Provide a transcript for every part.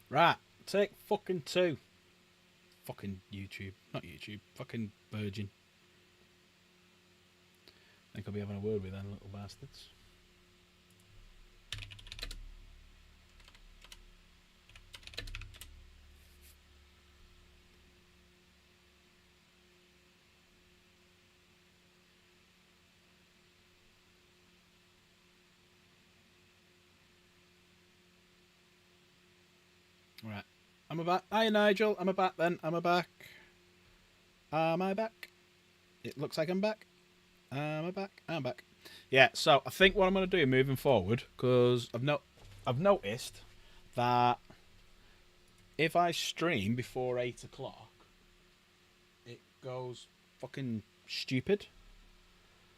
Right, take fucking two. Fucking YouTube. Not YouTube. Fucking Virgin. I think I'll be having a word with them little bastards. Right. I'm a back. Hi, Nigel. I'm a back then. I'm a back. Am I back? It looks like I'm back. Am I back? I'm back. Yeah, so I think what I'm going to do moving forward, because I've noticed that if I stream before 8 o'clock, it goes fucking stupid.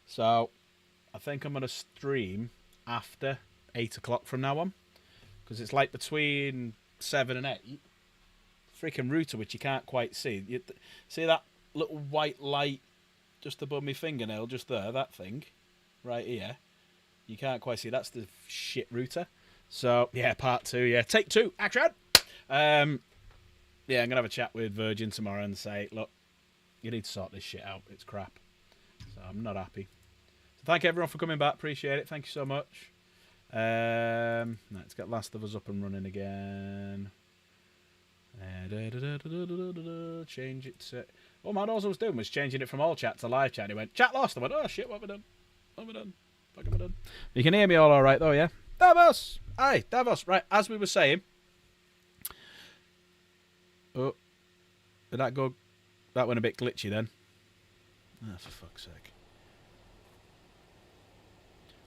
So I think I'm going to stream after 8 o'clock from now on, because it's like between 7 and 8. Freaking router, which you can't quite see. You see that little white light just above my fingernail, just there, that thing, right here. You can't quite see. That's the shit router. So yeah, part 2. Yeah, take 2. Action. Yeah, I'm gonna have a chat with Virgin tomorrow and say, look, you need to sort this shit out. It's crap. So I'm not happy. So thank everyone for coming back. Appreciate it. Thank you so much. Let's get Last of Us up and running again. Change it to... What my was doing was changing it from all chat to live chat. He went, chat lost. I went, oh shit, what have I done? What have I done? Fuck have I done? You can hear me all alright though, yeah? Davos! Aye, Davos. Right, as we were saying... Oh, did that go... That went a bit glitchy then. Ah, for fuck's sake.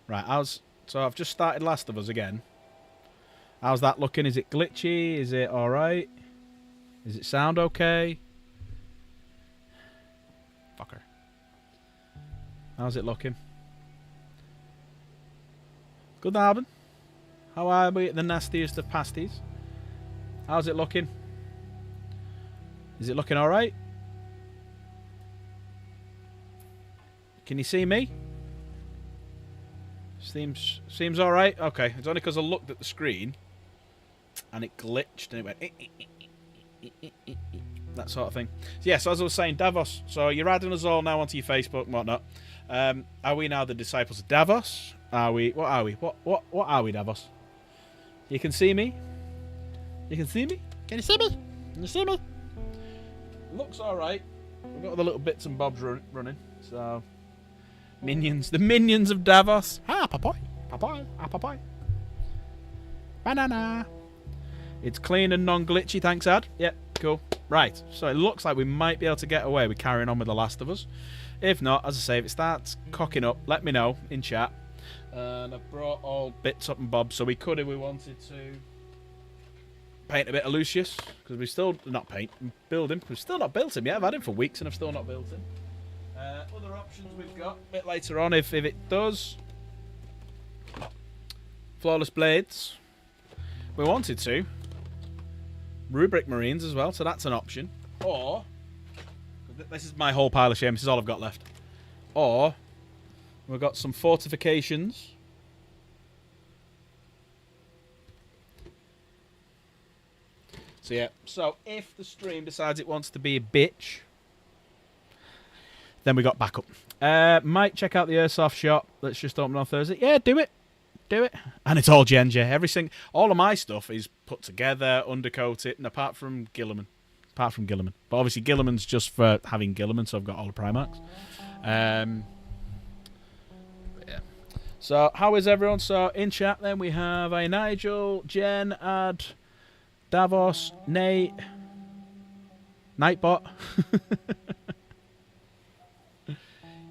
Right, so I've just started Last of Us again. How's that looking? Is it glitchy? Is it alright? Does it sound okay? Fucker. How's it looking? Good, Alban. How are we at the nastiest of pasties? How's it looking? Is it looking alright? Can you see me? Seems alright. Okay, it's only because I looked at the screen and it glitched and it went that sort of thing. So yeah, so as I was saying, Davos. So you're adding us all now onto your Facebook and whatnot. Are we now the disciples of Davos? Are we? What are we? What are we, Davos? You can see me. You can see me. Can you see me? Can you see me? Looks all right. We've got all the little bits and bobs running. So minions, the minions of Davos. Ah, papoy, papoy, ah, papoy. Banana. It's clean and non-glitchy, thanks, Ad. Yep, cool. Right, so it looks like we might be able to get away with carrying on with The Last of Us. If not, as I say, if it starts cocking up, let me know in chat. And I've brought all bits up and bobs, so we could, if we wanted to, paint a bit of Lucius, because we still not build him. We've still not built him yet. I've had him for weeks and I've still not built him. Other options we've got a bit later on, if it does. Flawless Blades. We wanted to. Rubric Marines as well, so that's an option. Or, this is my whole pile of shame, this is all I've got left. Or, we've got some fortifications. So yeah, so if the stream decides it wants to be a bitch, then we got backup. Might check out the Airsoft shop that's just opened on Thursday. Yeah, do it. Do it. And it's all Genja. All of my stuff is put together, undercoated, and apart from Gilliman. But obviously Gilliman's just for having Gilliman, so I've got all the Primarchs. Yeah. So, how is everyone? So, in chat then we have Nigel, Jen, Ad, Davos, Nate, Nightbot.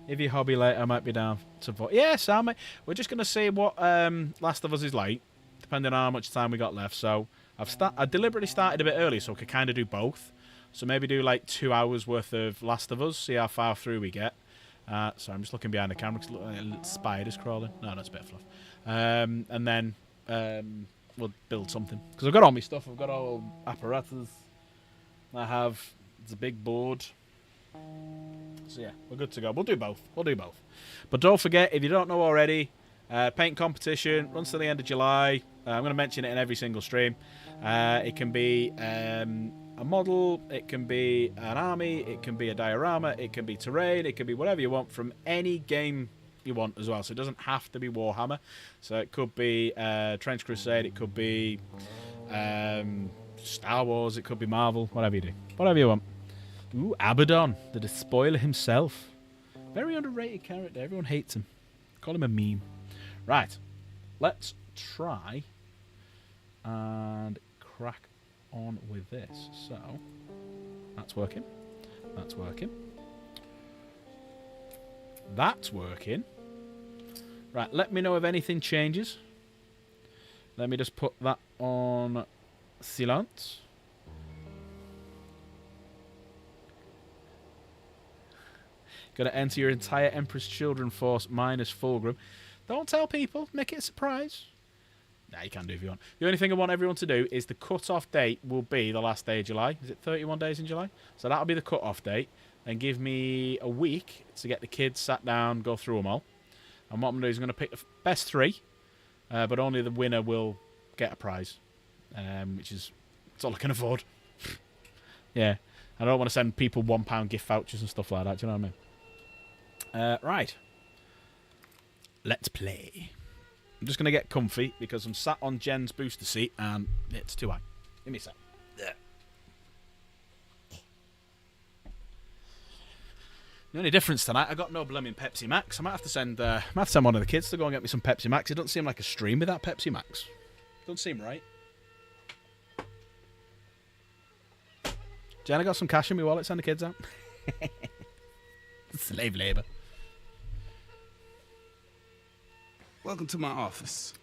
If you hobby later, I might be down to vote. Yeah, Sam, mate. We're just going to see what Last of Us is like, depending on how much time we got left. So I deliberately started a bit early so I could kind of do both. So maybe do like 2 hours worth of Last of Us, see how far through we get. So I'm just looking behind the camera because little spiders crawling. No, that's a bit of fluff. And then we'll build something. Because I've got all my stuff. I've got all apparatus. It's a big board. So yeah, we're good to go. We'll do both. But don't forget, if you don't know already, paint competition runs to the end of July. I'm going to mention it in every single stream. It can be a model, it can be an army, it can be a diorama, it can be terrain, it can be whatever you want from any game you want as well. So it doesn't have to be Warhammer. So it could be Trench Crusade, it could be Star Wars, it could be Marvel, whatever you do. Whatever you want. Ooh, Abaddon, the despoiler himself. Very underrated character. Everyone hates him. Call him a meme. Right. Let's try and crack on with this. So, that's working. That's working. That's working. Right, let me know if anything changes. Let me just put that on silence. Got to enter your entire Emperor's Children force minus Fulgrim. Don't tell people. Make it a surprise. Nah, you can do if you want. The only thing I want everyone to do is the cut-off date will be the last day of July. Is it 31 days in July? So that'll be the cut-off date. And give me a week to get the kids sat down, go through them all. And what I'm going to do is I'm going to pick the best 3. But only the winner will get a prize. Which is... That's all I can afford. Yeah. I don't want to send people £1 gift vouchers and stuff like that. Do you know what I mean? Right. Let's play. I'm just going to get comfy because I'm sat on Jen's booster seat and it's too high. Give me a sec. There. The only difference tonight, I got no blooming Pepsi Max. I might have to send one of the kids to go and get me some Pepsi Max. It doesn't seem like a stream without Pepsi Max. Doesn't seem right. Jen, I got some cash in my wallet. Send the kids out. Slave labour. Welcome to my office.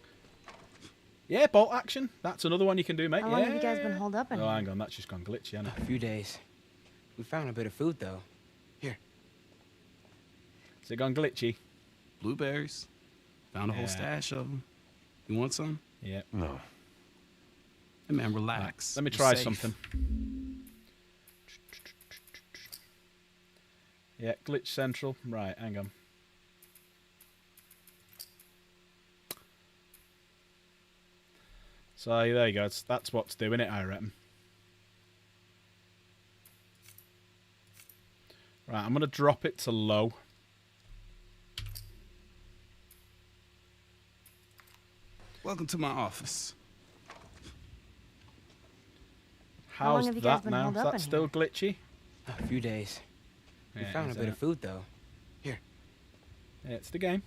Yeah, bolt action. That's another one you can do, mate. How long have you guys been holed up in Oh, here? hang on. That's just gone glitchy, hasn't it? A few days. We found a bit of food, though. Here. Has it gone glitchy? Blueberries. Found a whole stash of them. You want some? Yeah. No. Hey, man, relax. Let me You're try safe. something. Yeah, glitch central. Right, hang on. So there you go. That's what's doing it, I reckon. Right, I'm going to drop it to low. Welcome to my office. How long How's have you guys that been now? holed Is up that in still glitchy? A few days. We Yeah, found a is bit it? of food, though. Here. Yeah, it's the game.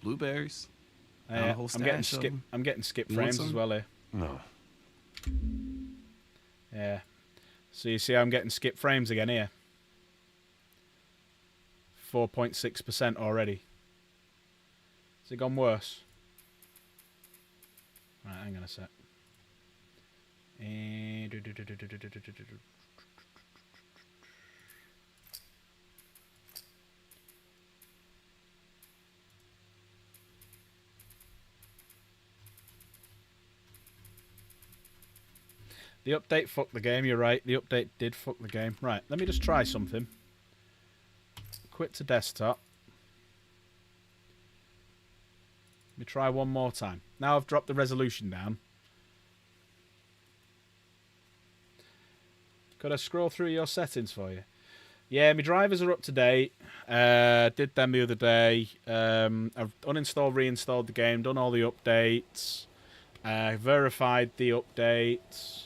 Blueberries. Found a whole I'm getting stash of skip. 'em. I'm getting skip You want frames as some? well here. No. Yeah. So you see, I'm getting skip frames again here. 4.6% already. Has it gone worse? Right, hang on a sec. The update fucked the game, you're right. The update did fuck the game. Right, let me just try something. Quit to desktop. Let me try one more time. Now I've dropped the resolution down. Could I scroll through your settings for you? Yeah, my drivers are up to date. Did them the other day. I've uninstalled, reinstalled the game, done all the updates. Verified the updates.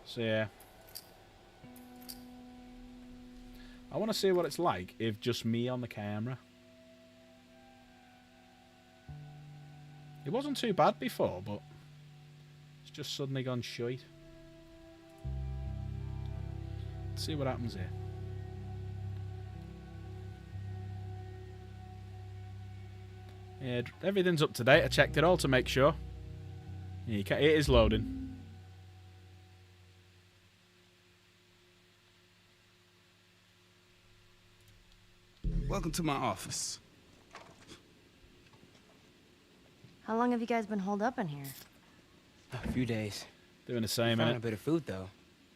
So yeah. I want to see what it's like if just me on the camera. It wasn't too bad before, but it's just suddenly gone shite. Let's see what happens here. Yeah, everything's up to date. I checked it all to make sure. Yeah, it is loading. Welcome to my office. How long have you guys been holed up in here? A few days. Doing the We same, found a innit? bit of food, though.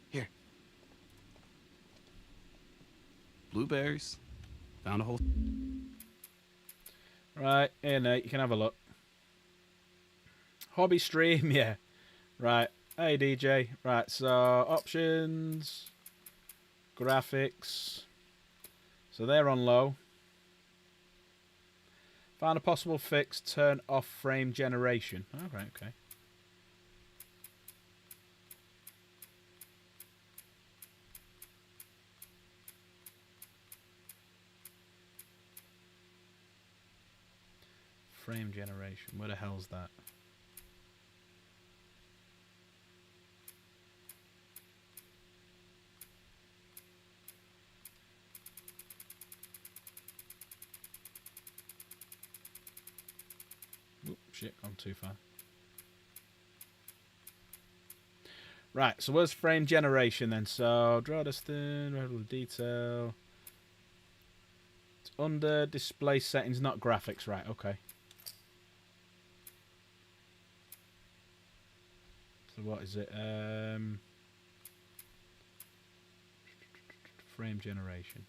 Here. Blueberries. Found a whole... Right, here, Nate, you can have a look. Hobby stream, yeah. Right. Hey, DJ. Right, so options, graphics. So they're on low. Find a possible fix, turn off frame generation. All right, okay. Frame generation. Where the hell's that? Oop, shit, gone too far. Right, so where's frame generation then? So draw distance, level of detail. It's under display settings, not graphics. Right, okay. So what is it? Frame generation.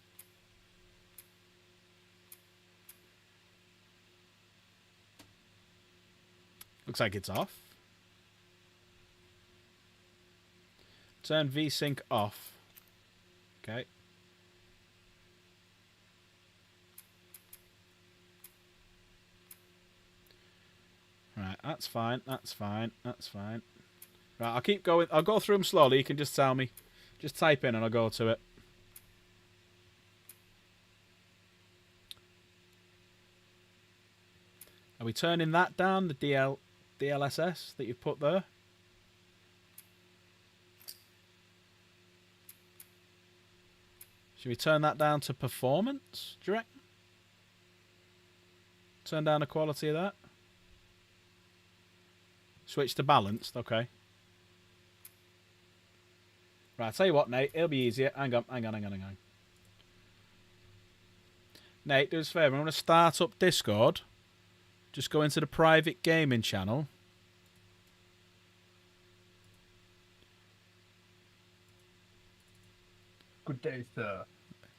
Looks like it's off. Turn VSync off. Okay. Right, that's fine. That's fine. That's fine. Right, I'll keep going. I'll go through them slowly. You can just tell me. Just type in and I'll go to it. Are we turning that down, the DLSS that you've put there? Should we turn that down to performance, do you reckon? Turn down the quality of that? Switch to balanced, okay. Right, I'll tell you what, Nate, it'll be easier. Hang on. Nate, do us a favour. I'm going to start up Discord. Just go into the private gaming channel. Good day, sir.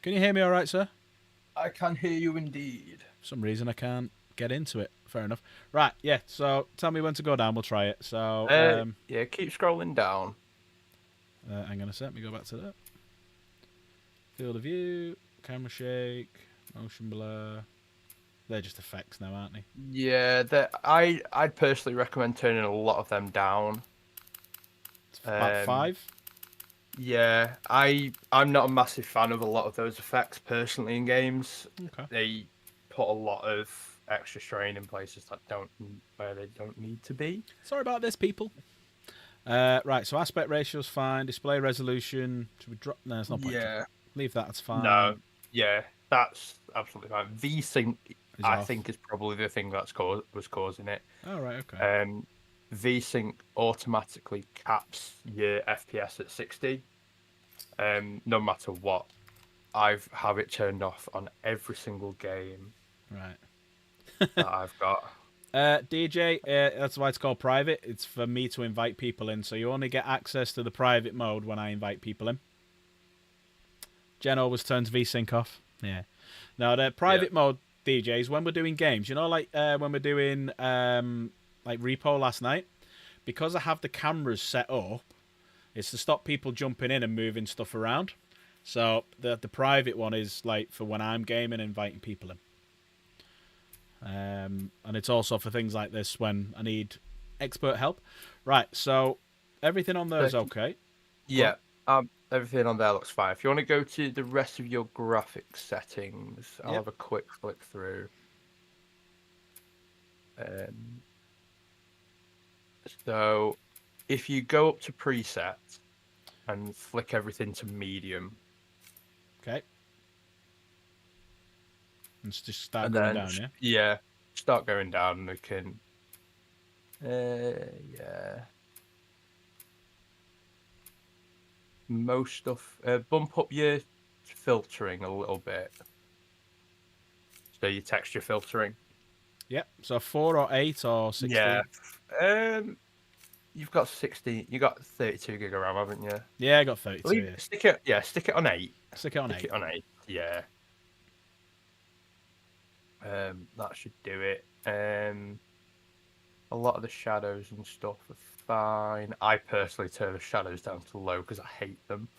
Can you hear me all right, sir? I can hear you indeed. For some reason, I can't get into it. Fair enough. Right, yeah, so tell me when to go down. We'll try it. So, yeah, keep scrolling down. hang on a sec. Let me go back to that. Field of view, camera shake, motion blur. They're just effects now, aren't they? Yeah, I'd personally recommend turning a lot of them down. It's about 5. Yeah, I'm not a massive fan of a lot of those effects personally in games. Okay. They put a lot of extra strain in places where they don't need to be. Sorry about this, people. Right, so aspect ratio's fine. Display resolution. Should we drop? No, it's not point. Yeah. Leave that. It's fine. No. Yeah, that's absolutely fine. VSync, I off. think, is probably the thing was causing it. Oh, right, okay. VSync automatically caps your FPS at 60, no matter what. I have it turned off on every single game Right. that I've got. DJ, that's why it's called private. It's for me to invite people in, so you only get access to the private mode when I invite people in. Jen always turns VSync off. Yeah. Now, the private mode, DJs, when we're doing games, you know, like when we're doing like Repo last night, because I have the cameras set up, it's to stop people jumping in and moving stuff around. So the private one is like for when I'm gaming and inviting people in. And it's also for things like this when I need expert help. Right, so everything on there is okay. Yeah, everything on there looks fine. If you want to go to the rest of your graphics settings, I'll have a quick flick through. So if you go up to presets and flick everything to medium. Okay. And just start And going then, down, yeah? yeah, start going down and we can, yeah. Most stuff, bump up your filtering a little bit. So your texture filtering. Yep. So 4 or 8 or 16? Yeah. You've got 60, you got 32 gig of RAM, haven't you? Yeah, I got 32. Yeah. Stick it on 8. Stick it on 8. Stick it on 8, yeah. That should do it. a lot of the shadows and stuff are fine. I personally turn the shadows down to low because I hate them.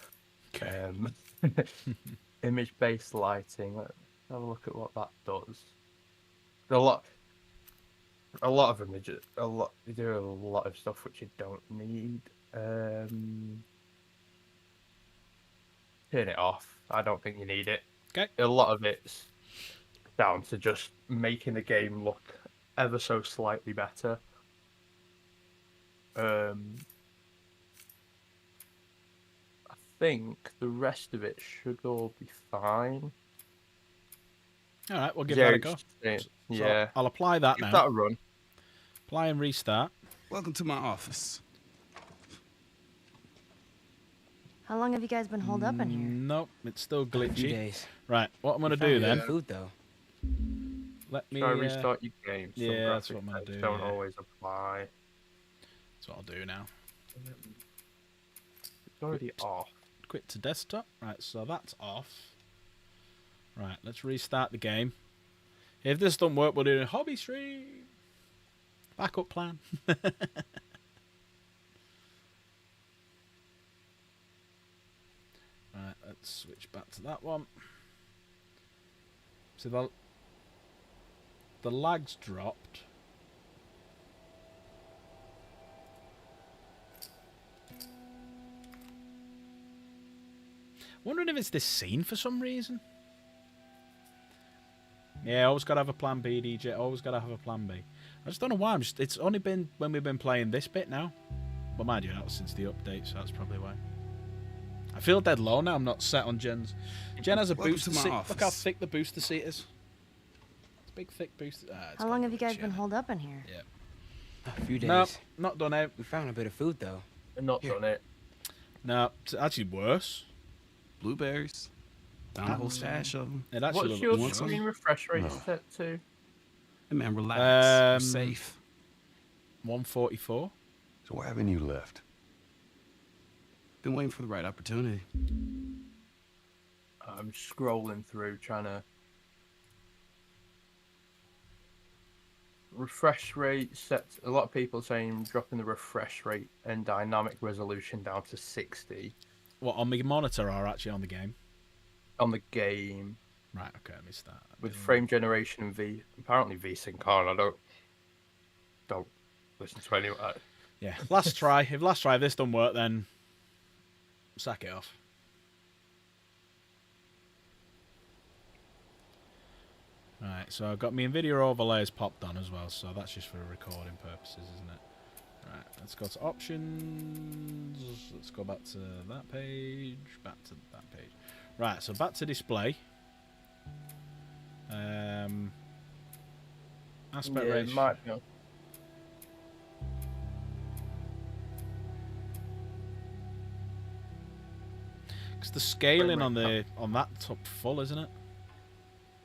Okay. Image-based lighting. Let's have a look at what that does. A lot of images. They do a lot of stuff which you don't need. Turn it off. I don't think you need it. Okay. A lot of it's down to just making the game look ever so slightly better. I think the rest of it should all be fine. All right, we'll give that a go. Yeah. So I'll apply that Give now. that a run. Apply and restart. Welcome to my office. How long have you guys been holed up in here? Nope, it's still A few glitchy. days. Right, what I'm We gonna found do a bit then? of food though. Let me. Try restart your game. Some yeah, that's graphic what I'm gonna tests do, don't yeah. always apply. That's what I'll do now. It's already off. Quit to desktop. Right, so that's off. Right, let's restart the game. If this doesn't work, we'll do a hobby stream. Backup plan. Right, let's switch back to that one. So the lag's dropped. Wondering if it's this scene for some reason. Yeah, always gotta have a plan B, DJ. Always gotta have a plan B. I just don't know why. It's only been when we've been playing this bit now. But mind you, that was since the update, so that's probably why. I feel dead low now. I'm not set on Jen's. Jen has a Welcome booster to my seat. office. Look how thick the booster seat is. It's a big, thick booster. How long have you guys been holed up in here? Yeah. A few days. Nope, not done out. We found a bit of food though. I've not Here. done it. No, it's actually worse. Blueberries. Found a whole stash of them. It actually What's looks your want some? screen refresh rate No. set to? Hey man, relax. We're Um, safe. 144. So why haven't you left? Been waiting for the right opportunity. I'm scrolling through trying to refresh rate set. A lot of people saying dropping the refresh rate and dynamic resolution down to 60 What, on the monitor or actually on the game? on the game Right, okay, let me start. with frame generation and apparently VSync on. I don't listen to anyone. Yeah, last try. If this don't work, then sack it off. Right, so I've got my NVIDIA overlays popped on as well, so that's just for recording purposes, isn't it? Right, let's go to options. Let's go back to that page. Back to that page. Right, so back to display. Aspect Yeah, it ratio. might be. Because the scaling on that top full, isn't it?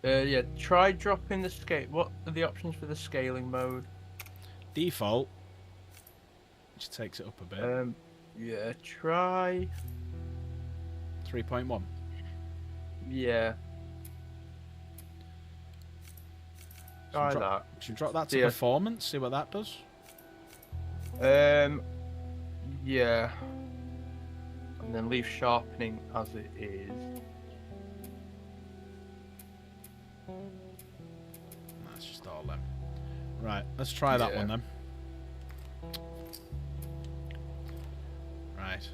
Yeah, try dropping the scale. What are the options for the scaling mode? Default, which takes it up a bit. Yeah, try. 3.1. Yeah. Try Should that. Should we drop that to Yeah. performance? See what that does. Yeah. And then leave sharpening as it is. That's just all them. Right, let's try that Yeah. one then. Right.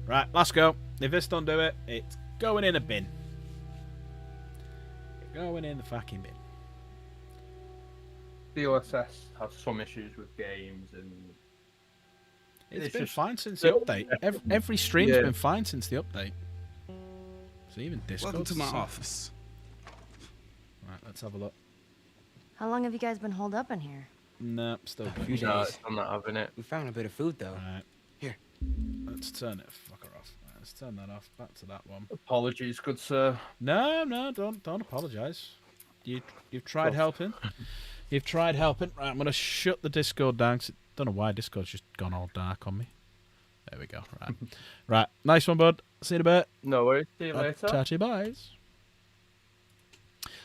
Right, let's go. If this don't do it, it's going in a bin. Going in the fucking bin. The OSS has some issues with games and It's It's been just- fine since the update. Every stream's Yeah. been fine since the update. So even Discord. Welcome to my office. Right, let's have a look. How long have you guys been holed up in here? No, still A good. few no, days. I'm not having it. We found a bit of food though. Right. Here. Let's turn it fucker off. Right, let's turn that off. Back to that one. Apologies, good sir. No, don't apologise. You've tried helping. You've tried helping. Right, I'm gonna shut the Discord down. 'Cause don't know why Discord's just gone all dark on me. There we go. Right, right. Nice one, bud. See you in a bit. No worries. See you later. Tatty buys.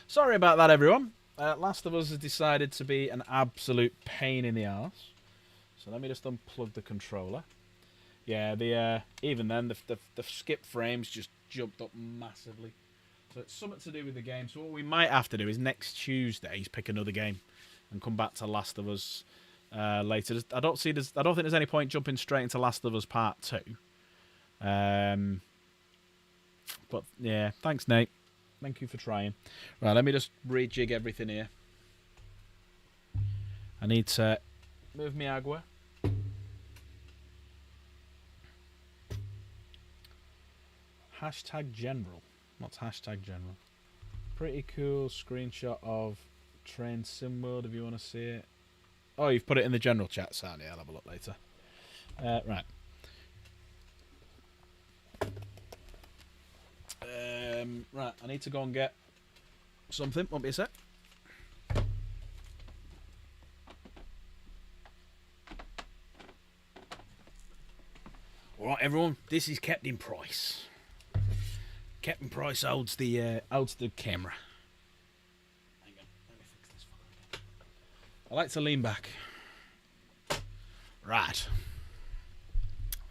Sorry about that, everyone. Last of Us has decided to be an absolute pain in the arse. So let me just unplug the controller. Yeah, even then, the skip frames just jumped up massively. So it's something to do with the game. So what we might have to do is next Tuesday pick another game and come back to Last of Us later. I don't think there's any point jumping straight into Last of Us Part 2. But yeah, thanks, Nate. Thank you for trying. Right, let me just rejig everything here. I need to move my agua. Hashtag general. What's hashtag general? Pretty cool screenshot of Train Sim World if you want to see it. Oh, you've put it in the general chat, Sandy. I'll have a look later. Right. Right, I need to go and get something. Won't be a sec. Alright, everyone. This is Captain Price. Captain Price holds the camera. Hang on, let me fix this fucker again. I like to lean back. Right.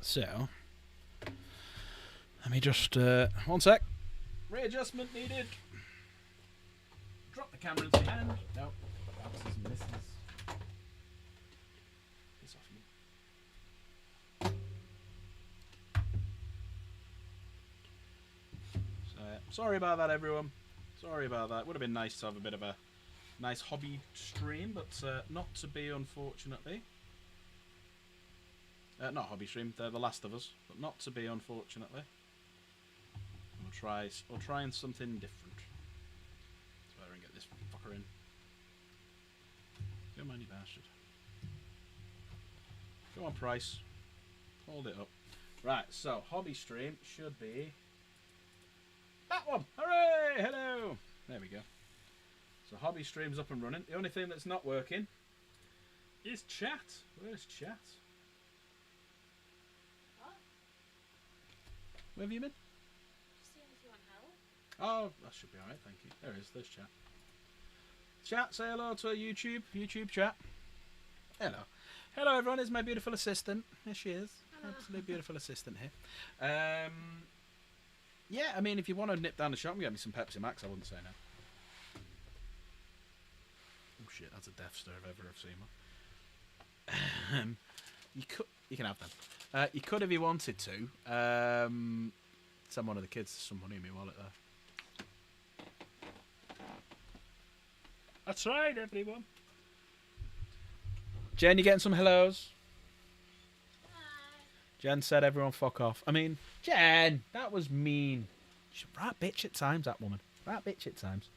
So, let me just 1 sec. Readjustment needed. Drop the camera into your hand. No, bounces and misses. Piss off you. So, sorry about that, everyone. Sorry about that. Would have been nice to have a bit of a nice hobby stream, but not to be, unfortunately. Not hobby stream, The Last of Us, but not to be, unfortunately. We'll try something different. Let's better and get this fucker in. Come on, you bastard. Go on, Price. Hold it up. Right, so hobby stream should be that one. Hooray! Hello. There we go. So hobby stream's up and running. The only thing that's not working is chat. Where's chat? What? Where have you been? Seeing if you want help. Oh, that should be alright, thank you. There it is, there's chat. Chat, say hello to YouTube chat. Hello. Hello everyone, it's my beautiful assistant. Here she is. Hello. Absolutely beautiful assistant here. Yeah, I mean, if you want to nip down the shop and get me some Pepsi Max, I wouldn't say no. Oh shit, that's a Death Star if ever I've seen one. You can have them. You could if you wanted to. Send one of the kids some money in my wallet there. That's right, everyone. Jen, you getting some hellos? Hi. Jen said everyone fuck off. I mean, Jen, that was mean. She's a right bitch at times, that woman. Right bitch at times.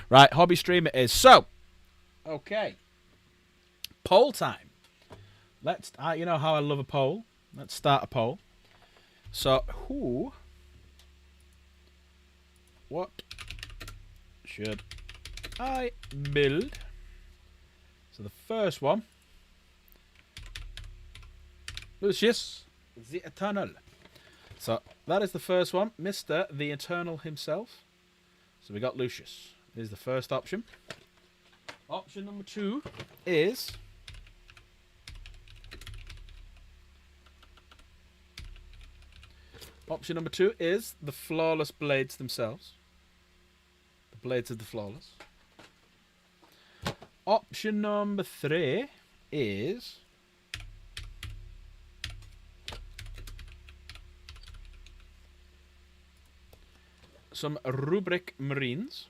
Right, hobby stream it is. So, okay. Poll time. Let's, you know how I love a poll. Let's start a poll. So, what should I build? So the first one, Lucius the Eternal. So that is the first one, Mr. the Eternal himself. So we got Lucius. This is the first option. Option number 2 is the Flawless Blades themselves. The Blades of the Flawless. Option number 3 is some Rubric Marines.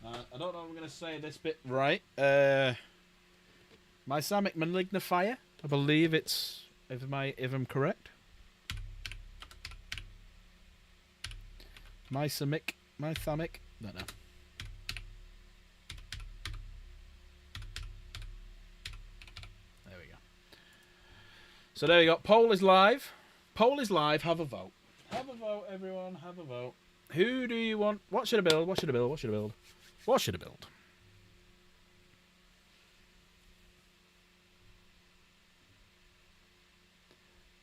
I don't know if I'm going to say this bit right. Mysamic Malignifier. I believe it's, if I'm correct. Mysamic, don't know. There we go. So there you go. Poll is live. Poll is live. Have a vote. Have a vote, everyone. Have a vote. Who do you want? What should I build? What should I build? What should I build? What should I build?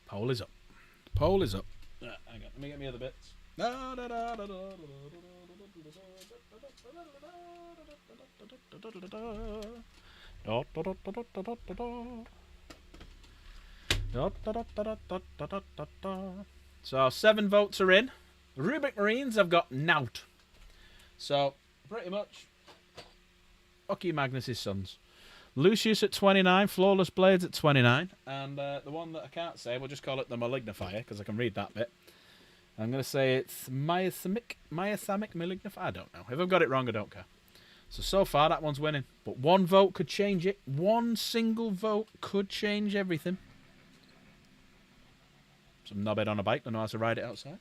Poll is up. Poll is up. Hang on. Let me get me other bits. So 7 votes are in. Rubik Marines have got nout. So pretty much Bucky Magnus's sons. Lucius at 29, Flawless Blades at 29, and the one that I can't say, we'll just call it the Malignifier because I can read that bit. I'm going to say it's Miasamic Malignifier. I don't know. If I've got it wrong, I don't care. So far, that one's winning. But one vote could change it. One single vote could change everything. Some knobhead on a bike that knows how to ride it outside.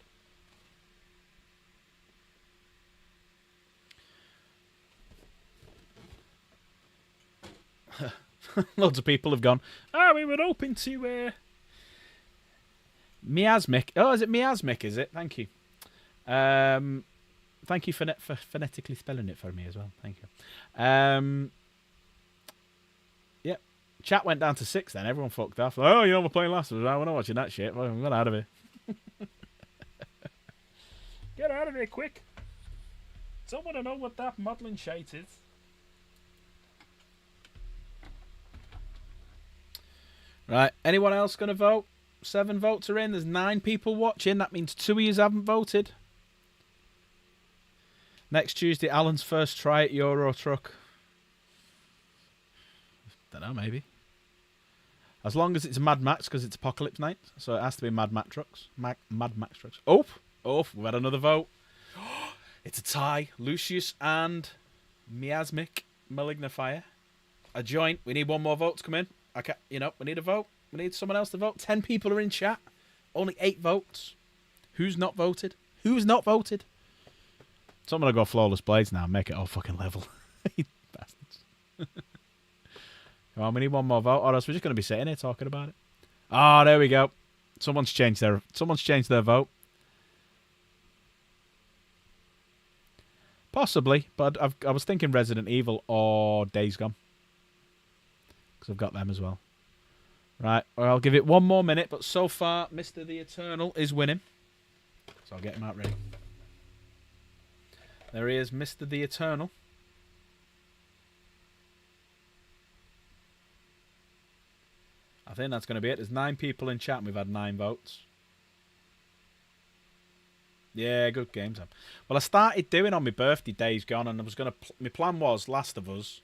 Loads of people have gone, we were hoping to... Miasmic. Oh, is it Miasmic, is it? Thank you. Thank you for phonetically spelling it for me as well. Thank you. Yep. Chat went down to 6 then. Everyone fucked off. Oh, you know we're playing Last of Us. I wasn't watching that shit. Well, get out of here. Get out of here, quick. Someone to know what that modelling shite is. Right. Anyone else going to vote? 7 votes are in. There's 9 people watching. That means 2 of you haven't voted. Next Tuesday, Alan's first try at Euro Truck. Don't know, maybe. As long as it's Mad Max, because it's Apocalypse Night. So it has to be Mad Max trucks. Mad Max trucks. Oh, we've had another vote. It's a tie. Lucius and Miasmic Malignifier. A joint. We need one more vote to come in. Okay, we need a vote. We need someone else to vote. 10 people are in chat. Only 8 votes. Who's not voted? Who's not voted? So I'm going to go Flawless Blades now and make it all fucking level. You bastards. Come on, we need one more vote, or else we're just going to be sitting here talking about it. Ah, there we go. Someone's changed their vote. Possibly, but I was thinking Resident Evil or Days Gone. Because I've got them as well. Right, well, I'll give it one more minute, but so far, Mr. the Eternal is winning. So I'll get him out ready. There he is, Mr. the Eternal. I think that's going to be it. There's 9 people in chat and we've had 9 votes. Yeah, good game, Sam. Well, I started doing on my birthday Days Gone, and I was going to... My plan was Last of Us.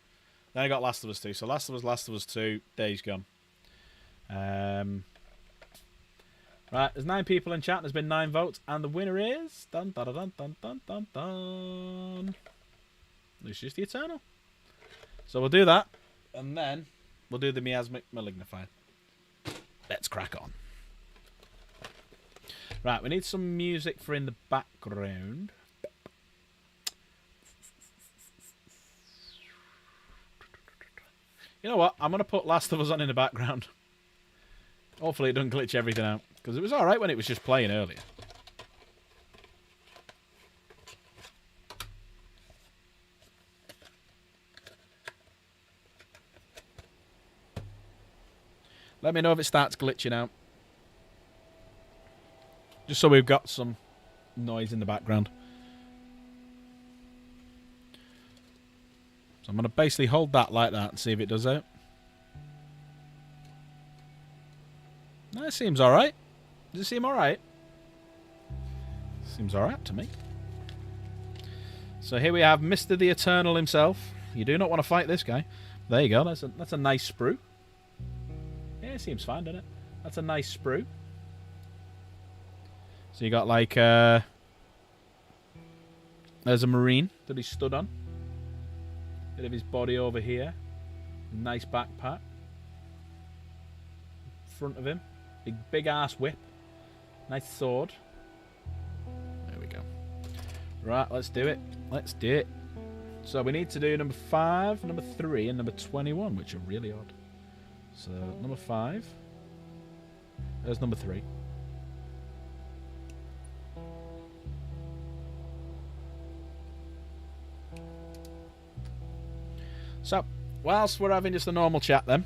Then I got Last of Us 2. So Last of Us 2, Days Gone. Right, there's 9 people in chat. There's been 9 votes, and the winner is dun dun dun dun dun dun dun. Lucius the Eternal. So we'll do that, and then we'll do the Miasmic Malignifier. Let's crack on. Right, we need some music for in the background. You know what? I'm going to put Last of Us on in the background. Hopefully it doesn't glitch everything out. Because it was alright when it was just playing earlier. Let me know if it starts glitching out. Just so we've got some noise in the background. So I'm going to basically hold that like that and see if it does out. That seems alright. Does it seem alright? Seems alright to me. So here we have Mr. the Eternal himself. You do not want to fight this guy. There you go. That's a nice sprue. Yeah, it seems fine, doesn't it? That's a nice sprue. So you got like there's a marine that he stood on. Bit of his body over here. Nice backpack. Front of him. Big ass whip. Nice sword. There we go. Right, let's do it. Let's do it. So we need to do number 5, number 3, and number 21, which are really odd. So number 5. There's number 3. So, whilst we're having just a normal chat then,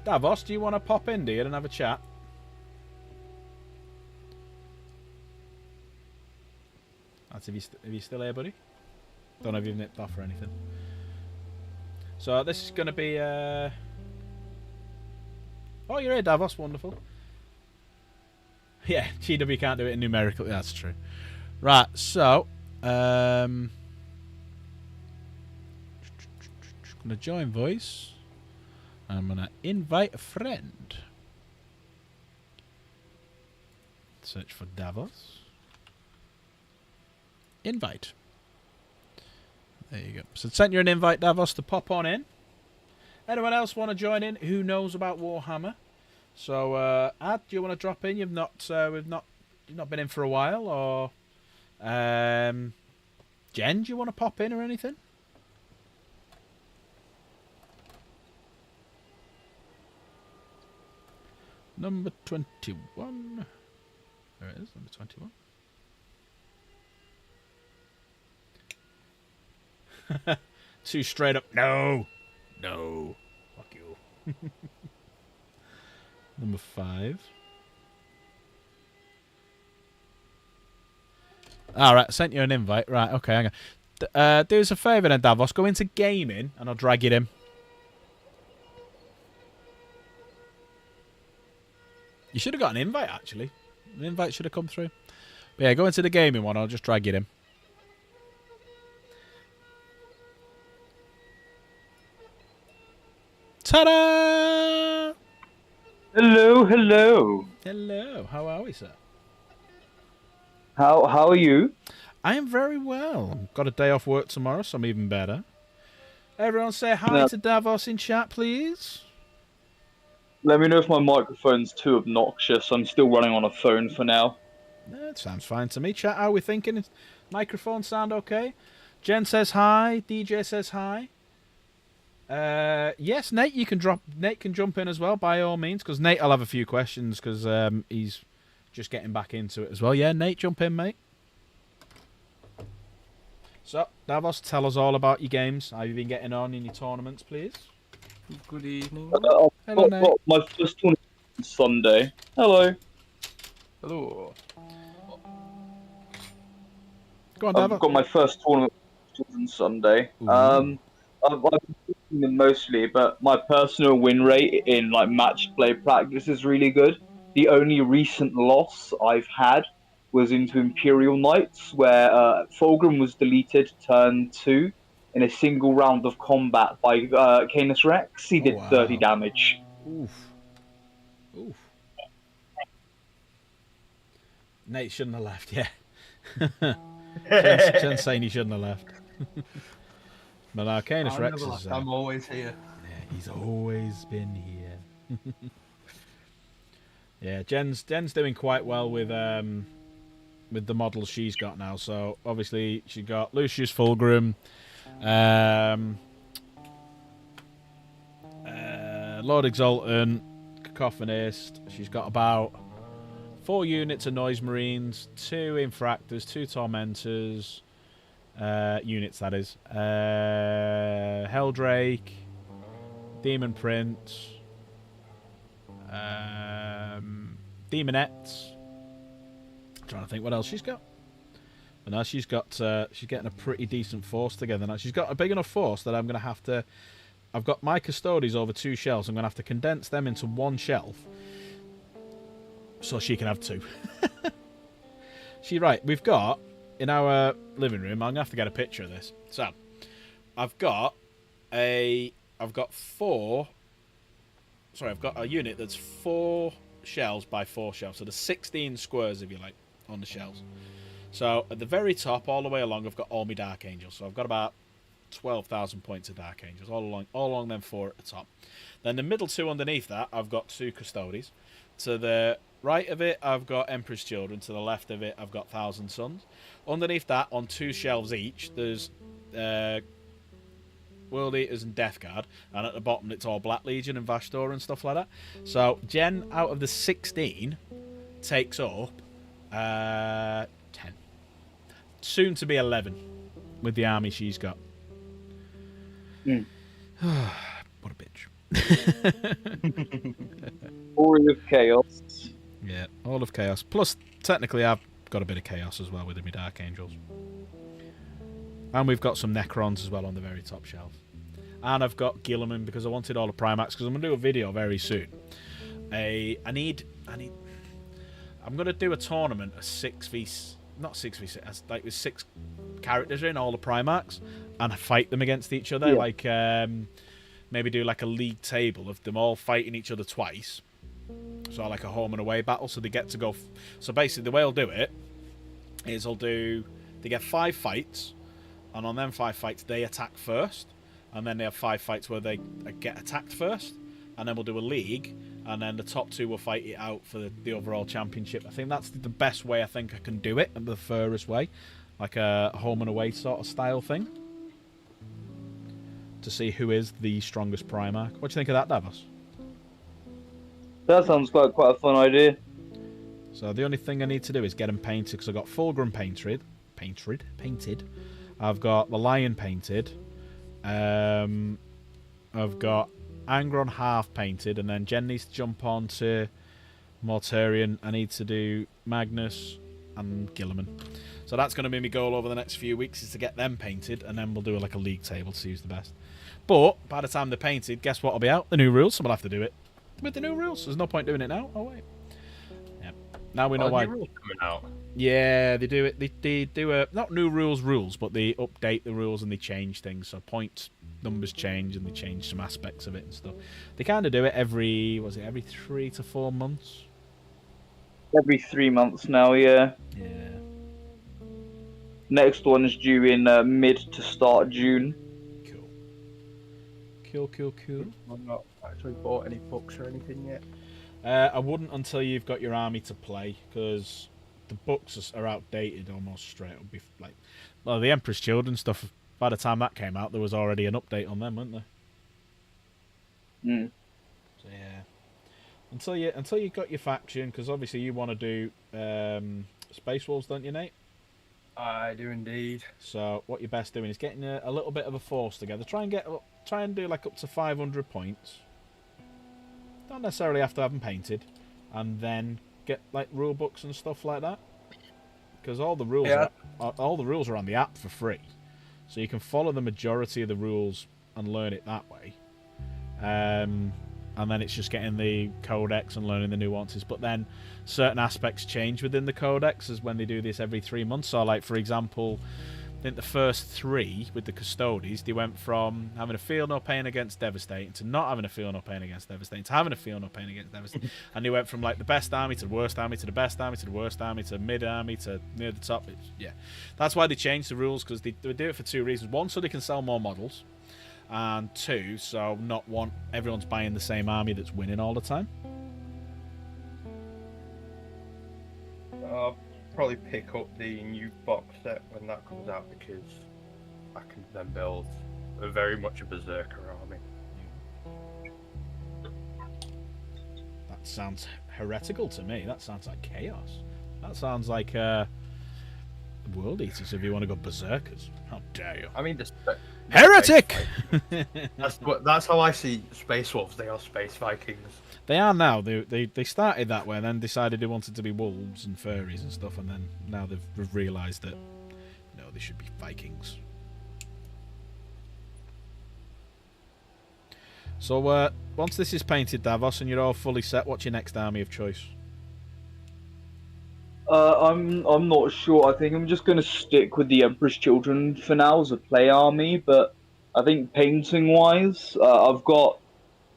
Davos, do you want to pop in, dear, and have a chat? That's if you still here, buddy. Don't know if you've nipped off or anything. So this is going to be. Oh, you're here, Davos. Wonderful. Yeah, GW can't do it in numerical. That's true. Right. So, going to join voice. I'm going to invite a friend. Search for Davos. Invite. There you go. So sent you an invite, Davos, to pop on in. Anyone else want to join in who knows about Warhammer? So, Ad, do you want to drop in? You've not been in for a while, or Jen, do you want to pop in or anything? Number 21. There it is, number 21. Too straight up. No. No. Fuck you. Number 5. Alright, sent you an invite. Right, okay, hang on. Do us a favour then, Davos. Go into gaming and I'll drag it in. You should have got an invite, actually. An invite should have come through. But yeah, go into the gaming one. I'll just drag it in. Ta-da! Hello, hello. Hello. How are we, sir? How are you? I am very well. Got a day off work tomorrow, so I'm even better. Everyone say hi to Davos in chat, please. Let me know if my microphone's too obnoxious. I'm still running on a phone for now. That sounds fine to me. Chat, how are we thinking? Microphone sound okay? Jen says hi. DJ says hi. Yes, Nate, Nate can jump in as well, by all means, because Nate will have a few questions, because he's just getting back into it as well. Yeah, Nate, jump in, mate. So, Davos, tell us all about your games. How have you been getting on in your tournaments, please? Good evening. Hello, I've Nate. got my first tournament on Sunday. Hello. Hello. Go on, I've Davos. got my first tournament on Sunday. Ooh. I've been picking them mostly, but my personal win rate in like match play practice is really good. The only recent loss I've had was into Imperial Knights, where Fulgrim was deleted turn 2 in a single round of combat by Canis Rex. He did 30 damage. Oof. Oof. Nate shouldn't have left, yeah. Jen's saying he shouldn't have left. But Arcanus Rex is... I'm always here. Yeah, he's always been here. Yeah, Jen's doing quite well with the models she's got now. So, obviously, she got Lucius Fulgrim, Lord Exultant, Cacophonist. She's got about 4 units of Noise Marines, 2 Infractors, 2 Tormentors, units that is. Helldrake, Demon Prince, Demonettes. Trying to think what else she's got. And now she's getting a pretty decent force together now. She's got a big enough force that I'm going to have to... I've got my Custodes over 2 shelves. I'm going to have to condense them into 1 shelf so she can have 2. Right, we've got, in our living room, I'm going to have to get a picture of this. So, I've got a unit that's 4 shelves by 4 shelves. So there's 16 squares, if you like, on the shelves. So at the very top, all the way along, I've got all my Dark Angels. So I've got about 12,000 points of Dark Angels, all along them 4 at the top. Then the middle 2 underneath that, I've got 2 Custodes. To the right of it, I've got Emperor's Children. To the left of it, I've got Thousand Sons. Underneath that, on 2 shelves each, there's World Eaters and Death Guard. And at the bottom, it's all Black Legion and Vashtor and stuff like that. So Jen, out of the 16, takes up 10. Soon to be 11 with the army she's got. What a bitch. Glory of Chaos. Yeah, all of Chaos. Plus, technically, I've got a bit of chaos as well with my Dark Angels. And we've got some Necrons as well on the very top shelf. And I've got Gilliman because I wanted all the Primax because I'm going to do a video very soon. I'm going to do a tournament of 6v... Not 6v6, like with 6 characters in, all the Primax, and fight them against each other. Yeah. Like, maybe do like a league table of them all fighting each other twice. So like a home and away battle, so they get to go... So basically the way I'll do it is they get 5 fights, and on them 5 fights they attack first, and then they have 5 fights where they get attacked first, and then we'll do a league, and then the top 2 will fight it out for the overall championship. I think that's the best way I think I can do it, and the fairest way. Like a home and away sort of style thing. To see who is the strongest Primarch. What do you think of that, Davos? That sounds quite a fun idea. So the only thing I need to do is get them painted, because I've got Fulgrim painted. I've got the Lion painted. I've got Angron half painted, and then Jen needs to jump on to Mortarion. I need to do Magnus and Gilliman. So that's going to be my goal over the next few weeks, is to get them painted, and then we'll do like a league table to see who's the best. But by the time they're painted, guess what will be out? The new rules, so we'll have to do it with the new rules. There's no point doing it now. Oh wait. Yeah. Now we know why. New rules coming out. Yeah, they do it. They do not new rules, but they update the rules and they change things. So point numbers change and they change some aspects of it and stuff. They kind of do it every 3 to 4 months. Every 3 months now, yeah. Yeah. Next one's due in mid to start June. Cool. I've not actually bought any books or anything yet. I wouldn't until you've got your army to play, because the books are outdated almost straight. It'll be like, well, the Emperor's Children stuff. By the time that came out, there was already an update on them, weren't there? Mm. So yeah, until you got your faction, because obviously you want to do Space Wolves, don't you, Nate? I do indeed. So what you're best doing is getting a little bit of a force together. Try and do like up to 500 points. Don't necessarily have to have them painted, and then get like rule books and stuff like that. Because all the rules are on the app for free, so you can follow the majority of the rules and learn it that way. And then it's just getting the codex and learning the nuances. But then certain aspects change within the codex as when they do this every 3 months. So, like, for example, I think the first 3 with the Custodes, they went from having a feel no pain against devastating to not having a feel no pain against devastating to having a feel no pain against devastating. And they went from, like, the best army to the worst army to the best army to the worst army to mid army to near the top. Yeah. That's why they changed the rules, because they do it for 2 reasons. 1, so they can sell more models. And 2, so not want everyone's buying the same army that's winning all the time. I'll probably pick up the new box set when that comes out, because I can then build very much a berserker army. That sounds heretical to me. That sounds like chaos. That sounds like World Eaters if you want to go berserkers. How dare you? I mean, Heretic! That's how I see Space Wolves. They are Space Vikings. They are now. They started that way and then decided they wanted to be wolves and furries and stuff, and then now they've realised that no, they should be Vikings. So once this is painted, Davos, and you're all fully set, what's your next army of choice? I'm not sure. I think I'm just going to stick with the Emperor's Children for now as a play army, but I think painting-wise, I've got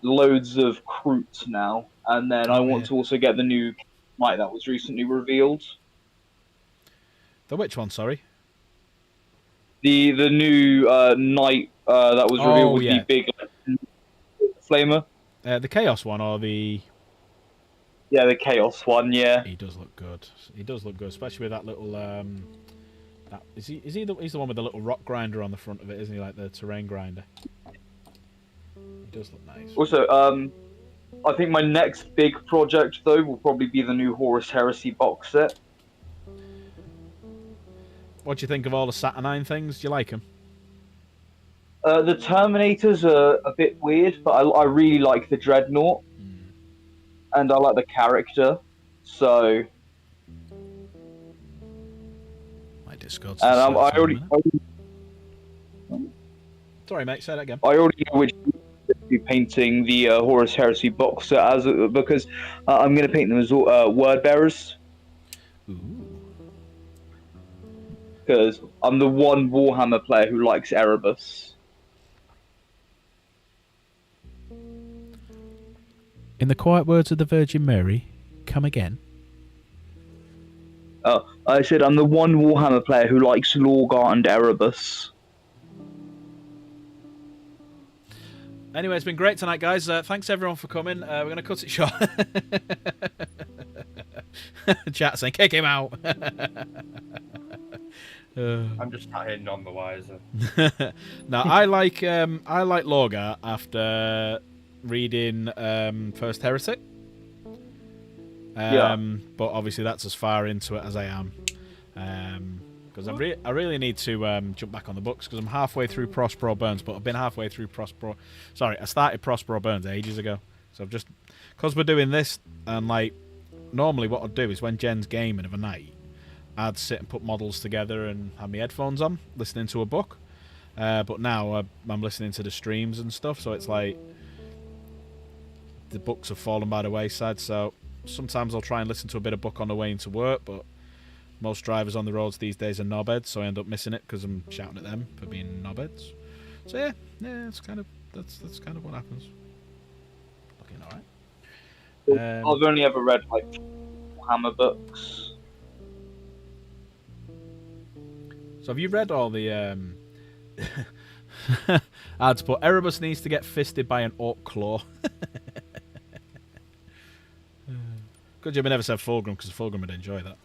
loads of Kroots now, and then I want to also get the new Knight that was recently revealed. The which one, sorry? The new Knight that was revealed with the big flamer. The Chaos one, or the... Yeah, the Chaos one, yeah. He does look good. He does look good, especially with that little... he's the one with the little rock grinder on the front of it, isn't he? Like the terrain grinder. He does look nice. Also, I think my next big project, though, will probably be the new Horus Heresy box set. What do you think of all the Saturnine things? Do you like them? The Terminators are a bit weird, but I really like the Dreadnought. And I like the character, so Discord's And just I for a already, minute. Sorry, mate. Say that again. I already know which be painting the Horus Heresy box as because I'm going to paint them as word bearers Ooh. because I'm the one Warhammer player who likes Erebus. In the quiet words of the Virgin Mary, come again. I said I'm the one Warhammer player who likes Lorgar and Erebus. Anyway, it's been great tonight, guys. Thanks everyone for coming. We're going to cut it short. Chat saying, kick him out. I'm just not here none the wiser. Now, I like Lorgar after reading First Heretic. But obviously that's as far into it as I am. Because I really need to jump back on the books because I'm halfway through Prospero Burns, but I've been halfway through Prospero. Sorry, I started Prospero Burns ages ago. So I've just, because we're doing this, and like normally what I'd do is when Jen's gaming of a night, I'd sit and put models together and have my headphones on, listening to a book. But now I'm listening to the streams and stuff, so it's like the books have fallen by the wayside. So sometimes I'll try and listen to a bit of book on the way into work, but most drivers on the roads these days are knobheads, so I end up missing it because I'm shouting at them for being knobheads. So yeah, it's kind of that's kind of what happens. Looking alright. I've only ever read like Hammer books. So have you read all the ads? But Erebus needs to get fisted by an orc claw. Good job I never said Fulgrim, because Fulgrim would enjoy that.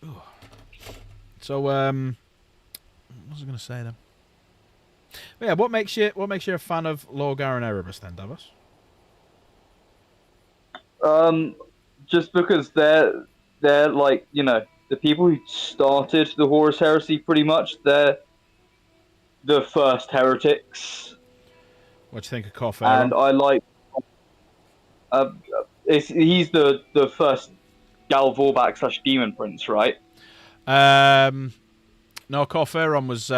Ooh. So, what was I going to say then? But yeah, what makes you a fan of Lorgar and Erebus then, Davos? Just because they're like, you know, the people who started the Horus Heresy pretty much. They're the first heretics. What do you think of Corferon? And I like. He's the first Gal Vorbak / Demon Prince, right? No, Corferon was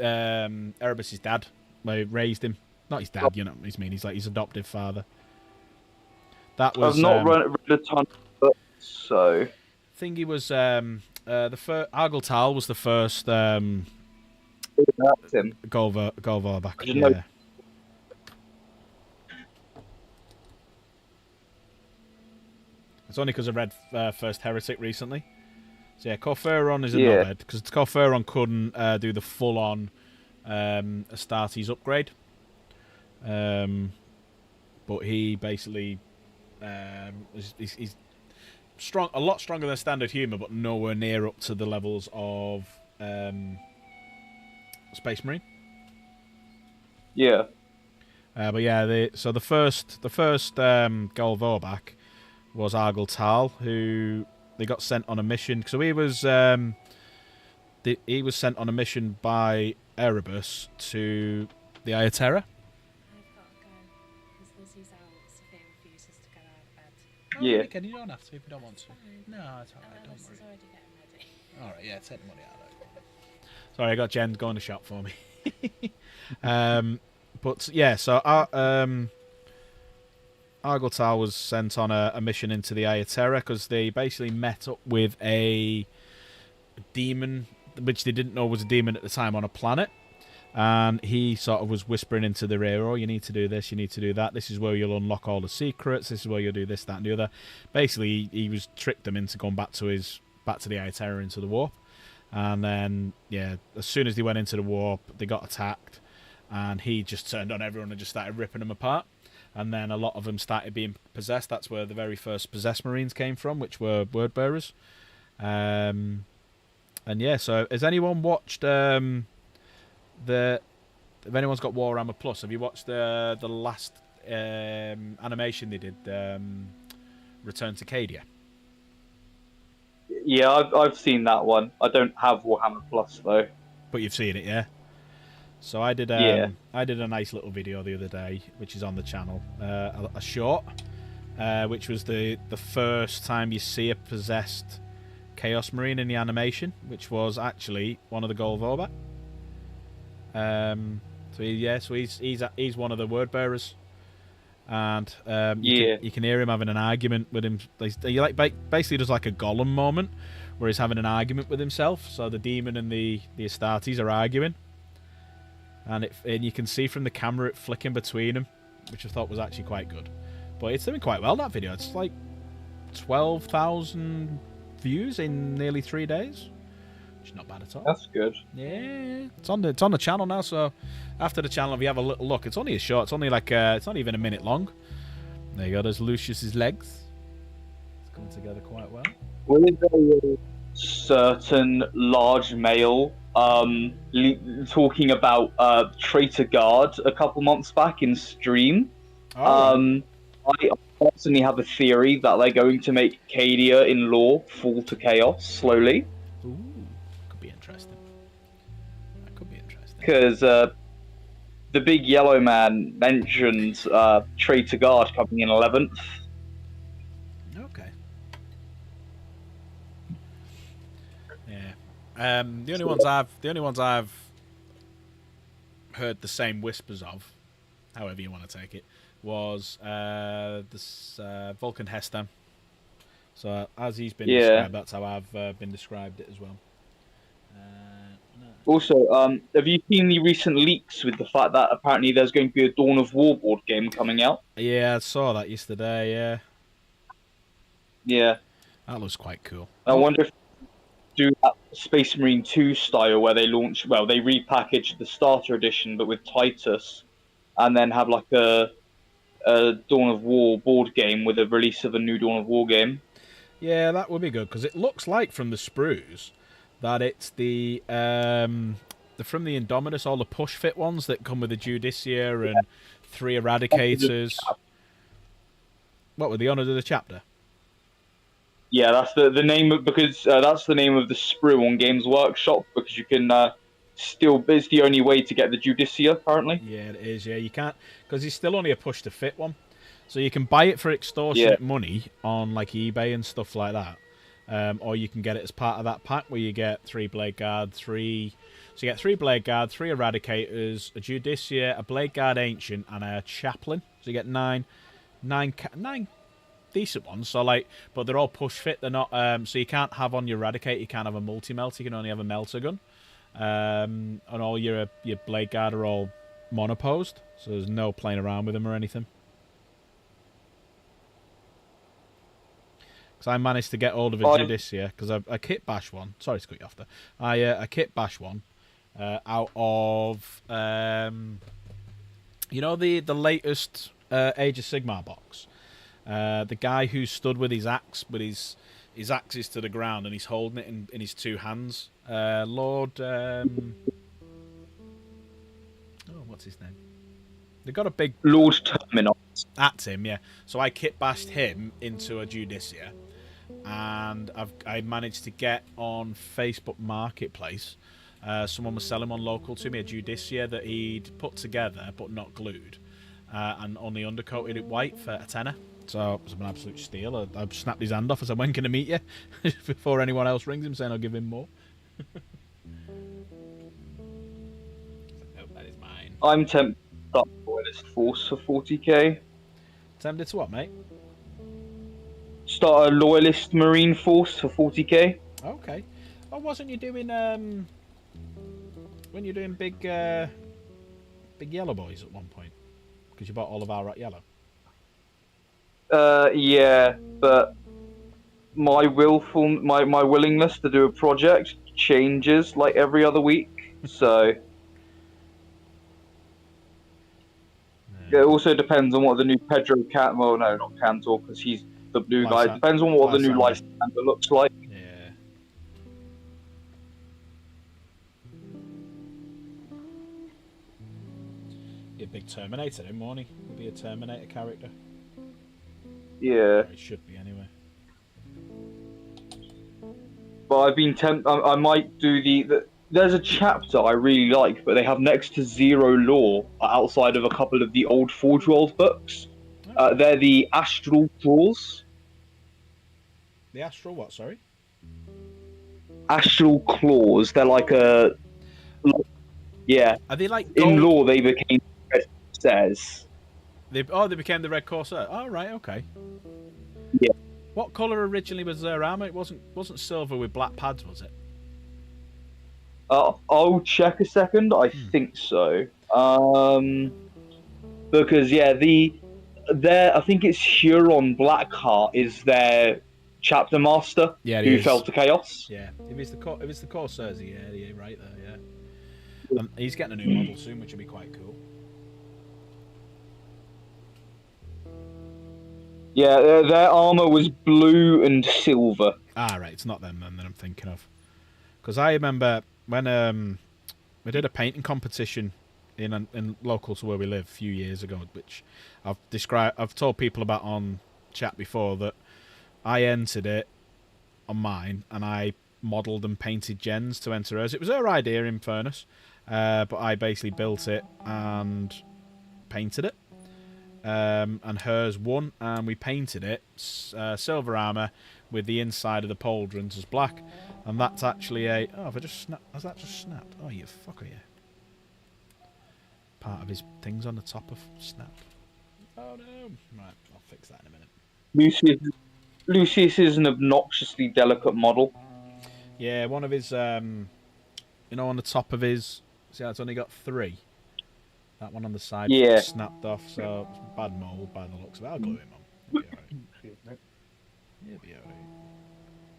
Erebus' dad. They raised him. Not his dad, you know what I mean. He's like his adoptive father. That was. I've not read a ton of books, so. I think he was the first. Argyltal was the first. That's him. Golvorbak. didn't know. Yeah. It's only because I read First Heretic recently. So yeah, Corferon is a knobhead because Corferon couldn't do the full-on Astartes upgrade. But he basically he's strong, a lot stronger than standard humour, but nowhere near up to the levels of Space Marine. Yeah. But yeah, the first Golvorbak was Argyltal, who they got sent on a mission. So he was sent on a mission by Erebus to the Eye of Terror. I've got to go because Lizzie's out. Sophia refuses to get out of bed. Yeah. You don't have to if you don't want to. Fine. No, it's alright. Don't Alice worry. is already getting ready. Alright, yeah, take the money out of it. Sorry, I got Jen going to shop for me. But yeah, so Argyltal was sent on a mission into the Eye of Terror because they basically met up with a demon, which they didn't know was a demon at the time, on a planet. And he sort of was whispering into their ear, oh, you need to do this, you need to do that. This is where you'll unlock all the secrets. This is where you'll do this, that, and the other. Basically, he was tricked them into going back to the Eye of Terror, into the warp. And then, yeah, as soon as they went into the warp, they got attacked. And he just turned on everyone and just started ripping them apart. And then a lot of them started being possessed. That's where the very first possessed Marines came from, which were word bearers. And yeah, so has anyone watched if anyone's got Warhammer Plus, have you watched the last animation they did, Return to Cadia? Yeah, I've seen that one. I don't have Warhammer Plus though. But you've seen it, yeah? So I did I did a nice little video the other day, which is on the channel, a short, which was the first time you see a possessed Chaos Marine in the animation, which was actually one of the Golvoba. So he's one of the word bearers, and you can hear him having an argument with him. He like basically does like a Gollum moment where he's having an argument with himself. So the demon and the Astartes are arguing, and you can see from the camera it flicking between them, which I thought was actually quite good. But it's doing quite well, that video. It's like 12,000 views in nearly 3 days. Which is not bad at all. That's good. Yeah, it's on the channel now. So after the channel, if you have a little look, it's only a short. It's only like it's not even a minute long. There you go. There's Lucius's legs. It's coming together quite well. Was a certain large male talking about Traitor Guard a couple months back in stream? Oh. I personally have a theory that they're going to make Cadia in lore fall to chaos slowly. Ooh, could be interesting. That could be interesting. Because the big yellow man mentioned Traitor Guard coming in 11th. Okay. Yeah. The only ones I've heard the same whispers of, however you want to take it, was this Vulcan Hestan. So as he's been described, that's how I've been described it as well. No. Also, have you seen the recent leaks with the fact that apparently there's going to be a Dawn of War board game coming out? Yeah, I saw that yesterday. Yeah. Yeah. That looks quite cool. I wonder if do that Space Marine 2 style where they repackage the starter edition but with Titus, and then have like a Dawn of War board game with a release of a new Dawn of War game. Yeah, that would be good, because it looks like from the sprues that it's the from the Indominus, all the push fit ones that come with the Judicia and 3 Eradicators. What were the honours of the chapter? Yeah, that's the name of, because that's the name of the sprue on Games Workshop, because you can it's the only way to get the Judicia apparently. Yeah, it is. Yeah, you can't, because it's still only a push to fit one, so you can buy it for extortionate money on like eBay and stuff like that, or you can get it as part of that pack where you get 3 Blade Guard, 3. So you get 3 Blade Guard, 3 Eradicators, a Judicia, a Blade Guard Ancient, and a Chaplain. So you get 9 decent ones. So like, but they're all push fit. They're not. So you can't have on your Eradicator. You can't have a multi melt. You can only have a melter gun. And all your Blade Guard are all monoposed. So there's no playing around with them or anything. Because I managed to get hold of a Judicia because I kit bash one. Sorry to cut you off there. I kit bash one out of you know the latest Age of Sigmar box. The guy who stood with his axe, with his axes to the ground, and he's holding it in his 2 hands. Lord, what's his name? They got a big Lord Terminus. That's him, yeah. So I kit bashed him into a Judicia, and I managed to get on Facebook Marketplace. Someone was selling one local to me, a Judicia that he'd put together but not glued, and only undercoated it white for a tenner. So it was an absolute steal. I snapped his hand off. I said, "When can I meet you?" Before anyone else rings him saying I'll give him more. Nope, that is mine. I'm tempted to start Loyalist Force for 40k. Tempted to what, mate? Start a Loyalist Marine Force for 40k. Okay. Oh, wasn't you doing when you're doing big yellow boys at one point? Because you bought all of our rat yellow. Yeah, but my willingness to do a project changes like every other week, so it also depends on what the new Pedro Cat. Well, no, not Cantor, because he's the blue guy. It depends on what the new Lysander looks like. Yeah. Be a big Terminator in, won't he? He'll be a Terminator character. Yeah. It should be anyway. But I've been I might do there's a chapter I really like, but they have next to zero lore outside of a couple of the old Forge World books. They're the astral claws. The astral what? Sorry. Astral claws. They're like yeah. Are they like In gold? law, they became says. They became the Red Corsair. Oh right, okay. Yeah. What colour originally was their armour? It wasn't silver with black pads, was it? I'll check a second. I think so. Because yeah, I think it's Huron Blackheart is their chapter master who fell to chaos. Yeah, if it's the Corsairs, yeah, right there, yeah. He's getting a new model soon, which will be quite cool. Yeah, their armor was blue and silver. Ah, right, it's not them then that I'm thinking of. Because I remember when we did a painting competition in local to where we live a few years ago, which I've told people about on chat before, that I entered it on mine and I modelled and painted Jen's to enter hers. It was her idea, in fairness, but I basically built it and painted it. And hers won, and we painted it silver armour with the inside of the pauldrons as black, and that's actually a... Oh, have I just snapped? Has that just snapped? Oh, you fucker, you. Part of his thing's on the top of snap. Oh no! Right, I'll fix that in a minute. Lucius is an obnoxiously delicate model. Yeah, one of his, on the top of his... See how it's only got 3? That one on the side snapped off, so it's bad mould by the looks of it. I'll glue him on. He'll be alright.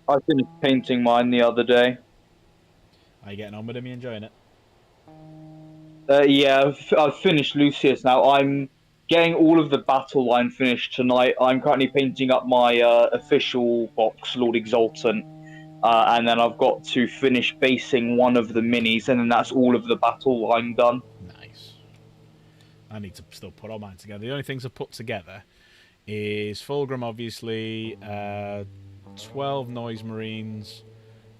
I finished painting mine the other day. Are you getting on with him? You enjoying it? Yeah, I've finished Lucius now. I'm getting all of the battle line finished tonight. I'm currently painting up my official box, Lord Exultant. And then I've got to finish basing one of the minis, and then that's all of the battle line done. Nice. I need to still put all mine together. The only things I've put together is Fulgrim, obviously, 12 Noise Marines,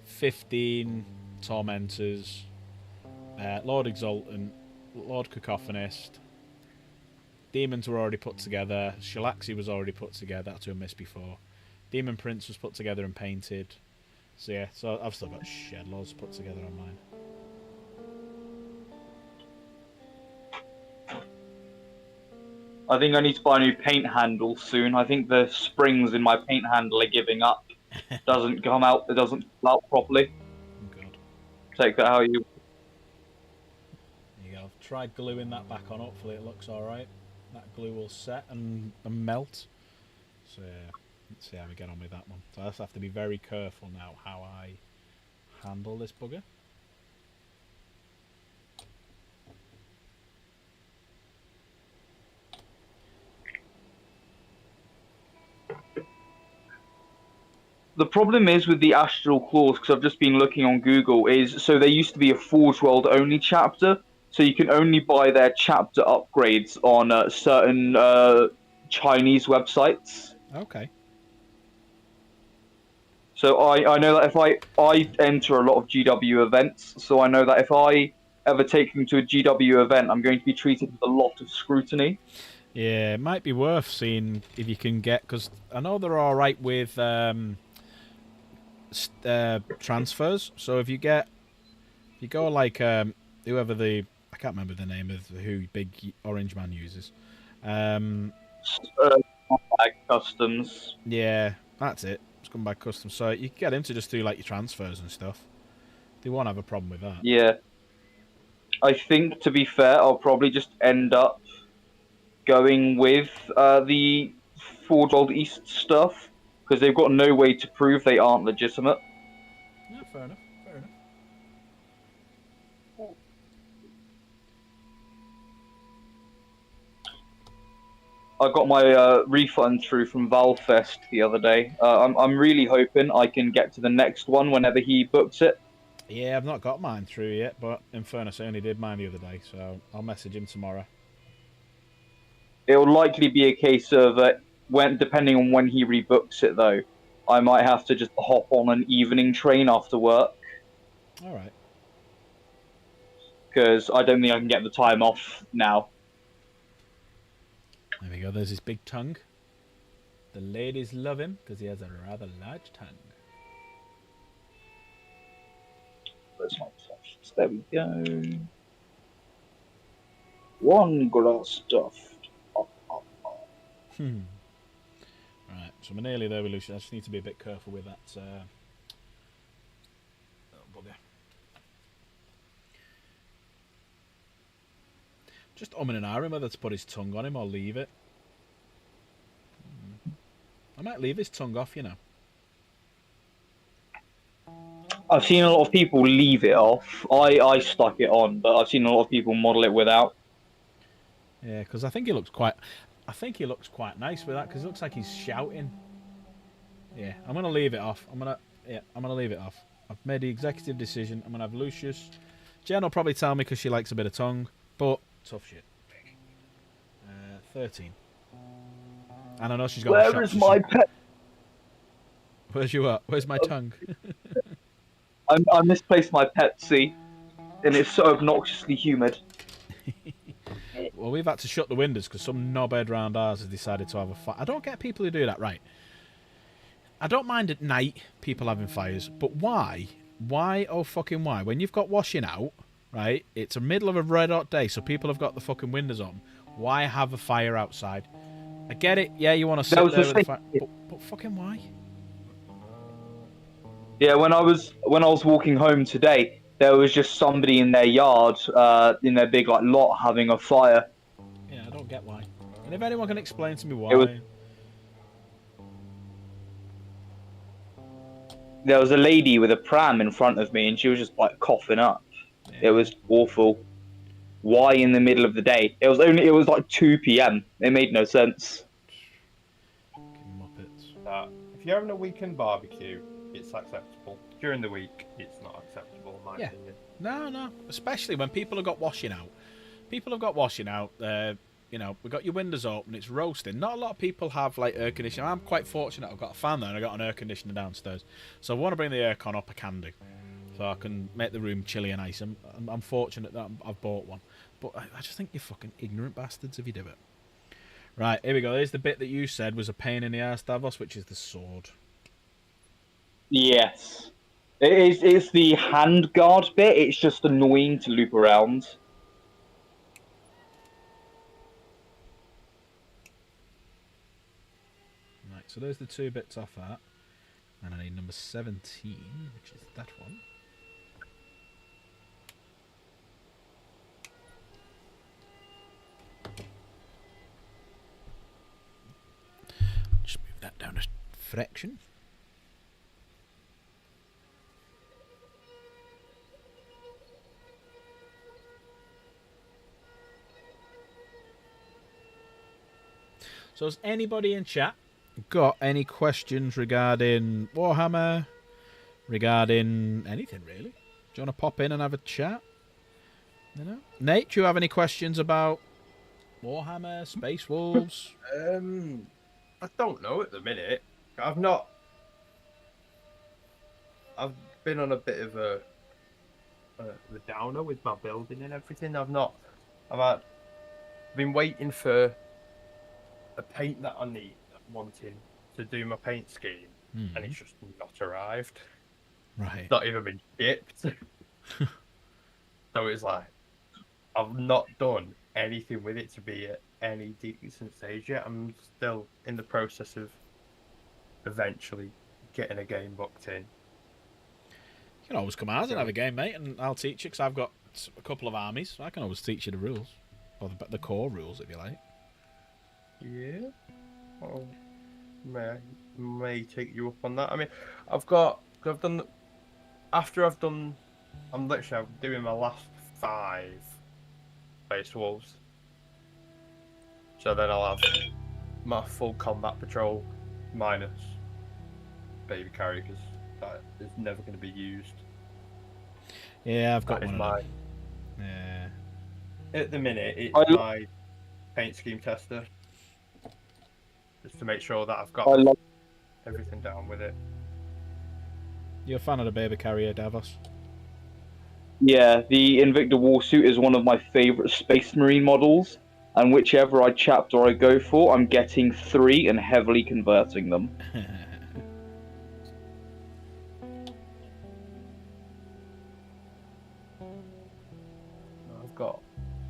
15 Tormentors, Lord Exultant, Lord Cacophonist, Demons were already put together, Shalaxi was already put together, that's who I missed before, Demon Prince was put together and painted, so yeah, so I've still got shed loads put together on mine. I think I need to buy a new paint handle soon. I think the springs in my paint handle are giving up. It doesn't come out properly. Oh god. Take that how you... There you go. I've tried gluing that back on, hopefully it looks alright. That glue will set and melt. So yeah, let's see how we get on with that one. So I just have to be very careful now how I handle this bugger. The problem is with the Astral Claws, because I've just been looking on Google, is so there used to be a Forge World only chapter, so you can only buy their chapter upgrades on certain Chinese websites. Okay. So I know that if I enter a lot of GW events, so I know that if I ever take them to a GW event, I'm going to be treated with a lot of scrutiny. Yeah, it might be worth seeing if you can get, because I know they're all right with transfers. So if you go like whoever I can't remember the name of who Big Orange Man uses. Customs. Yeah, that's it. It's come by custom. So you can get him to just do like your transfers and stuff. They won't have a problem with that. Yeah. I think, to be fair, I'll probably just end up going with the Forge World East stuff, because they've got no way to prove they aren't legitimate. Yeah, fair enough. Fair enough. I got my refund through from Valfest the other day. I'm really hoping I can get to the next one whenever he books it. Yeah, I've not got mine through yet, but in fairness, I only did mine the other day, so I'll message him tomorrow. It'll likely be a case of depending on when he rebooks it, though, I might have to just hop on an evening train after work. All right. Because I don't think I can get the time off now. There we go. There's his big tongue. The ladies love him because he has a rather large tongue. Where's my stuff? There we go. One glass stuffed. Hmm. Right, so we're nearly there with Lucian. I just need to be a bit careful with that. Oh, bugger. Just umming and ahhing whether to put his tongue on him or leave it. I might leave his tongue off, you know. I've seen a lot of people leave it off. I stuck it on, but I've seen a lot of people model it without. Yeah, because I think he looks quite. I think he looks quite nice with that because it looks like he's shouting. Yeah, I'm gonna leave it off. I'm gonna leave it off. I've made the executive decision. I'm gonna have Lucius. Jen will probably tell me because she likes a bit of tongue, but tough shit. 13. And I know she's got. Where is my pet? Where's you at? Where's my tongue? I misplaced my Pepsi, and it's so obnoxiously humid. Well, we've had to shut the windows because some knobhead round ours has decided to have a fire. I don't get people who do that, right? I don't mind at night people having fires, but why? Why, oh fucking why? When you've got washing out, right? It's the middle of a red hot day, so people have got the fucking windows on. Why have a fire outside? I get it, yeah, you want to sit there with the fire, but fucking why? Yeah, when I was walking home today, there was just somebody in their yard, in their big like lot, having a fire. Yeah, I don't get why. And if anyone can explain to me why. There was a lady with a pram in front of me, and she was just like coughing up. Yeah. It was awful. Why in the middle of the day? It was like 2 p.m. It made no sense. Muppets. If you're having a weekend barbecue, it's acceptable. During the week, it's not acceptable, in my opinion. No. Especially when people have got washing out. You know, we've got your windows open, it's roasting. Not a lot of people have like air conditioning. I'm quite fortunate. I've got a fan there and I've got an air conditioner downstairs. So I want to bring the aircon up, I can do. So I can make the room chilly and nice. I'm fortunate that I've bought one. But I just think you're fucking ignorant bastards if you do it. Right, here we go. Here's the bit that you said was a pain in the ass, Davos, which is the sword. Yes. It's the hand guard bit. It's just annoying to loop around. Right, so there's the 2 bits off that. And I need number 17, which is that one. Just move that down a fraction. So has anybody in chat got any questions regarding Warhammer? Regarding anything, really? Do you want to pop in and have a chat? You know? Nate, do you have any questions about Warhammer, Space Wolves? I don't know at the minute. I've been on a bit of a downer with my building and everything. I've been waiting for a paint that I need, wanting to do my paint scheme, and it's just not arrived. Right. It's not even been shipped. So it's like, I've not done anything with it to be at any decent stage yet. I'm still in the process of eventually getting a game booked in. You can always come out and have a game, mate, and I'll teach you, because I've got a couple of armies, so I can always teach you the rules. Or the core rules, if you like. Yeah. Well, may take you up on that. I mean, I'm literally doing my last 5 Space Wolves. So then I'll have my full combat patrol minus baby carry, because that is never going to be used. Yeah, I've got That one is of my... them. Yeah. At the minute, it's my paint scheme tester. Just to make sure that I've got everything down with it. You're a fan of the baby carrier, Davos? Yeah, the Invicta Warsuit is one of my favourite Space Marine models. and whichever chapter I go for, I'm getting 3 and heavily converting them.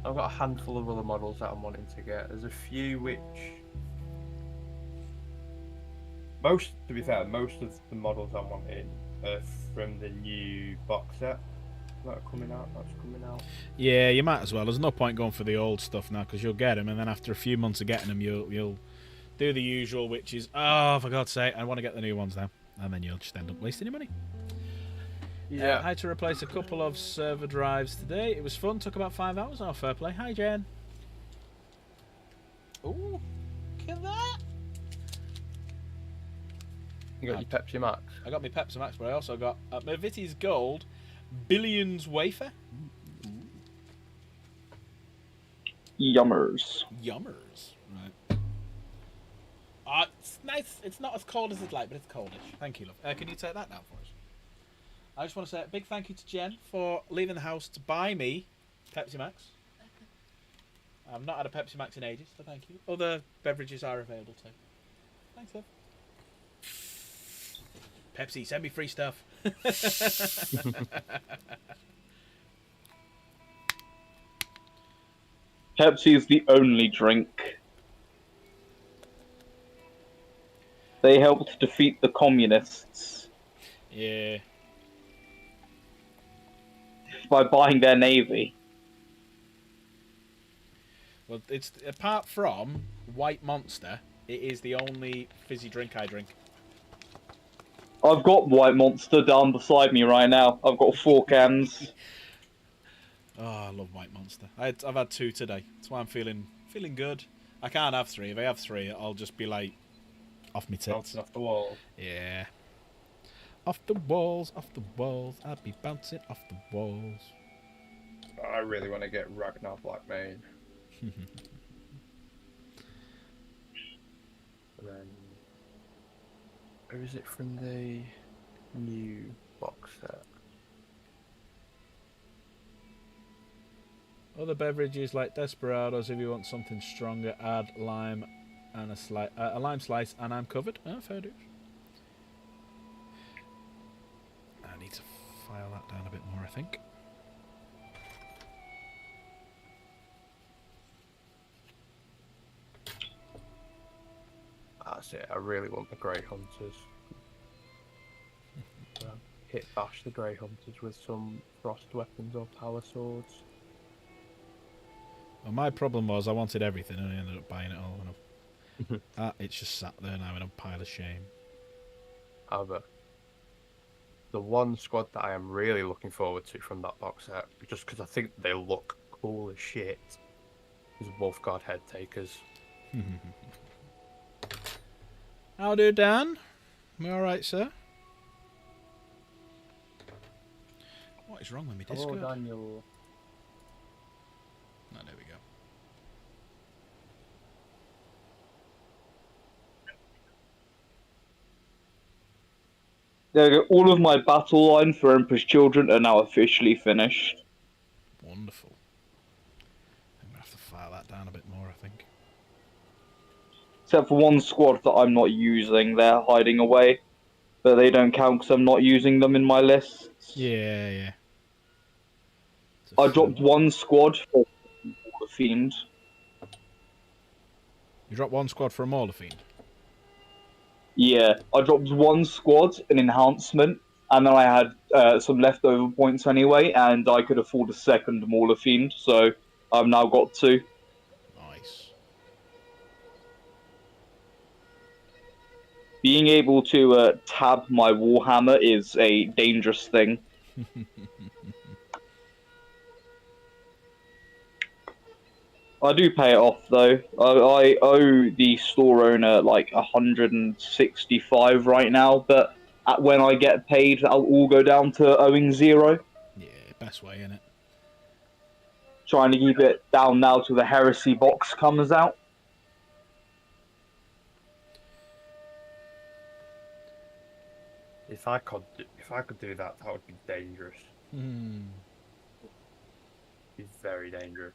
I've got a handful of other models that I'm wanting to get. There's a few which to be fair, most of the models I'm wanting are from the new box set that's coming out. Yeah, you might as well. There's no point going for the old stuff now because you'll get them, and then after a few months of getting them, you'll do the usual, which is, oh, for God's sake, I want to get the new ones now, and then you'll just end up wasting your money. Yeah. I had to replace a couple of server drives today. It was fun. Took about 5 hours. Oh, fair play. Hi, Jen. Ooh, look at that. You got your Pepsi Max? I got my Pepsi Max, but I also got my Vitty's Gold Billions Wafer. Yummers. Yummers. Right. It's nice. It's not as cold as it's like, but it's coldish. Thank you, love. Can you take that down for us? I just want to say a big thank you to Jen for leaving the house to buy me Pepsi Max. I've not had a Pepsi Max in ages, so thank you. Other beverages are available too. Thanks, love. Pepsi, send me free stuff. Pepsi is the only drink. They helped defeat the communists Yeah. by buying their navy. Well, it's apart from White Monster, it is the only fizzy drink I drink. I've got White Monster down beside me right now. I've got 4 cans. Oh, I love White Monster. I've had 2 today. That's why I'm feeling good. I can't have 3. If I have 3, I'll just be like off my tits. Bouncing off the wall. Yeah. Off the walls, I'll be bouncing off the walls. I really want to get Ragnar Blackmane. And then, where is it from the new box set? Other beverages like Desperados. If you want something stronger, add lime and a lime slice, and I'm covered. Oh, fair dues. I need to file that down a bit more, I think. That's it. I really want the Grey Hunters. Hit bash the Grey Hunters with some frost weapons or power swords. Well, my problem was I wanted everything, and I ended up buying it all. And it's just sat there now in a pile of shame. However, the one squad that I am really looking forward to from that box set, just because I think they look cool as shit, is Wolfguard Head Takers. How do, Dan? We all right, sir? What is wrong with me, Discord? Hello, Daniel. Oh, there we go. There we go. All of my battle line for Emperor's Children are now officially finished. Wonderful. I'm going to have to file that down a bit more, I think. Except for one squad that I'm not using. They're hiding away. But they don't count because I'm not using them in my lists. Yeah, yeah. I dropped one squad for the Fiend. You dropped one squad for a Mauler Fiend? Yeah, I dropped one squad, an enhancement, and then I had some leftover points anyway, and I could afford a second Mauler Fiend, so I've now got 2. Nice. Being able to tab my Warhammer is a dangerous thing. I do pay it off though. I owe the store owner like 165 right now, but when I get paid, that'll all go down to owing 0. Yeah, best way, innit? Trying to keep it down now till the Heresy box comes out. If I could do that, that would be dangerous. Hmm. Be very dangerous.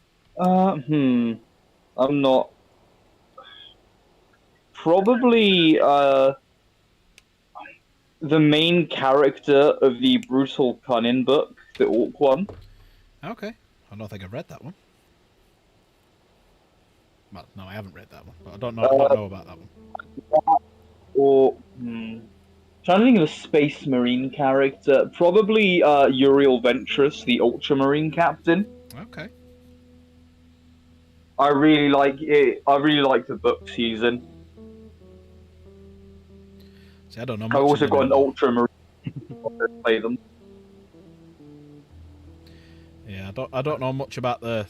I'm not. Probably the main character of the Brutal Cunning book, the Orc one. Okay. I don't think I've read that one. Well, no, I haven't read that one, but I don't know. I don't know about that one. Or trying to think of a Space Marine character. Probably Uriel Ventress, the Ultramarine captain. Okay. I really like it. I really like the book season. See, I don't know I've much. also of the got an new lore. Ultramarine to play them. Yeah, I don't know much about the.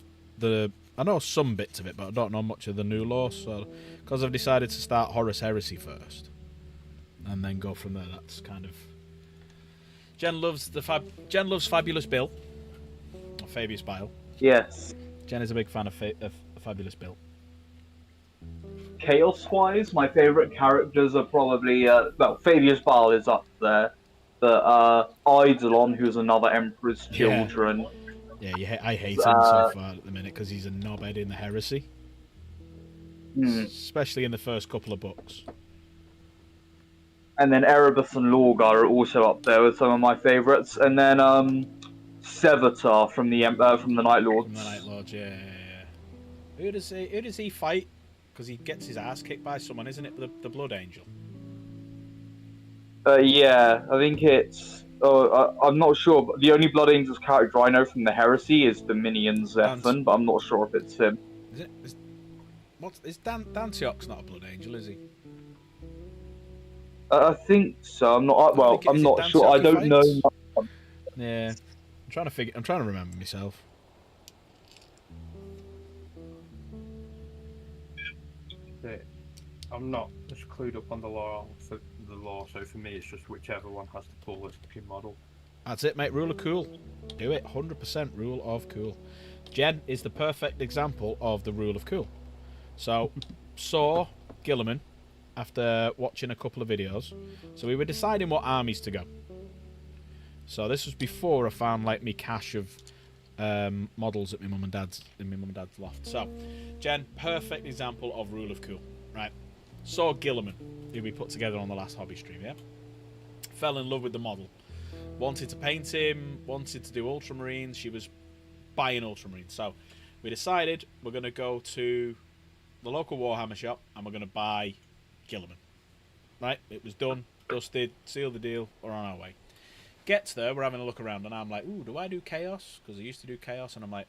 I know some bits of it, but I don't know much of the new lore. So, because I've decided to start Horus Heresy first, and then go from there. That's kind of. Jen loves Fabulous Bill, or Fabius Bile. Yes. Jen is a big fan of Fabulous Bill. Chaos-wise, my favourite characters are probably well, Fabius Bile is up there, but Eidolon, who's another Emperor's Yeah. Children. Yeah, I hate him so far at the minute because he's a knobhead in the heresy. Especially in the first couple of books. And then Erebus and Lorgar are also up there with some of my favourites. And then Sevatar from the Night Lords. From the Night Lords, yeah. Who does he fight? Because he gets his ass kicked by someone, isn't it? The Blood Angel. Yeah, I think it's. Oh, I'm not sure, but the only Blood Angels character I know from the Heresy is the Minion Zephan, but I'm not sure if it's him. Is it? Is Dantiok's not a Blood Angel, is he? I think so. I'm not. Well, I'm not sure. I don't know. Yeah, I'm trying to remember myself. I'm not as clued up on the law, so for me it's just whichever one has the coolest looking model. That's it, mate. Rule of cool. Do it. 100% rule of cool. Jen is the perfect example of the rule of cool. So, saw Gilliman after watching a couple of videos. So we were deciding what armies to go. So this was before I found like me cache of models at my mum and dad's loft. So, Jen, perfect example of rule of cool. Right. Saw Gilliman, who we put together on the last hobby stream, yeah? Fell in love with the model. Wanted to paint him, wanted to do Ultramarines. She was buying Ultramarines. So we decided we're going to go to the local Warhammer shop and we're going to buy Gilliman. Right? It was done, dusted, sealed the deal, we're on our way. Gets there, we're having a look around and I'm like, ooh, do I do Chaos? Because I used to do Chaos and I'm like,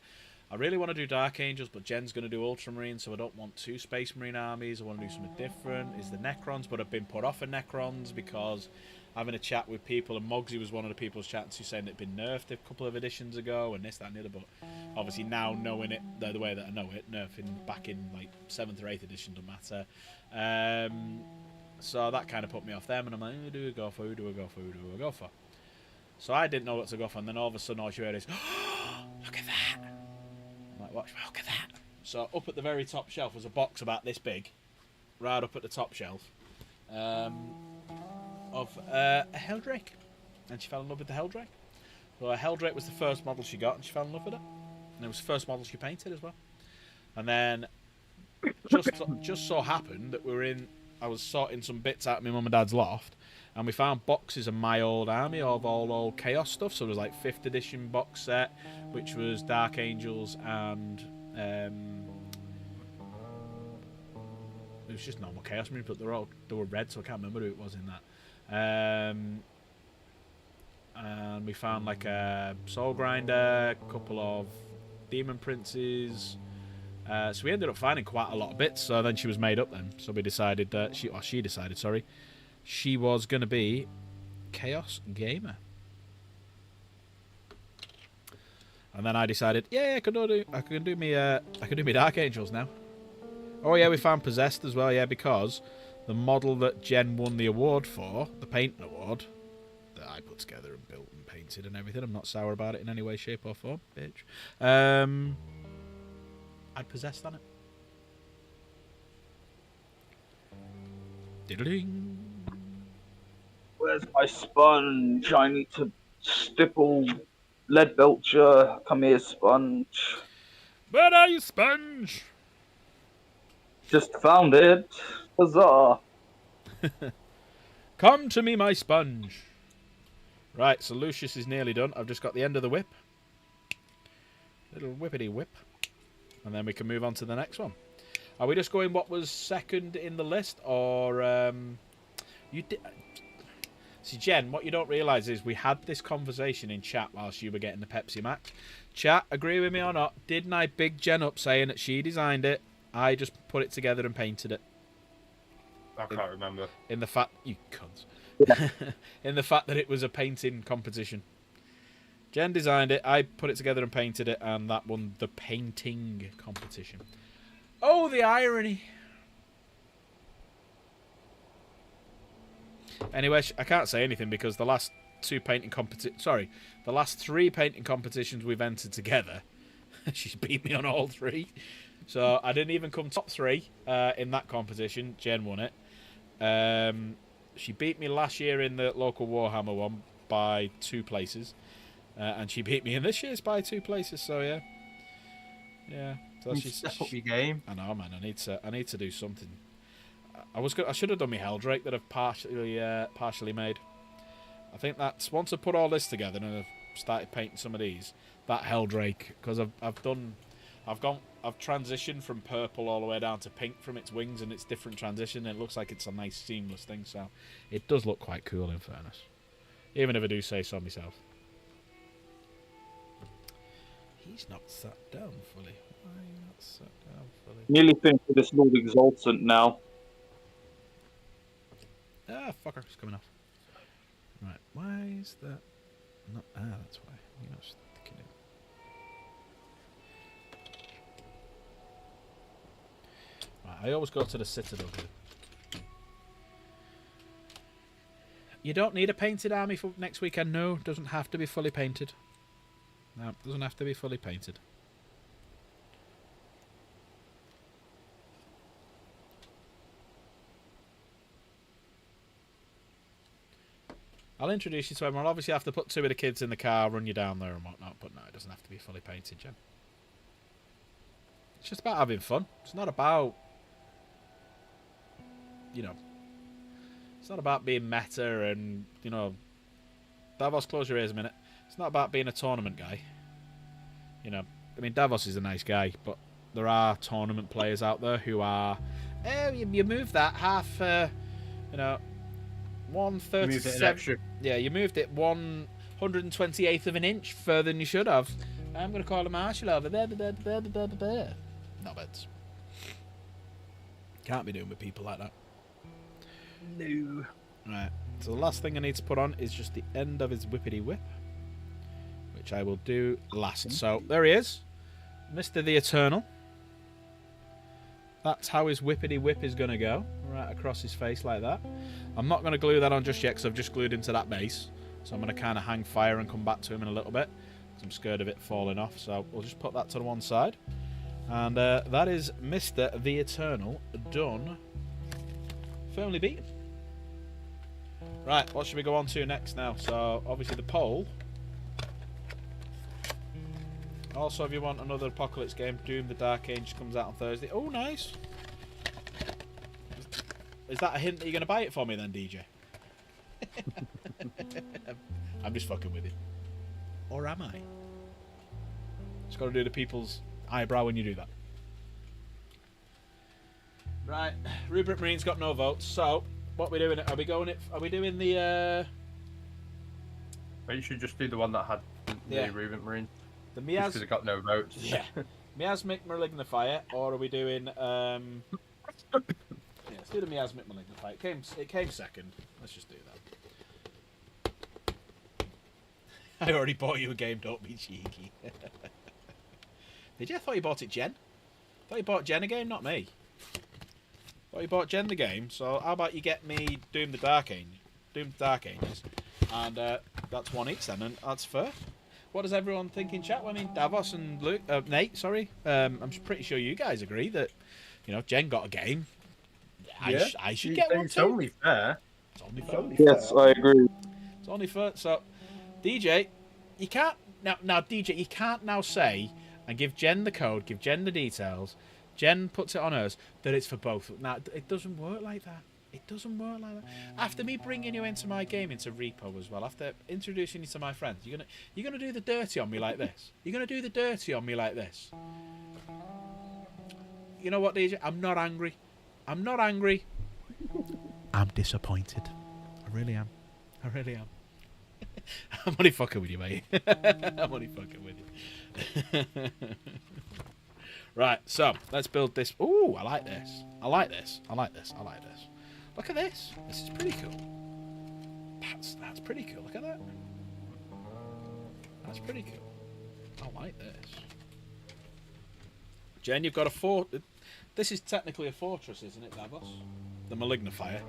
I really want to do Dark Angels, but Jen's going to do Ultramarine, so I don't want 2 Space Marine armies. I want to do something different. Is the Necrons, but I've been put off of Necrons because having a chat with people, and Mogsy was one of the people chatting to saying it'd been nerfed a couple of editions ago, and this, that, and the other. But obviously now knowing it the way that I know it, nerfing back in like 7th or 8th edition don't matter. So that kind of put me off them, and I'm like, who do I go for? Who do I go for? Who do I go for? So I didn't know what to go for, and then all of a sudden all you heard is, oh, look at that. I'm like, look at that. So up at the very top shelf was a box about this big, right up at the top shelf, of a Helldrake. And she fell in love with the Helldrake. So a Helldrake was the first model she got, and she fell in love with it. And it was the first model she painted as well. And then just so happened that I was sorting some bits out of my mum and dad's loft, and we found boxes of my old army of all old Chaos stuff. So it was like 5th edition box set, which was Dark Angels and it was just normal Chaos Marines, but they were red, so I can't remember who it was in that. And we found like a Soul Grinder, a couple of Demon Princes. So we ended up finding quite a lot of bits. So then she was made up then. So we decided that she decided, she was going to be Chaos Gamer. And then I decided, yeah, I can do me Dark Angels now. Oh yeah, we found Possessed as well, yeah, because the model that Jen won the award for, the painting award, that I put together and built and painted and everything. I'm not sour about it in any way, shape or form, bitch. I'd Possessed on it. Diddling. Where's my sponge? I need to stipple Lead Belcher. Come here, sponge. Where are you, Sponge? Just found it. Huzzah. Come to me, my Sponge. Right, so Lucius is nearly done. I've just got the end of the whip. Little whippity whip. And then we can move on to the next one. Are we just going what was second in the list, or you did? See, Jen, what you don't realise is we had this conversation in chat whilst you were getting the Pepsi Max. Chat, agree with me or not? Didn't I big Jen up saying that she designed it? I just put it together and painted it. I can't remember. In the fact you cunts. In the fact that it was a painting competition. Jen designed it, I put it together and painted it, and that won the painting competition. Oh, the irony. Anyway, I can't say anything because the last three painting competitions we've entered together, she's beat me on all three. So I didn't even come top three in that competition. Jen won it. She beat me last year in the local Warhammer one by 2 places. And she beat me in this year's by 2 places, so yeah. Yeah. So Step up your game. I know, man. I need to do something. I should have done my Helldrake that I've partially made. I think that's once I put all this together and I've started painting some of these, that Helldrake, because I've transitioned from purple all the way down to pink from its wings, and it's different transition. And it looks like it's a nice seamless thing, so it does look quite cool in fairness, even if I do say so myself. He's not sat down fully. Why are you not sat down fully? Nearly finished with this Lord Exultant now. Ah, fucker, it's coming off. Right, why is that? Not that's why. You're not sticking it. Right, I always go to the Citadel here. You don't need a painted army for next weekend. No, doesn't have to be fully painted. No, it doesn't have to be fully painted. I'll introduce you to everyone. Obviously, I have to put 2 of the kids in the car, run you down there and whatnot, but no, it doesn't have to be fully painted, Jen. It's just about having fun. It's not about, it's not about being meta and, Davos, close your ears a minute. It's not about being a tournament guy. I mean, Davos is a nice guy, but there are tournament players out there who are, you move that half, 1/37. Yeah, you moved it 1/128th of an inch further than you should have. I'm going to call a marshal over there. No beds. Can't be doing with people like that. No. Right, so the last thing I need to put on is just the end of his whippity whip, which I will do last. So there he is, Mr. the Eternal. That's how his whippity whip is going to go, right across his face like that. I'm not going to glue that on just yet because I've just glued into that base. So I'm going to kind of hang fire and come back to him in a little bit because I'm scared of it falling off. So we'll just put that to the one side. And that is Mr. the Eternal done. Firmly beaten. Right, what should we go on to next now? So obviously the poll. Also, if you want another Apocalypse game, Doom the Dark Age comes out on Thursday. Oh, nice. Is that a hint that you're going to buy it for me then, DJ? I'm just fucking with you. Or am I? Just got to do the people's eyebrow when you do that. Right, Rubric Marine's got no votes, so what are we doing? Are we doing the Well, you should just do the one that had the Rubric Marine. The Because it got no votes. Yeah. Miasmic Malignifier, or are we doing yeah, let's do the Miasmic Malignifier. It came second. Let's just do that. I already bought you a game, don't be cheeky. Did you? I thought you bought it, Jen. I thought you bought Jen a game, not me. I thought you bought Jen the game, so how about you get me Doom the Dark Ages, and that's 1 each then, and that's fair. What does everyone think in chat? Well, I mean, Davos and Nate, sorry. I'm pretty sure you guys agree that, Jen got a game. I should get one too. It's only fair. It's only fair. Yes, I agree. It's only fair. So, DJ, you can't now. DJ, you can't now say and give Jen the code, give Jen the details. Jen puts it on hers that it's for both. Now, it doesn't work like that. It doesn't work like that. After me bringing you into my game, into Repo as well, after introducing you to my friends, you're gonna do the dirty on me like this. You're gonna do the dirty on me like this. You know what, DJ? I'm not angry. I'm not angry. I'm disappointed. I really am. I really am. I'm only fucking with you, mate. I'm only fucking with you. Right, so let's build this. Ooh, I like this. I like this. I like this. I like this. Look at this. This is pretty cool. That's pretty cool. Look at that. That's pretty cool. I like this. Jen, you've got a fort. This is technically a fortress, isn't it, Davos? The Malignifier.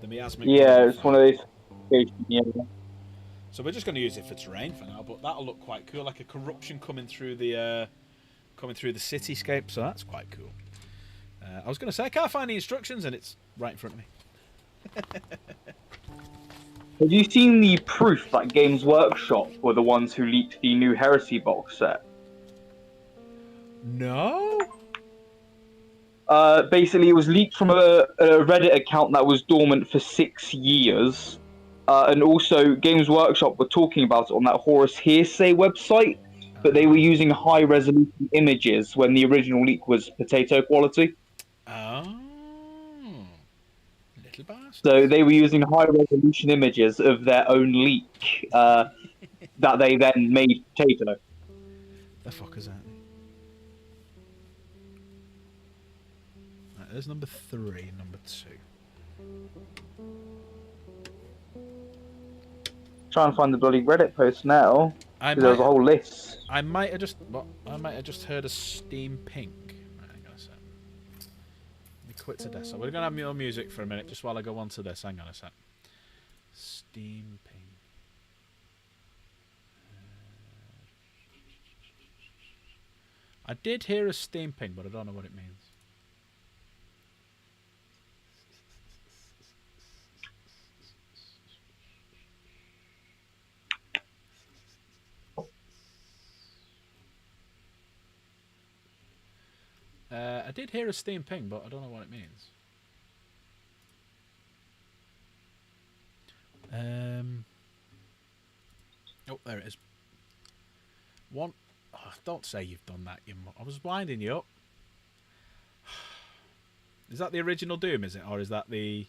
The miasmic. Yeah, it's one of these. Yeah. So we're just going to use it for terrain for now, but that'll look quite cool, like a corruption coming through the cityscape. So that's quite cool. I was going to say I can't find the instructions, and it's right in front of me. Have you seen the proof that Games Workshop were the ones who leaked the new Heresy box set? No. Basically, it was leaked from a Reddit account that was dormant for 6 years. And also, Games Workshop were talking about it on that Horus Hearsay website, but they were using high-resolution images when the original leak was potato quality. Oh. Little bastard. So they were using high-resolution images of their own leak that they then made potato. The fuck is that? Right, there's number 3 and number 2. Trying to find the bloody Reddit post now. There was a whole list. I might have just heard a Steam ping. Right, hang on a sec. Let me quit to this. So we're gonna have more music for a minute, just while I go on to this. Hang on a sec. Steam ping. I did hear a Steam ping, but I don't know what it means. I did hear a Steam ping, but I don't know what it means. Oh, there it is. One. Oh, don't say you've done that. I was winding you up. Is that the original Doom, is it? Or is that the...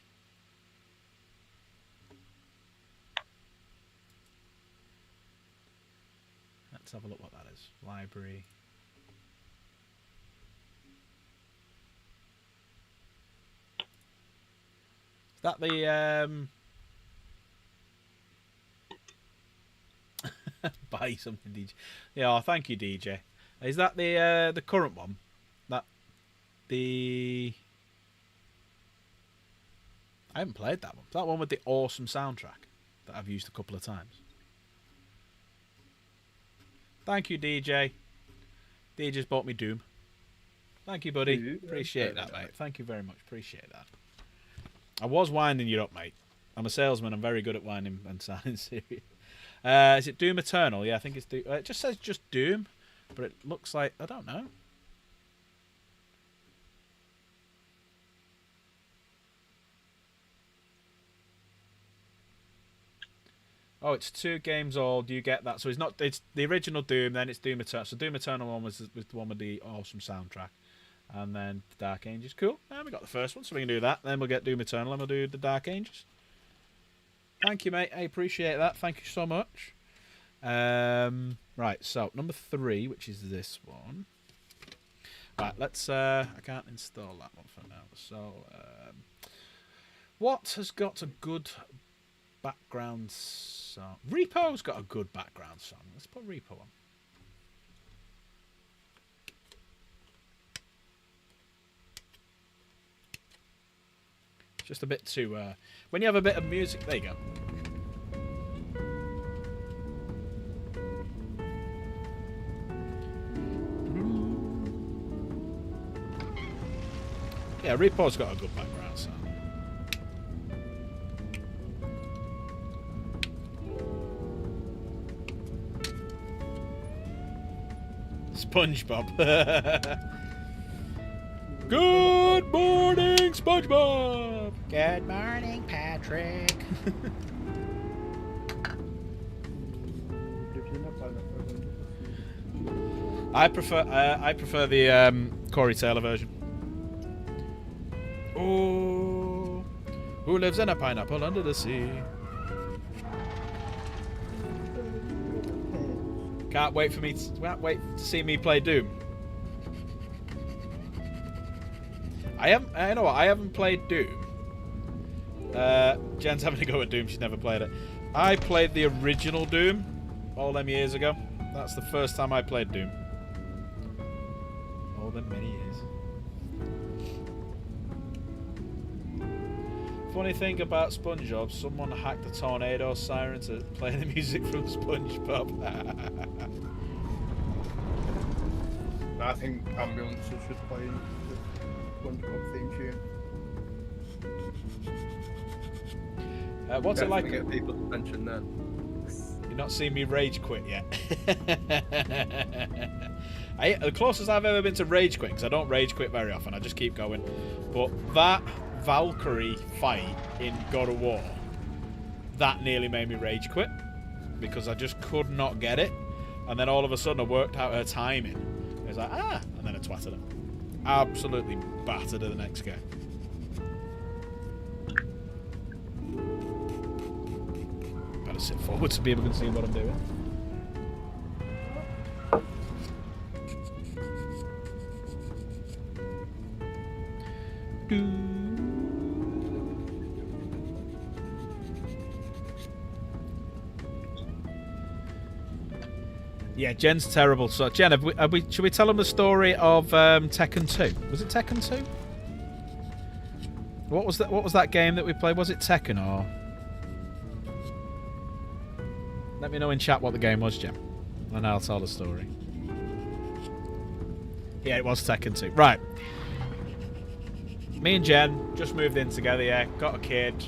Let's have a look what that is. Library... Is that the buy something, DJ? Yeah, thank you, DJ. Is that the current one? I haven't played that one. That one with the awesome soundtrack that I've used a couple of times. Thank you, DJ. DJ's bought me Doom. Thank you, buddy. Appreciate that, mate. Thank you very much. Appreciate that. I was winding you up, mate. I'm a salesman. I'm very good at winding and sounding serious. Is it Doom Eternal? Yeah, I think it's Doom. It just says just Doom, but it looks like... I don't know. Oh, it's 2 games old. You get that. So it's not... It's the original Doom, then it's Doom Eternal. So Doom Eternal one was the one with the awesome soundtrack. And then Dark Ages. Cool. And we got the first one, so we can do that. Then we'll get Doom Eternal and we'll do the Dark Ages. Thank you, mate. I appreciate that. Thank you so much. Right, so number 3, which is this one. Right, let's... I can't install that one for now. So, what has got a good background song? Repo's got a good background song. Let's put Repo on. Just a bit too... when you have a bit of music... There you go. Yeah, Repo's got a good background sound. SpongeBob. Good morning, SpongeBob. Good morning, Patrick. I prefer the Corey Taylor version. Oh, who lives in a pineapple under the sea? Can't wait to see me play Doom. I haven't played Doom. Jen's having to go at Doom. She's never played it. I played the original Doom all them years ago. That's the first time I played Doom. All them many years. Funny thing about SpongeBob, someone hacked the tornado siren to play the music from SpongeBob. I think ambulances should play the SpongeBob theme tune. What's it like? Get people's attention then. You've not seen me rage quit yet. The closest I've ever been to rage quit, because I don't rage quit very often, I just keep going. But that Valkyrie fight in God of War, that nearly made me rage quit, because I just could not get it. And then all of a sudden I worked out her timing. I was like, and then I twatted her. Absolutely battered her the next game. Better sit forward so people can see what I'm doing. Yeah, Jen's terrible. So, Jen, should we tell them the story of Tekken 2? Was it Tekken 2? What was that game that we played? Was it Tekken or? Let me know in chat what the game was, Jen, and I'll tell the story. Yeah, it was Tekken 2. Right. Me and Jen just moved in together, yeah, got a kid.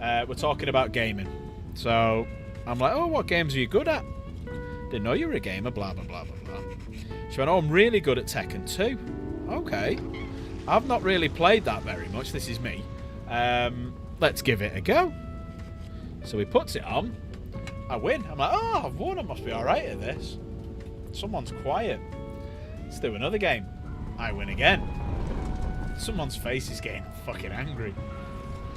We're talking about gaming. So I'm like, oh, what games are you good at? Didn't know you were a gamer, blah, blah, blah, blah, blah. She went, oh, I'm really good at Tekken 2. Okay. I've not really played that very much. This is me. Let's give it a go. So he puts it on. I win. I'm like, oh, I've won. I must be alright at this. Someone's quiet. Let's do another game. I win again. Someone's face is getting fucking angry.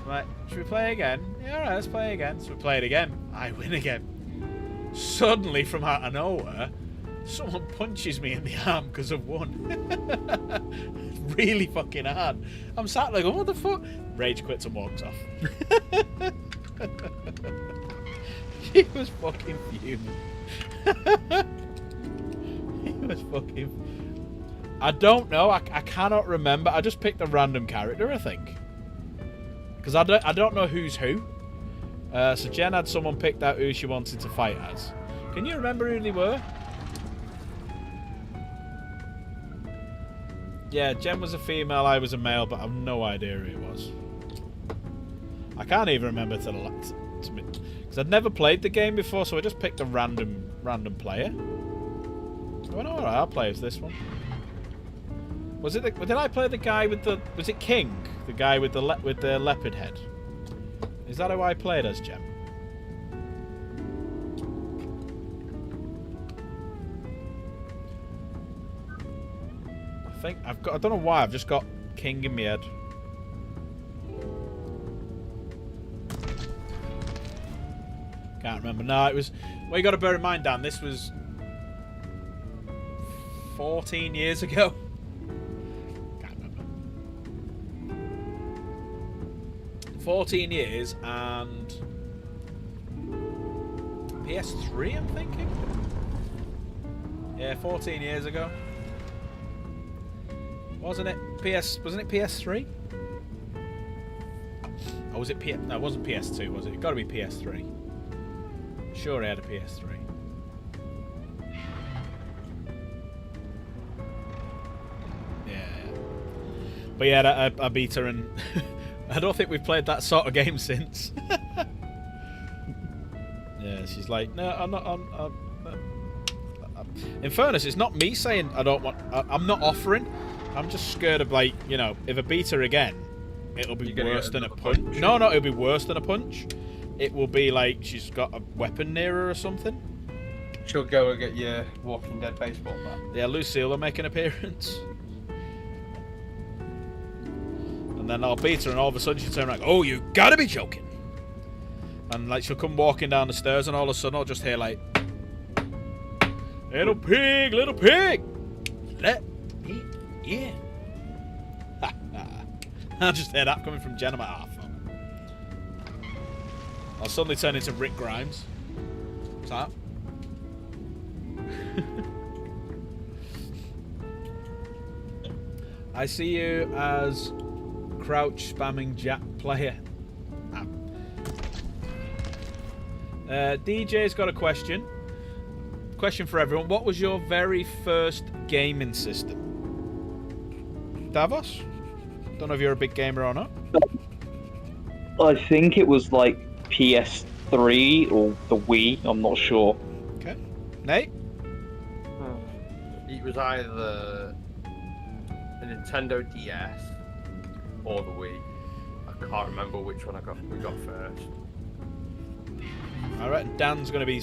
I'm like, should we play again? Yeah, alright, let's play again. So we play it again. I win again. Suddenly, from out of nowhere, someone punches me in the arm because I've won. Really fucking hard. I'm sat there going, what the fuck? Rage quits and walks off. He was fucking fuming. He was fucking... I don't know. I cannot remember. I just picked a random character, I think. Because I don't know who's who. So Jen had someone picked out who she wanted to fight as. Can you remember who they were? Yeah, Jen was a female, I was a male, but I've no idea who it was. I can't even remember because I'd never played the game before, so I just picked a random player. I went, alright, I'll play as this one. Was it? Did I play the guy with the? Was it King? The guy with the leopard head? Is that who I played as, Jem? I think I've got. I don't know why. I've just got King in my head. Can't remember. No, it was. Well, you got to bear in mind, Dan. This was 14 years ago. 14 years and PS3, I'm thinking. Yeah, 14 years ago. Wasn't it wasn't it PS3? Or was it No, it wasn't PS2, was it? It got to be PS3. Sure, I had a PS3. Yeah. But yeah, I beat her and I don't think we've played that sort of game since. Yeah, she's like, no, I'm not. In fairness, it's not me saying I don't want. I'm not offering. I'm just scared of, like, you know, if I beat her again, it'll be You're gonna worse get than a another punch. punch. No, it'll be worse than a punch. It will be like she's got a weapon near her or something. She'll go and get your Walking Dead baseball bat. Yeah, Lucille will make an appearance. And then I'll beat her, and all of a sudden she'll turn around, oh, you gotta be joking. And, like, she'll come walking down the stairs, and all of a sudden I'll just hear, like, little pig, let me in. I'll just hear that coming from Jen. I'm like, ah, fuck. I'll suddenly turn into Rick Grimes. What's that? I see you as crouch spamming Jack player. DJ's got a question. Question for everyone. What was your very first gaming system? Davos? Don't know if you're a big gamer or not. I think it was like PS3 or the Wii. I'm not sure. Okay. Nate? It was either a Nintendo DS or the Wii. I can't remember which one we got first. I reckon Dan's going to be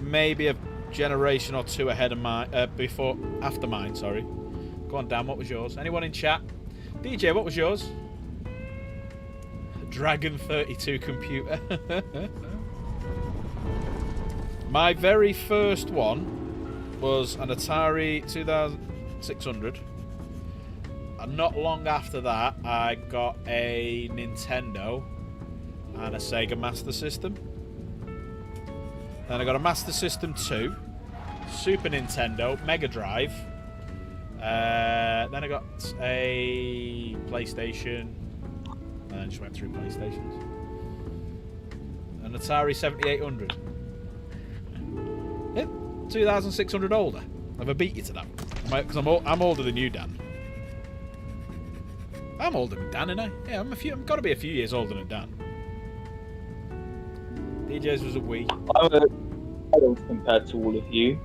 maybe a generation or two ahead of mine. After mine, sorry. Go on, Dan, what was yours? Anyone in chat? DJ, what was yours? Dragon 32 computer. My very first one was an Atari 2600. And not long after that, I got a Nintendo and a Sega Master System. Then I got a Master System 2, Super Nintendo, Mega Drive. Then I got a PlayStation. And then just went through PlayStations. An Atari 7800. Yeah, 2,600 older. Have I beat you to that? Because I'm older than you, Dan. I'm older than Dan, ain't I? Yeah, I've got to be a few years older than Dan. DJ's was a Wii. I'm adult compared to all of you.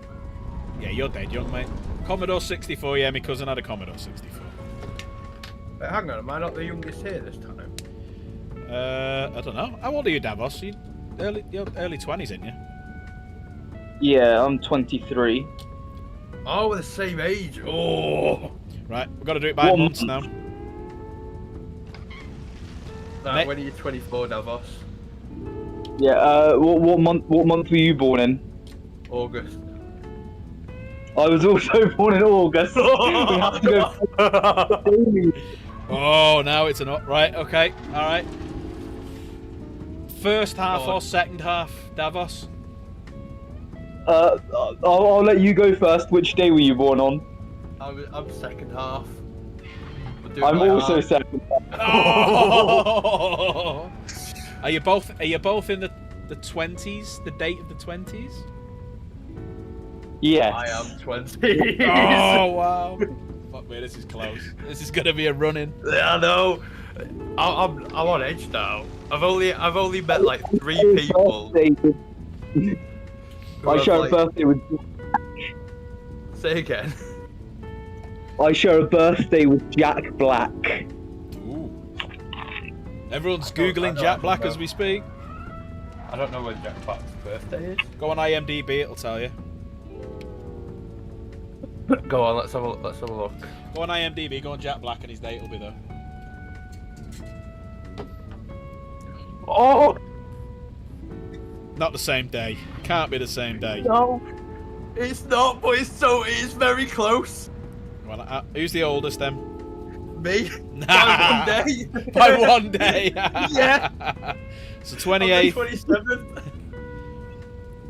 Yeah, you're dead young, mate. Commodore 64, yeah, my cousin had a Commodore 64. But hang on, am I not the youngest here this time? I don't know. How old are you, Davos? You're early 20s, ain't you? Yeah, I'm 23. Oh, we're the same age. Oh. Right, we've got to do it by months now. Nah, when are you 24, Davos? Yeah. What month? What month were you born in? August. I was also born in August. We have to go. Oh, now it's an right. Okay, all right. First half or second half, Davos? I'll let you go first. Which day were you born on? I'm second half. I'm also second half. Oh! Are you both in the 20s? The date of the 20s? Yes. I am 20. Oh wow! Fuck me, this is close. This is gonna be a run-in. Yeah, I know. I'm on edge now. I've only met like 3 people. I share a birthday with. Say again. I share a birthday with Jack Black. Ooh. Everyone's googling Jack Black as we speak. I don't know when Jack Black's birthday is. Go on IMDb, it'll tell you. Go on, let's have a look. Go on IMDb, go on Jack Black, and his date will be there. Oh Not the same day. Can't be the same day. no! It's not, but it's very close. Well, who's the oldest then? Me. By 1 day. By 1 day. Yeah. So 28th. 27th.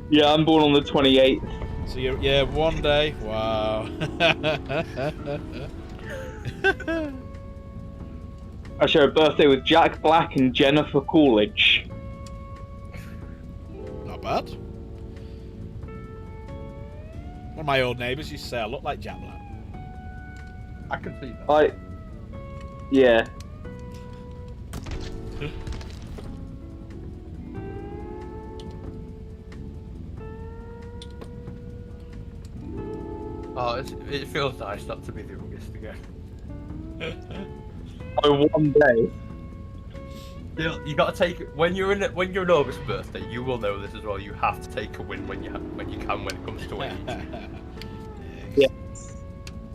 Yeah, I'm born on the 28th. So you're 1 day. Wow. I share a birthday with Jack Black and Jennifer Coolidge. Not bad. One of my old neighbours used to say I look like Jack Black. I can see that. Yeah. Oh, it feels nice not to be the youngest again. Oh, one day. You got to take when you're an August birthday. You will know this as well. You have to take a win when you can when it comes to age. Yeah.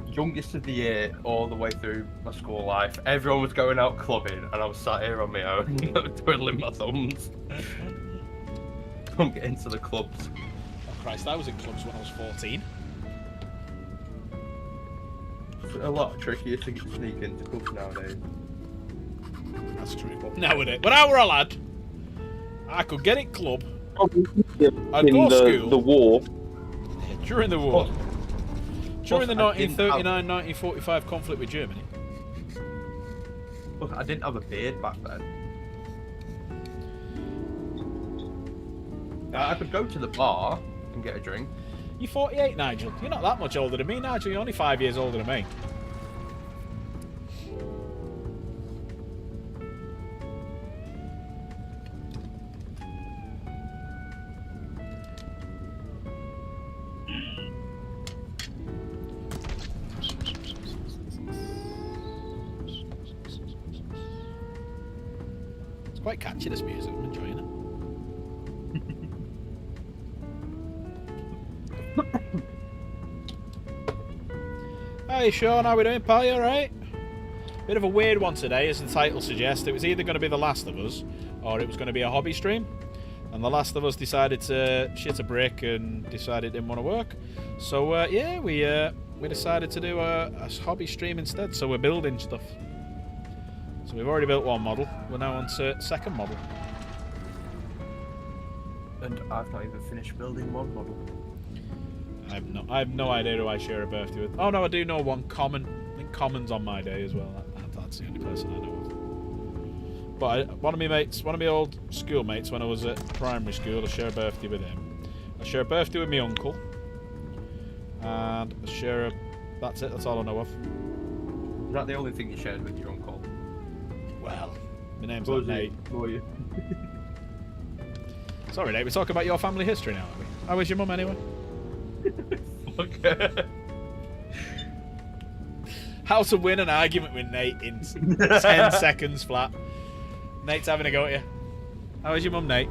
Youngest of the year, all the way through my school life. Everyone was going out clubbing, and I was sat here on my own, twiddling my thumbs. Couldn't get into the clubs. Oh Christ, I was in clubs when I was 14. It's a lot trickier to sneak into clubs nowadays. That's true. Nowadays, when I were a lad, I could get in club. I'd In go to school. the war. During the war. During the Plus, I didn't 1939-1945 conflict with Germany. Look, I didn't have a beard back then. I could go to the bar and get a drink. You're 48, Nigel. You're not that much older than me, Nigel. You're only 5 years older than me. It's quite catchy, this music. I'm enjoying it. Hey Sean, how we doing, pal? You alright? Bit of a weird one today, as the title suggests. It was either going to be The Last of Us, or it was going to be a hobby stream. And The Last of Us decided to shit a brick and decided it didn't want to work. So yeah, we decided to do a hobby stream instead. So we're building stuff. So we've already built one model. We're now on to second model. And I've not even finished building one model. I have no idea who I share a birthday with. Oh no, I do know one. Common. I think Common's on my day as well. That's the only person I know of. But one of my mates, one of my old schoolmates when I was at primary school, I share a birthday with him. I share a birthday with my uncle. And I share a... That's it, that's all I know of. Is that the only thing you shared with your uncle? Well, my name's not Nate. Who are you? Sorry Nate, we're talking about your family history now, aren't we? How was your mum anyway? Okay. How to win an argument with Nate in 10 seconds flat. Nate's having a go at you. How is your mum, Nate?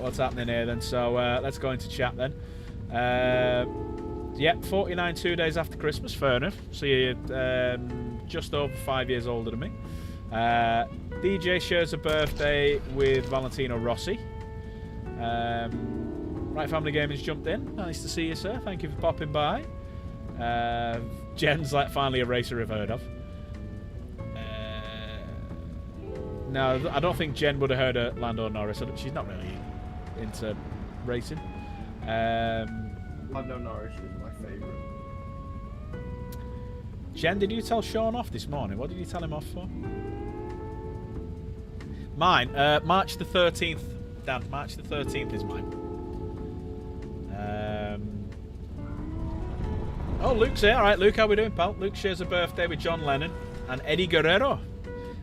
What's happening here then? So let's go into chat then. Yep, 49 2 days after Christmas, fair enough. So you're just over 5 years older than me. DJ shares a birthday with Valentino Rossi. Right Family Gaming's jumped in. Nice to see you, sir. Thank you for popping by. Jen's like finally a racer I've heard of. No, I don't think Jen would have heard of Lando Norris. She's not really into racing. Lando Norris is my favourite. Jen, did you tell Sean off this morning? What did you tell him off for? Mine, March the 13th. Dan, March the 13th is mine. Oh, Luke's here. Alright, Luke, how we doing, pal? Luke shares a birthday with John Lennon and Eddie Guerrero.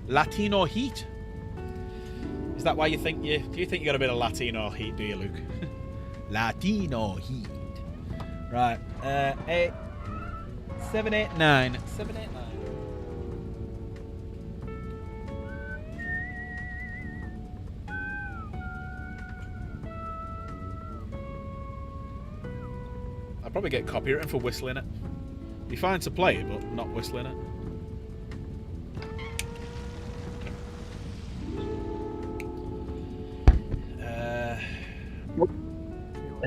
Latino heat. Is that why you think do you think you got a bit of Latino heat, do you, Luke? Latino heat. Right. 8, 7, 8, 9. 7, 8, 9. I'd probably get copywritten for whistling it. Be fine to play it, but not whistling it.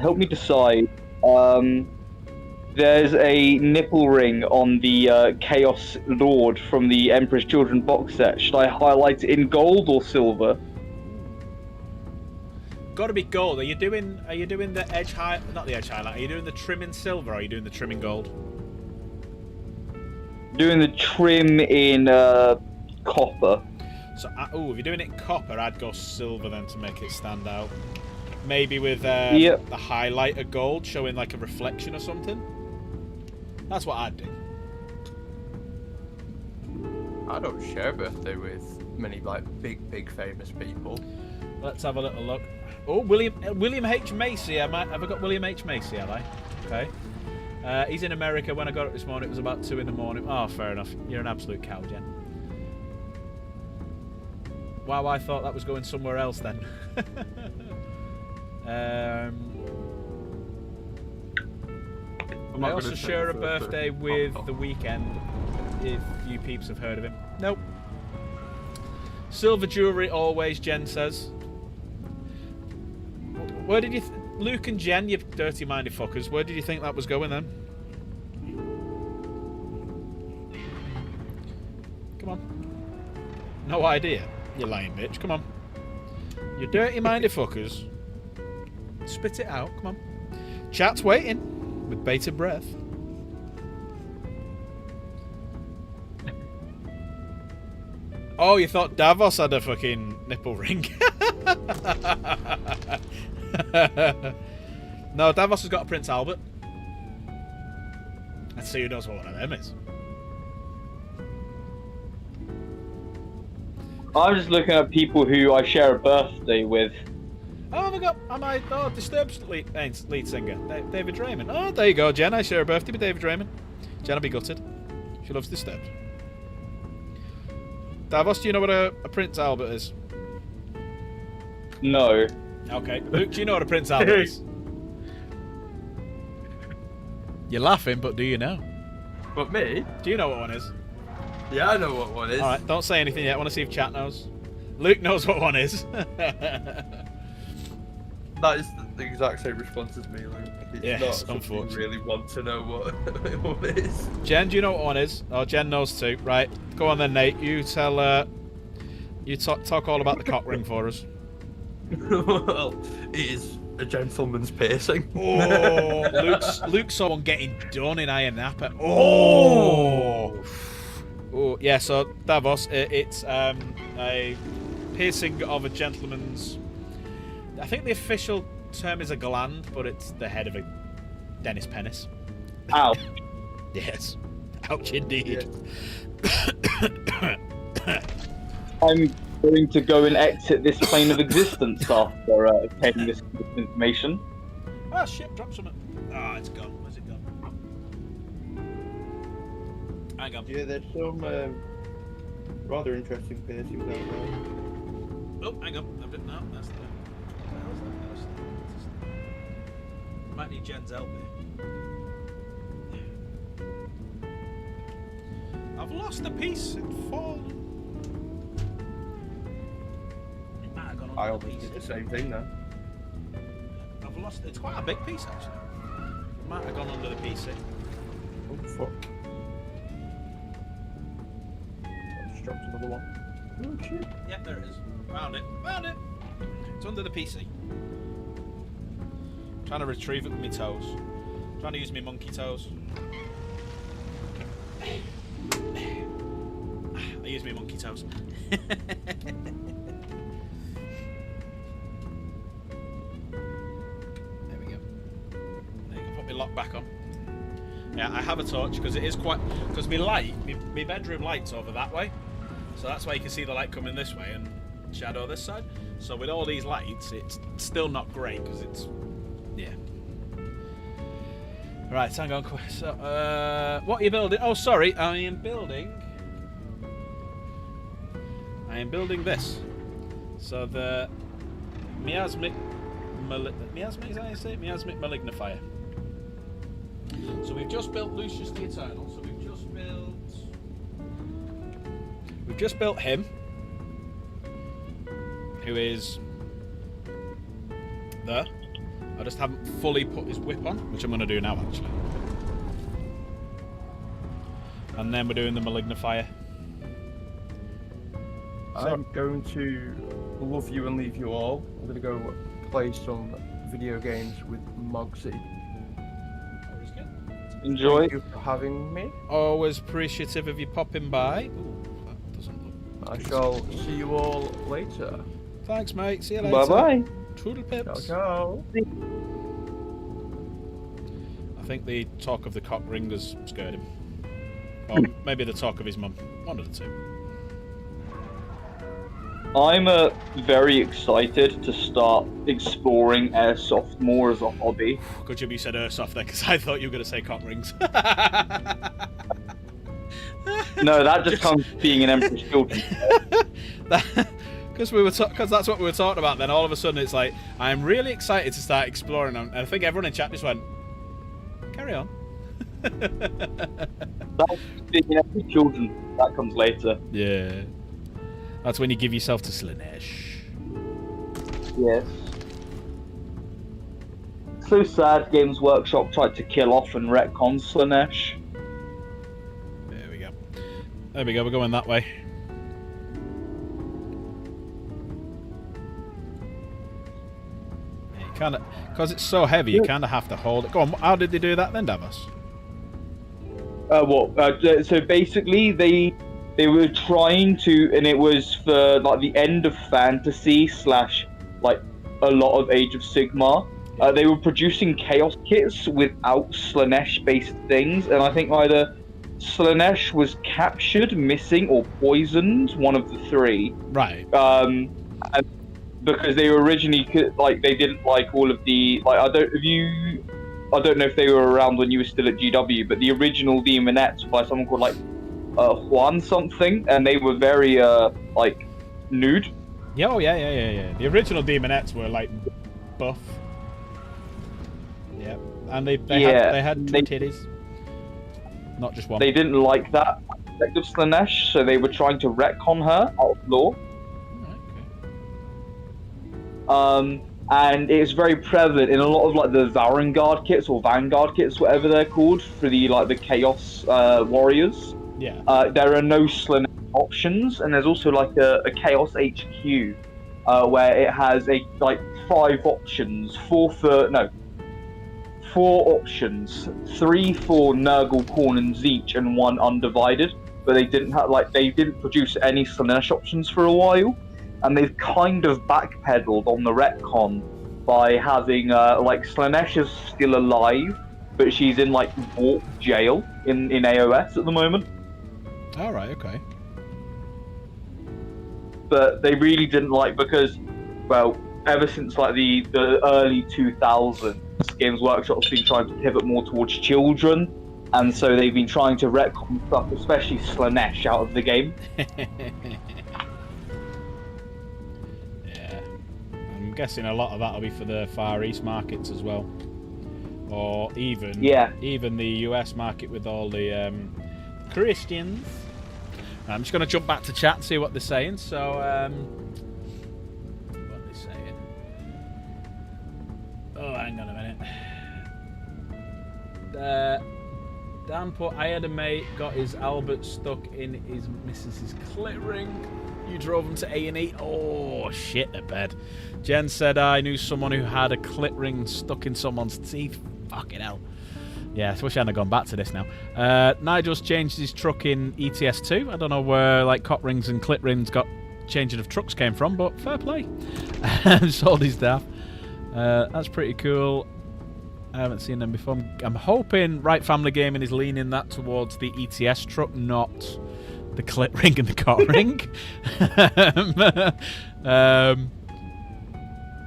Help me decide. There's a nipple ring on the Chaos Lord from the Emperor's Children box set. Should I highlight it in gold or silver? Got to be gold. Are you doing the edge high? Not the edge highlight. Are you doing the trim in silver? Or are you doing the trim in gold? Doing the trim in copper. So, if you're doing it in copper, I'd go silver then to make it stand out. Maybe with the highlight of gold, showing like a reflection or something. That's what I'd do. I don't share a birthday with many like big famous people. Let's have a little look. Oh, William H. Macy. Have I got William H. Macy, have I? Okay. He's in America. When I got up this morning, it was about 2 in the morning. Oh, fair enough. You're an absolute cow, Jen. Wow, I thought that was going somewhere else then. I also share a birthday with The Weeknd, if you peeps have heard of him. Nope. Silver jewellery always, Jen says. Where did you... Luke and Jen, you dirty-minded fuckers, where did you think that was going then? Come on. No idea, you lying bitch. Come on. You dirty-minded fuckers. Spit it out, come on. Chat's waiting, with bated breath. Oh, you thought Davos had a fucking nipple ring? No, Davos has got a Prince Albert. Let's see who knows what one of them is. I'm just looking at people who I share a birthday with. Oh, Disturbed's lead singer, David Draymond. Oh, there you go, Jen. I share a birthday with David Draymond. Jen will be gutted. She loves Disturbed. Davos, do you know what a Prince Albert is? No. Okay. Luke, do you know what a Prince Albert is? You're laughing, but do you know? But me? Do you know what one is? Yeah, I know what one is. Alright, don't say anything yet. I want to see if chat knows. Luke knows what one is. That is the exact same response as me, Luke. It's Yes, not something unfortunately. you really want to know what it is. Jen, do you know what one is? Oh, Jen knows too. Right. Go on then, Nate. You tell, you talk all about the cock ring for us. Well, it is a gentleman's piercing. Oh, Luke's saw one getting done in Iron Napa. Oh! Oh, yeah, so Davos, it's a piercing of a gentleman's... I think the official term is a gland, but it's the head of a Dennis penis. Ow. Yes. Ouch indeed. I'm going to go and exit this plane of existence after obtaining this information. Ah, shit, drop something. Ah, it's gone. Where's it gone? Hang on. Yeah, there's some rather interesting piercings out there. Oh, hang on. I've done... No, that's the... Might need Jen's help here. I've lost a piece. It's fallen. It might have gone I under the almost piece. did the same thing then. I've lost. It's quite a big piece actually. It might have gone under the PC. Oh fuck. I just dropped another one. Oh shit. Yep, there it is. Found it. Found it. It's under the PC. Trying to retrieve it with my toes. Trying to use my monkey toes. I use my monkey toes. There we go. There you go. Put my lock back on. Yeah, I have a torch because it is quite... Because my bedroom light's over that way. So that's why you can see the light coming this way and shadow this side. So with all these lights, it's still not great because it's... Yeah. Right, hang on. So, what are you building? Oh, sorry. I am building this. So the miasmic is that how you say it? Miasmic malignifier. So we've just built Lucius the Eternal. So we've just built him, who is there. I just haven't fully put his whip on, which I'm going to do now, actually. And then we're doing the malignifier. I'm going to love you and leave you all. I'm going to go play some video games with Mogsy. Enjoy. Thank you for having me. Always appreciative of you popping by. Ooh, that doesn't look I good. shall see you all later. Thanks, mate. See you later. Bye-bye. Toodle pips. Ciao, ciao. I think the talk of the cock ring has scared him. Or maybe the talk of his mum. One of the two. I'm very excited to start exploring airsoft more as a hobby. Good job you said airsoft there, because I thought you were going to say cock rings. No, that just comes being an Emperor's Children. Because that's what we were talking about. Then all of a sudden it's like, I'm really excited to start exploring, and I think everyone in chat just went, carry on. That's being an Emperor's Children. That comes later. Yeah. That's when you give yourself to Slanesh. Yes. So sad Games Workshop tried to kill off and retcon Slanesh. There we go. There we go, we're going that way. You kind of, because it's so heavy, you kind of have to hold it. Go on, how did they do that then, Davos? So basically, they were trying to, and it was for like the end of Fantasy / like a lot of Age of Sigmar. They were producing Chaos kits without Slanesh-based things, and I think either Slanesh was captured, missing, or poisoned, one of the three. Right. And because they were originally like they didn't like all of the like I don't know if they were around when you were still at GW, but the original Demonettes by someone called like Juan something, and they were very like nude. Yeah, oh yeah. The original Demonettes were like buff. Yeah, and they had two titties, not just one. They didn't like that aspect of Slanesh, so they were trying to retcon her out of lore. And it's very prevalent in a lot of like the Varangard kits or Vanguard kits, whatever they're called, for the like the Chaos warriors. Yeah. There are no Slanesh options, and there's also like a Chaos HQ where it has like 5 options, 4 options, 3 for Nurgle, Khorne, and Zeech, and 1 Undivided. But they didn't produce any Slanesh options for a while. And they've kind of backpedaled on the retcon by having like Slanesh is still alive, but she's in like warp jail in AOS at the moment. All right, okay. But they really didn't like, because, well, ever since like the early 2000s, Games Workshop's been trying to pivot more towards children, and so they've been trying to retcon stuff, especially Slanesh, out of the game. I'm guessing a lot of that'll be for the Far East markets as well, or even the US market with all the Christians. I'm just going to jump back to chat and see what they're saying. So, what are they saying? Oh, hang on a minute. Dan put, I had a mate got his Albert stuck in his missus's clit ring. You drove him to A&E. Oh, shit, the bed. Jen said, I knew someone who had a clit ring stuck in someone's teeth. Fucking hell. Yeah, I wish I hadn't gone back to this now. Nigel's changed his truck in ETS2. I don't know where, like, cock rings and clit rings got changing of trucks came from, but fair play. Sold his daff. That's pretty cool. I haven't seen them before. I'm hoping Right Family Gaming is leaning that towards the ETS truck, not the clit ring and the cock ring.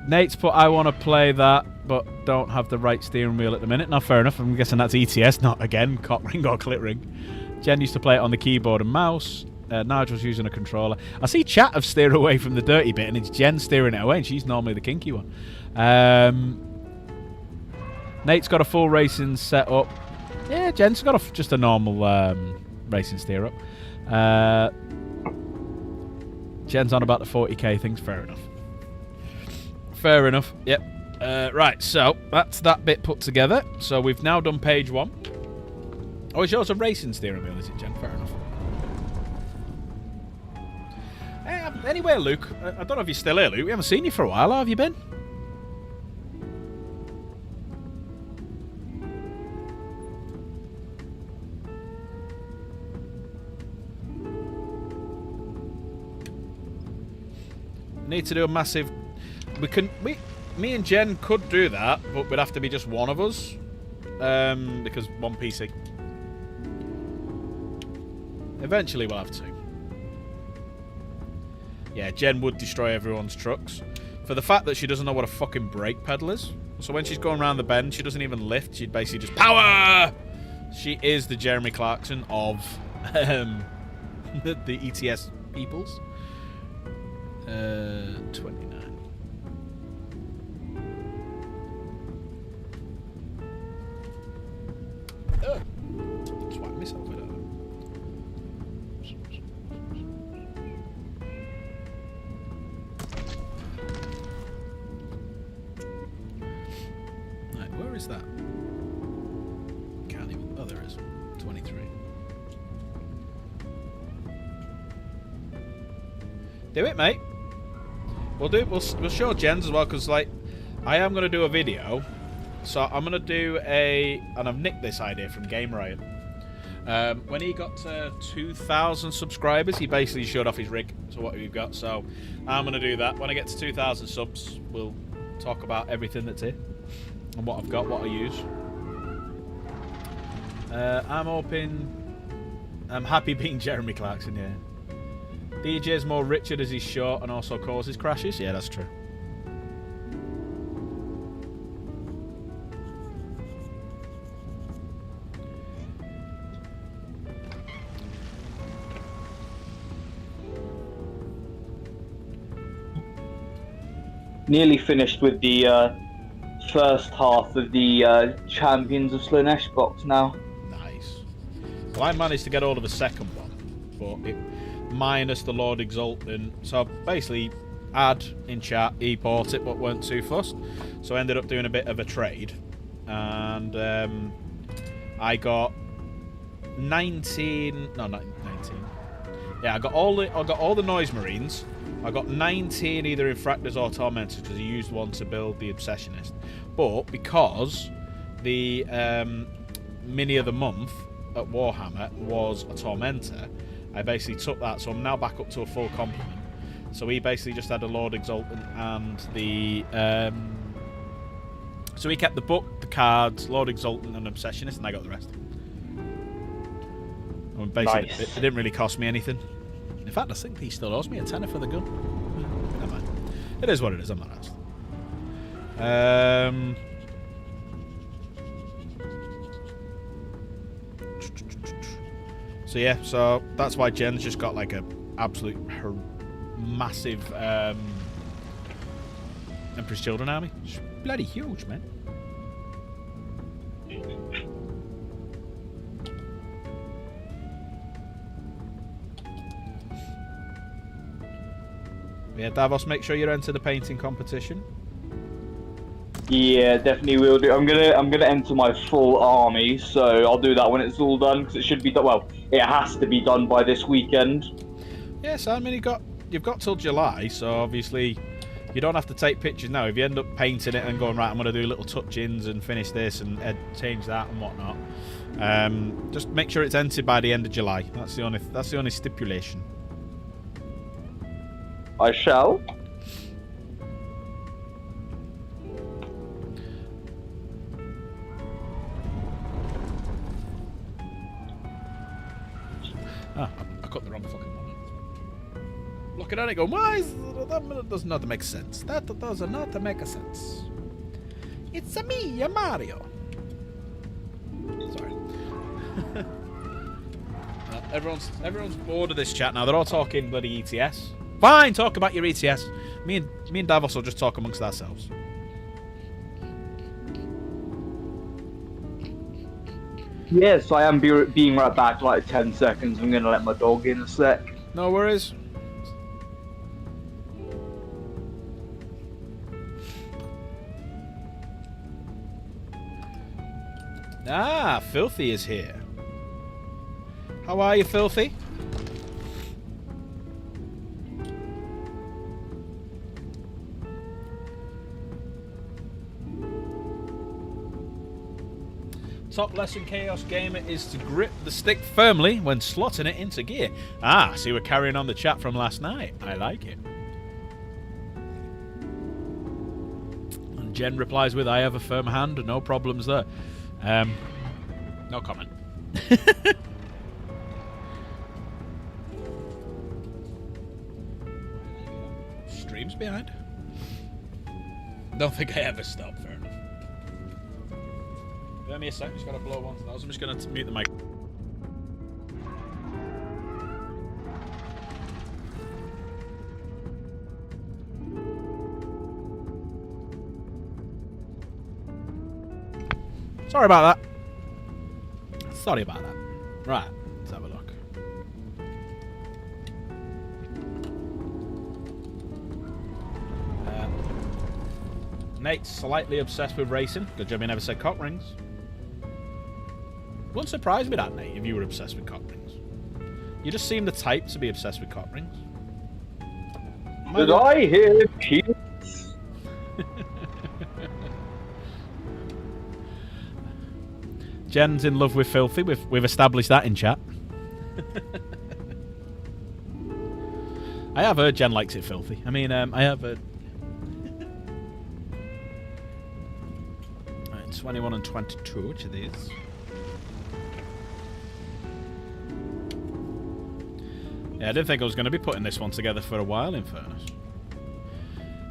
Nate's put, I want to play that, but don't have the right steering wheel at the minute. Now, fair enough. I'm guessing that's ETS, not, again, cock ring or clit ring. Jen used to play it on the keyboard and mouse. Nigel's using a controller. I see chat have steered away from the dirty bit, and it's Jen steering it away, and she's normally the kinky one. Nate's got a full racing setup. Yeah, Jen's got just a normal racing steer up. Jen's on about the 40k things. Fair enough. Fair enough. Yep. Right, so that's that bit put together. So we've now done page 1. Oh, it's yours a racing steering wheel, is it, Jen? Fair enough. Anyway, Luke, I don't know if you're still here, Luke. We haven't seen you for a while. How have you been? Need to do a massive... Me and Jen could do that, but we'd have to be just one of us. Because one PC. Eventually we'll have two. Yeah, Jen would destroy everyone's trucks. For the fact that she doesn't know what a fucking brake pedal is. So when she's going around the bend, she doesn't even lift. She'd basically just power! She is the Jeremy Clarkson of the ETS peoples. 29. Ugh. Just wipe myself with it. Right, where is that? Can't even. Oh, there is. 23. Do it, mate. We'll show Jens as well, because like I am gonna do a video. So I'm gonna do and I've nicked this idea from Game Riot. When he got to 2,000 subscribers, he basically showed off his rig. So what we've got. So I'm gonna do that. When I get to 2,000 subs, we'll talk about everything that's here and what I've got, what I use. I'm happy being Jeremy Clarkson. Yeah. DJ's more Richard as he's short and also causes crashes. Yeah, that's true. Nearly finished with the first half of the Champions of Slaanesh box now. Nice. Well, I managed to get all of the second one, but minus the Lord Exultant. So basically, add in chat, he bought it but weren't too fussed. So I ended up doing a bit of a trade, and I got 19. No, not 19. Yeah, I got all the Noise Marines. I got 19 either Infractors or Tormentors because I used one to build the Obsessionist. But because the mini of the month at Warhammer was a Tormentor, I basically took that, so I'm now back up to a full complement. So he basically just had a Lord Exultant and the... so he kept the book, the cards, Lord Exultant and Obsessionist, and I got the rest. And basically, Nice. it didn't really cost me anything. In fact, I think he still owes me a tenner for the gun. Never mind. It is what it is, I'm not asked. So yeah, so that's why Jen's just got like a absolute massive Emperor's Children army. It's bloody huge, man. Yeah, Davos, make sure you enter the painting competition. Yeah, definitely will do. I'm gonna enter my full army, so I'll do that when it's all done because it should be done. Well, it has to be done by this weekend. Yes, I mean you've got till July, so obviously you don't have to take pictures now. If you end up painting it and going right, I'm gonna do little touch-ins and finish this and change that and whatnot. Just make sure it's entered by the end of July. That's the only stipulation. I shall. Ah, I cut the wrong fucking one. Looking at it going, why is that does not make sense. That does not make sense. It's a me, a Mario. Sorry. Everyone's bored of this chat now. They're all talking bloody ETS. Fine, talk about your ETS. Me and Davos will just talk amongst ourselves. Yes, I am being right back, like 10 seconds. I'm gonna let my dog in a sec. No worries. Ah, Filthy is here. How are you, Filthy? Top lesson, Chaos Gamer, is to grip the stick firmly when slotting it into gear. Ah, see, we're carrying on the chat from last night. I like it. And Jen replies with, I have a firm hand, no problems there. No comment. streams behind. Don't think I ever stop. Fair enough. Give me a sec. Just gotta blow one of those. I'm just gonna mute the mic. Sorry about that. Sorry about that. Right, let's have a look. Nate's slightly obsessed with racing. Good job you never said cock rings. Wouldn't surprise me that, Nate, if you were obsessed with cock rings. You just seem the type to be obsessed with cock rings. Did I hear kids? Jen's in love with Filthy. We've established that in chat. I have heard Jen likes it filthy. I mean, I have heard... 21 and 22, which are these? Yeah, I didn't think I was going to be putting this one together for a while, in fairness.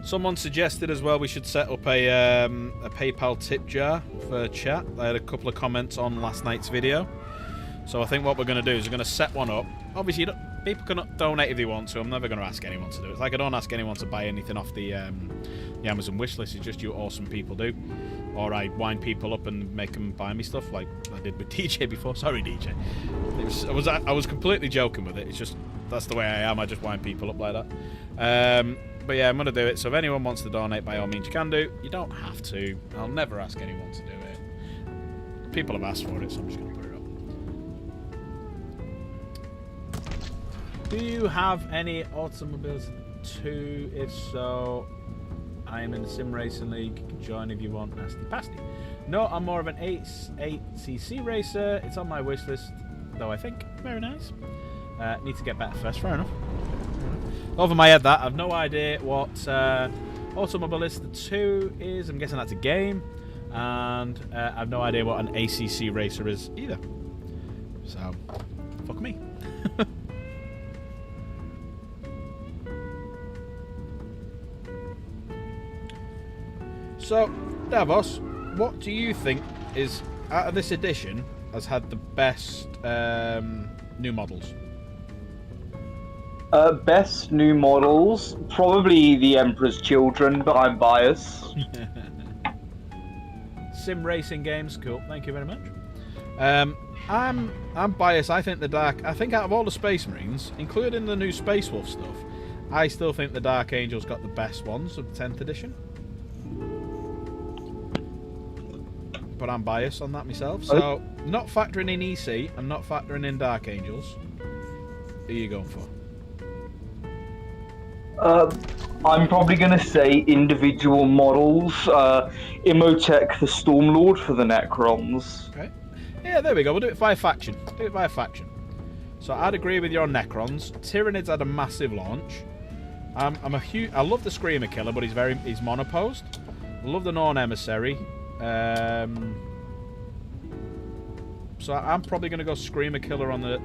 Someone suggested as well we should set up a PayPal tip jar for chat. I had a couple of comments on last night's video. So I think what we're going to do is we're going to set one up. Obviously, people can donate if they want to. I'm never going to ask anyone to do it. It's like I don't ask anyone to buy anything off the Amazon wishlist. It's just you awesome people do. Or I wind people up and make them buy me stuff like I did with DJ before. Sorry, DJ. I was completely joking with it. It's just, that's the way I am. I just wind people up like that. But yeah, I'm going to do it. So if anyone wants to donate, by all means you can do. You don't have to. I'll never ask anyone to do it. People have asked for it, so I'm just going to put it up. Do you have any automobiles too? If so, I am in the Sim Racing League. You can join if you want. Nasty pasty. No, I'm more of an 8cc racer. It's on my wish list, though I think. Very nice. Need to get better first. Fair enough. Over my head that. I've no idea what Automobilista 2 is. I'm guessing that's a game. And I've no idea what an ACC racer is either. So, fuck me. So, Davos, what do you think is, out of this edition, has had the best new models? Best new models, probably the Emperor's Children, but I'm biased. Sim racing games, cool. Thank you very much. I'm biased. I think out of all the Space Marines, including the new Space Wolf stuff, I still think the Dark Angel's got the best ones of the 10th edition. But I'm biased on that myself. So, not factoring in EC and not factoring in Dark Angels, who are you going for? I'm probably going to say individual models. Imhotep the Stormlord for the Necrons. Okay. Yeah, there we go. We'll do it by faction. So I'd agree with you on Necrons. Tyranids had a massive launch. I love the Screamer Killer, but he's monoposed. I love the Norn Emissary. So I'm probably going to go Screamer Killer on the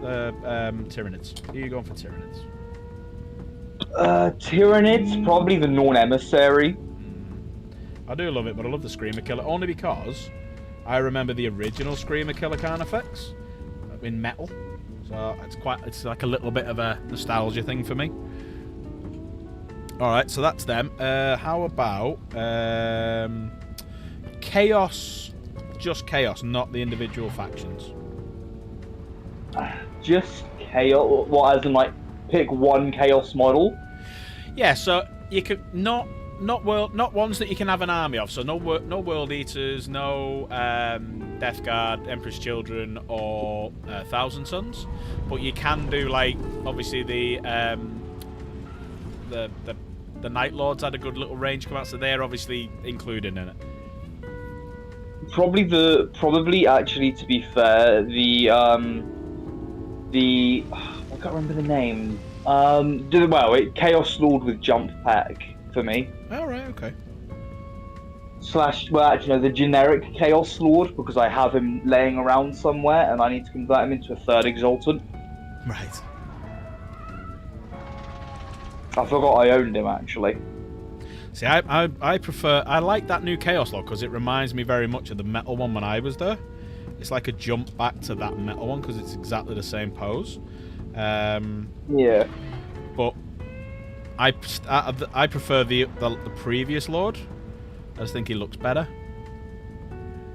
Tyranids. Who are you going for Tyranids? Tyranids, probably the Norn Emissary. I do love it, but I love the Screamer Killer only because I remember the original Screamer Killer kind of effects in metal. So it's like a little bit of a nostalgia thing for me. Alright, so that's them. How about Chaos, just Chaos, not the individual factions. Just Chaos? What, as in like pick one Chaos model? Yeah, so you could not ones that you can have an army of. So no World Eaters, no Death Guard, Emperor's Children, or Thousand Sons. But you can do like obviously the Night Lords had a good little range come out, so they're obviously included in it. Probably actually, to be fair, the I can't remember the name. Chaos Lord with Jump Pack for me. Oh, right, okay. The generic Chaos Lord, because I have him laying around somewhere and I need to convert him into a third Exultant. Right. I forgot I owned him actually. See, I prefer... I like that new Chaos Lord because it reminds me very much of the metal one when I was there. It's like a jump back to that metal one because it's exactly the same pose. Yeah. But I prefer the previous Lord. I just think he looks better.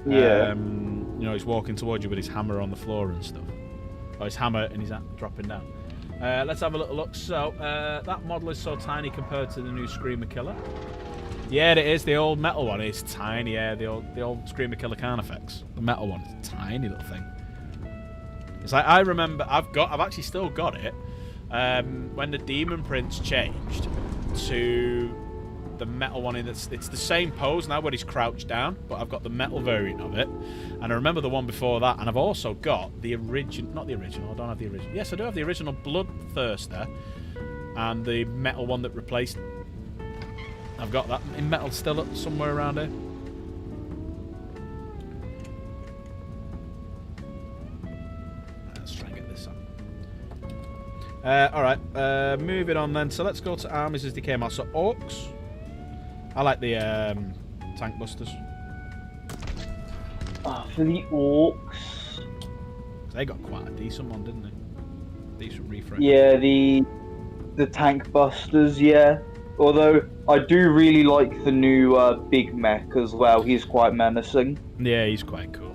Yeah. You know, he's walking towards you with his hammer on the floor and stuff. Or his hammer and he's dropping down. Let's have a little look. So, that model is so tiny compared to the new Screamer Killer. Yeah, it is. The old metal one is tiny. Yeah, the old Screamer Killer Carnifex. The metal one is a tiny little thing. It's like, I remember, I've actually still got it. When the Demon Prince changed to the metal one, it's the same pose now where he's crouched down, but I've got the metal variant of it. And I remember the one before that, and I've also got the original, not the original, I don't have the original. Yes, I do have the original Bloodthirster and the metal one that replaced. I've got that in metal still somewhere around here. Let's try and get this on. Alright, moving on then. So let's go to armies as they came out. So Orcs. I like the Tank Busters. For the Orcs. They got quite a decent one, didn't they? Decent refresh. Yeah, the Tank Busters, yeah. Although I do really like the new Big Mech as well. He's quite menacing. Yeah, he's quite cool.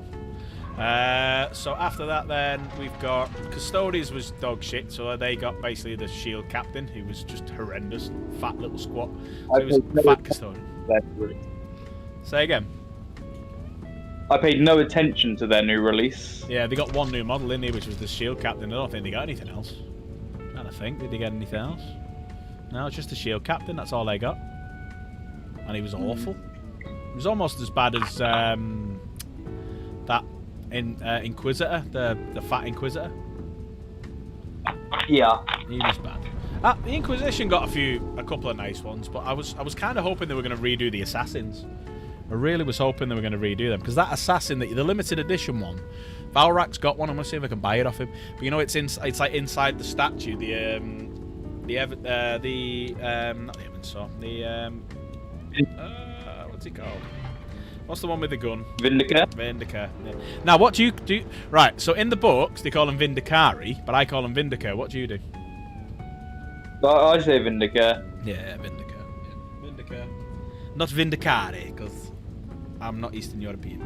So after that, then we've got Custodians was dog shit. So they got basically the Shield Captain, who was just horrendous, fat little squat. So he was fat Custodian. Say again. I paid no attention to their new release. Yeah, they got one new model in here, which was the Shield Captain. I don't think they got anything else. I don't think. Did they get anything else? No, it's just the Shield Captain. That's all they got. And he was awful. It was almost as bad as that Inquisitor, the fat Inquisitor. Yeah. He was bad. The Inquisition got a couple of nice ones, but I was kind of hoping they were going to redo the Assassins. I really was hoping they were going to redo them, because that Assassin, the limited edition one, Valrak's got one. I'm going to see if I can buy it off him. But you know, it's like inside the statue. Not the Evansaw. What's it called? What's the one with the gun? Vindicator. Vindicator. Yeah. Now, what do you do? Right. So in the books, they call them Vindicari, but I call them Vindicator. What do you do? I say Vindicator. Yeah, Vindicator. Yeah. Vindicator. Not Vindicare, because I'm not Eastern European.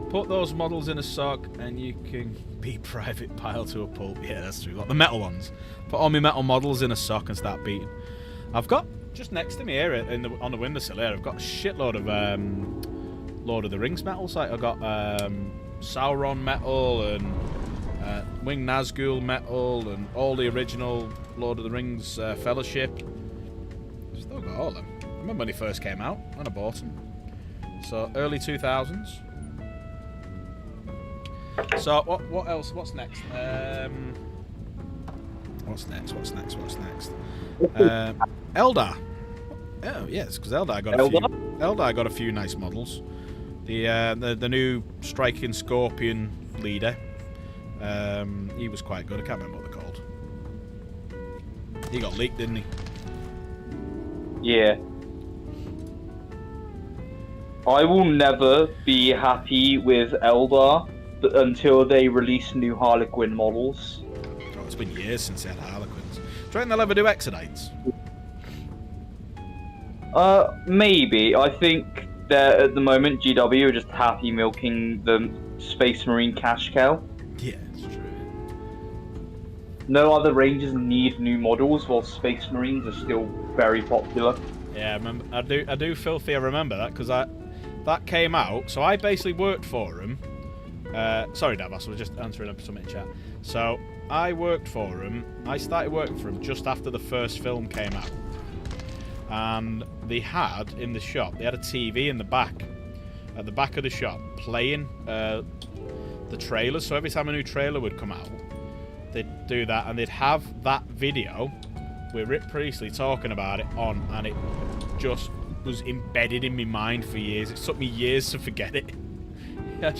Put those models in a sock and you can beat Private Pile to a pulp. Yeah, that's true. Like the metal ones. Put all my metal models in a sock and start beating. I've got, just next to me here on the windowsill here, I've got a shitload of Lord of the Rings metals. Like I've got Sauron metal and Wing Nazgul metal and all the original Lord of the Rings Fellowship. Still got all of them. I remember when he first came out, and I bought them. So early 2000s. So what else? What's next? What's next? Eldar. Oh yes, because Eldar got a few nice models. The new Striking Scorpion leader. He was quite good. I can't remember what they're called. He got leaked, didn't he? Yeah. I will never be happy with Eldar until they release new Harlequin models. Oh, it's been years since they had Harlequins. Do you reckon they'll ever do Exodites? Maybe. I think that at the moment GW are just happy milking the Space Marine cash cow. Yeah, it's true. No other ranges need new models, while Space Marines are still very popular. Yeah, I remember. I do filthy. I remember that because that came out. So I basically worked for them. Sorry, Davos, I was just answering up something in chat. So I worked for them. I started working for them just after the first film came out, and they had in the shop. They had a TV in the back, at the back of the shop, playing the trailers. So every time a new trailer would come out, they'd do that, and they'd have that video with Rip Priestley talking about it on, and it just was embedded in my mind for years. It took me years to forget it. I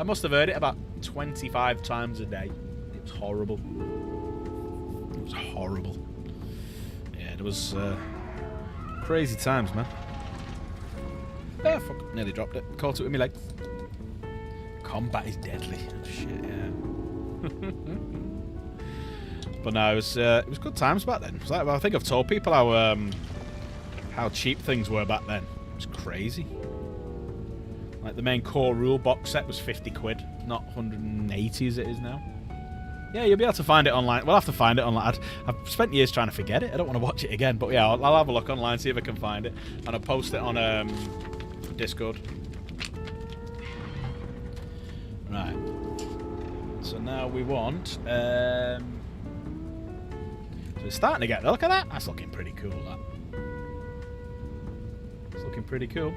must have heard it about 25 times a day. It was horrible. It was horrible. Yeah, it was crazy times, man. Ah, fuck. Nearly dropped it. Caught it with me legs. Combat is deadly. Oh, shit, yeah. But no, it was good times back then. It was like, well, I think I've told people how cheap things were back then. It was crazy. Like the main core rule box set was 50 quid, not 180 as it is now. Yeah, you'll be able to find it online. We'll have to find it online. I've spent years trying to forget it. I don't want to watch it again, but yeah, I'll have a look online, see if I can find it, and I'll post it on Discord. Right. So now we want. So it's starting to get. Look at that. That's looking pretty cool. That. It's looking pretty cool.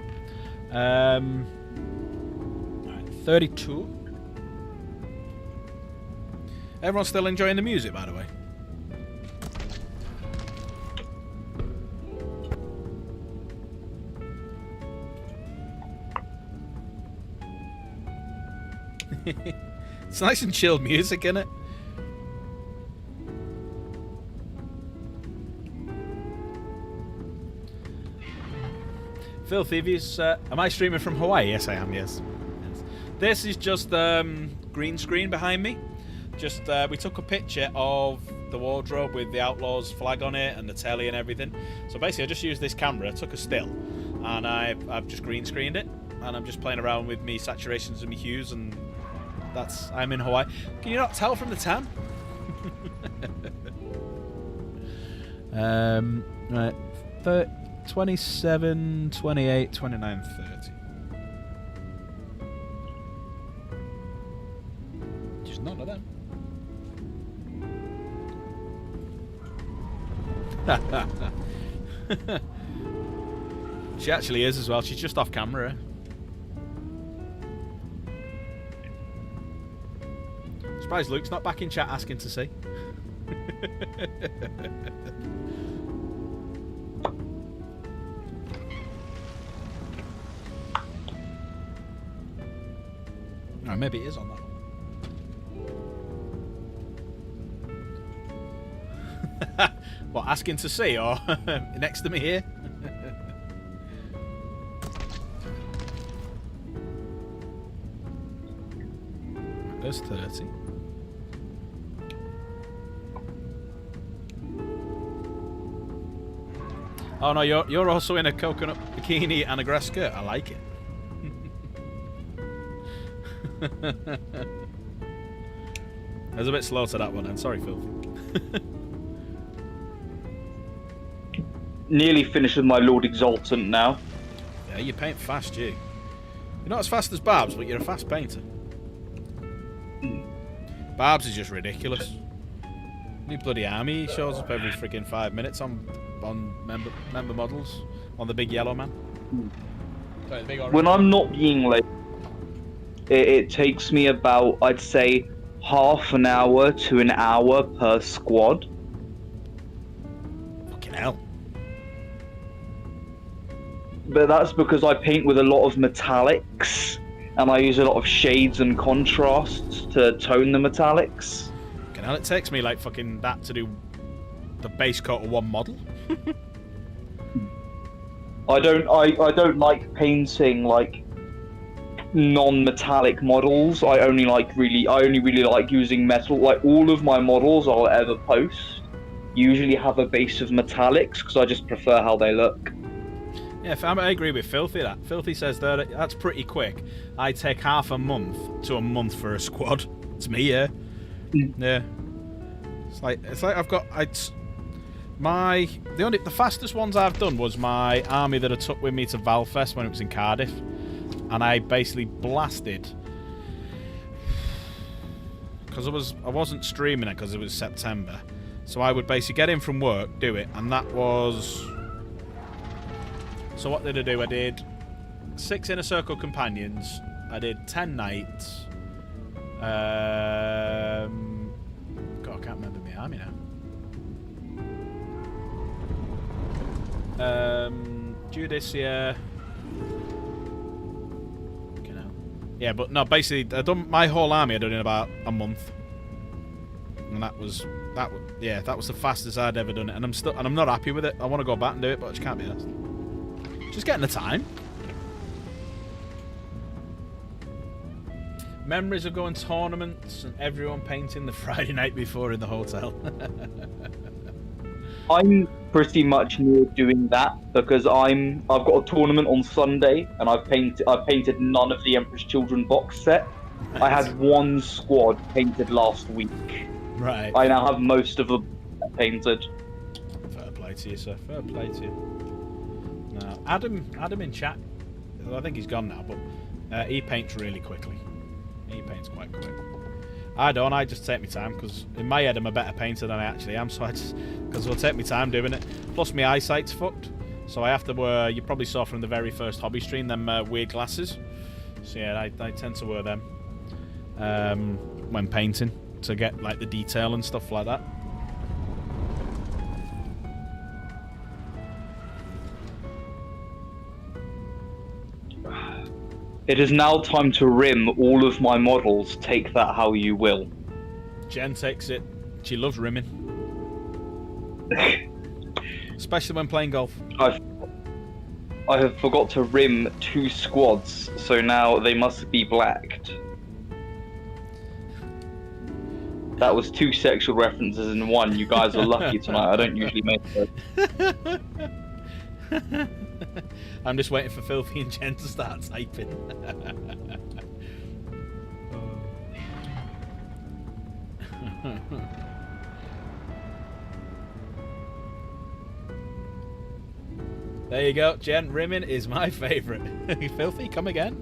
Right, 32. Everyone's still enjoying the music, by the way. It's nice and chilled music, isn't it? Filthy views. Am I streaming from Hawaii? Yes, I am. Yes. This is just green screen behind me. Just we took a picture of the wardrobe with the Outlaws flag on it and the telly and everything. So basically, I just used this camera, took a still, and I've just green screened it, and I'm just playing around with me saturations and me hues, and I'm in Hawaii. Can you not tell from the tan? Right, 27, 28, 29, 30. Just none of them. She actually is as well. She's just off camera. Surprised Luke's not back in chat asking to see. Oh, maybe it is on that one. What, asking to see or next to me here? There's 30. Oh no, you're also in a coconut bikini and a grass skirt. I like it. I was a bit slow to that one, then. Sorry, Phil. Nearly finished with my Lord Exultant now. Yeah, you paint fast, you. You're not as fast as Barbs, but you're a fast painter. Barbs is just ridiculous. New bloody army shows up every freaking 5 minutes on member models on the big yellow man. Sorry, the big orange. When I'm not being late, it takes me about, I'd say, half an hour to an hour per squad. Fucking hell. But that's because I paint with a lot of metallics, and I use a lot of shades and contrasts to tone the metallics. Fucking hell, it takes me like fucking that to do the base coat of one model. I don't like painting like non-metallic models. I only really like using metal. Like all of my models I'll ever post usually have a base of metallics because I just prefer how they look. Yeah, I agree with Filthy. Filthy says that's pretty quick. I take half a month to a month for a squad. It's me, yeah. Yeah. It's like I've got the fastest ones I've done was my army that I took with me to Valfest when it was in Cardiff, and I basically blasted because I wasn't streaming it because it was September, so I would basically get in from work, do it, and that was. So what did I do? I did 6 Inner Circle Companions. I did 10 Knights. God, I can't remember my army now. Judicia. Yeah, but no, basically, I done my whole army. I done in about a month, and that was the fastest I'd ever done it. And I'm not happy with it. I want to go back and do it, but I just can't be asked. Just getting the time. Memories of going tournaments and everyone painting the Friday night before in the hotel. I'm pretty much near doing that because I've got a tournament on Sunday and I've painted none of the Emperor's Children box set. Nice. I had one squad painted last week. Right. I now have most of them painted. Fair play to you, sir. Fair play to you. Now, Adam in chat. I think he's gone now, but he paints really quickly. He paints quite quick. I don't. I just take my time because in my head I'm a better painter than I actually am. So because it'll take me time doing it. Plus my eyesight's fucked. So I have to wear. You probably saw from the very first hobby stream them weird glasses. So yeah, I tend to wear them when painting to get like the detail and stuff like that. It is now time to rim all of my models. Take that how you will. Jen takes it. She loves rimming. Especially when playing golf. I have forgot to rim 2 squads, so now they must be blacked. That was 2 sexual references in one. You guys are lucky tonight. I don't usually make those. I'm just waiting for Filthy and Jen to start typing. There you go, Jen. Rimming is my favourite. Filthy, come again.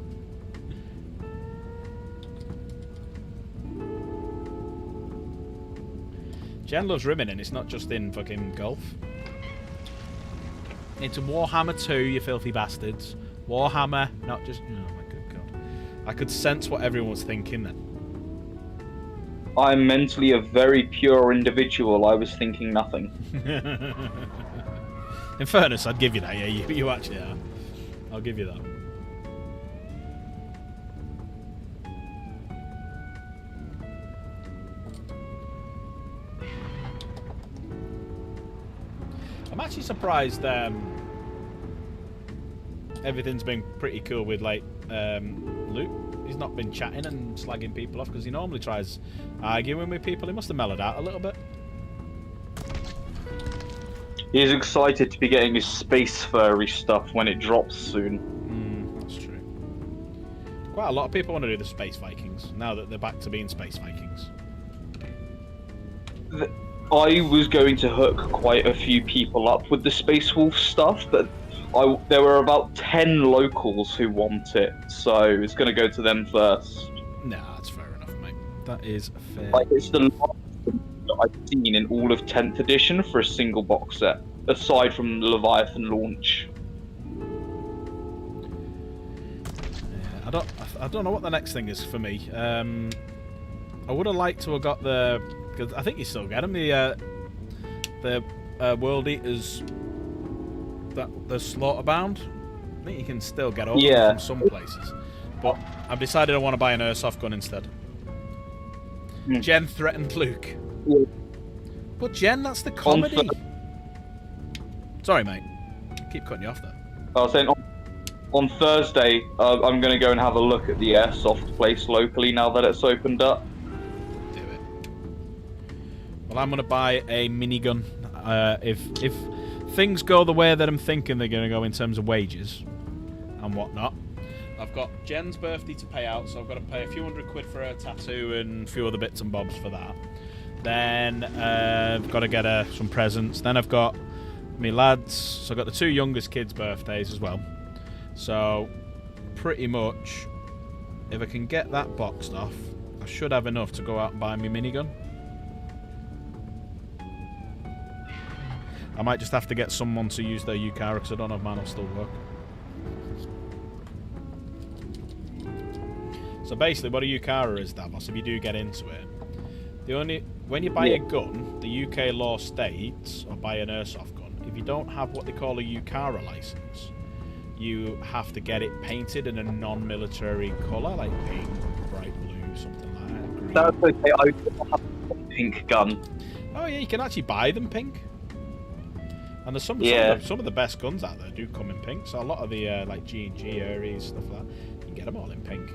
Jen loves rimming, and it's not just in fucking golf. Into Warhammer 2, you filthy bastards. Warhammer, not just... Oh my good god. I could sense what everyone was thinking then. I'm mentally a very pure individual. I was thinking nothing. In fairness, I'd give you that. Yeah, you actually are. I'll give you that. I'm actually surprised everything's been pretty cool with like Luke. He's not been chatting and slagging people off because he normally tries arguing with people. He must have mellowed out a little bit. He's excited to be getting his space furry stuff when it drops soon. That's true. Quite a lot of people want to do the Space Vikings now that they're back to being Space Vikings. I was going to hook quite a few people up with the Space Wolf stuff, but there were about 10 locals who want it, so it's going to go to them first. Nah, that's fair enough, mate. That is fair. Like, it's the last thing that I've seen in all of 10th edition for a single box set, aside from the Leviathan launch. Yeah, I don't know what the next thing is for me. I would have liked to have got the... Cause I think you still get them, the World Eaters... the Slaughterbound. I think you can still get over them from some places. But I've decided I want to buy an airsoft gun instead. Jen threatened Luke. Yeah. But Jen, that's the comedy. Sorry, mate. Keep cutting you off there. I was saying, on Thursday, I'm going to go and have a look at the airsoft place locally now that it's opened up. Do it. Well, I'm going to buy a minigun. If things go the way that I'm thinking they're going to go in terms of wages and whatnot. I've got Jen's birthday to pay out, so I've got to pay a few £100 for her tattoo and a few other bits and bobs for that. Then I've got to get her some presents. Then I've got me lads, so I've got the 2 youngest kids' birthdays as well. So pretty much, if I can get that boxed off, I should have enough to go out and buy me minigun. I might just have to get someone to use their Yukara because I don't know if mine will still work. So basically what a Yukara is, Davos, if you do get into it, when you buy a gun, the UK law states, or buy an airsoft gun, if you don't have what they call a Yukara license, you have to get it painted in a non-military colour, like pink, bright blue, something like that. Green. That's okay. I don't have a pink gun. Oh yeah, you can actually buy them pink. And there's some of the best guns out there do come in pink. So a lot of the like G&G Aries stuff like that, you can get them all in pink.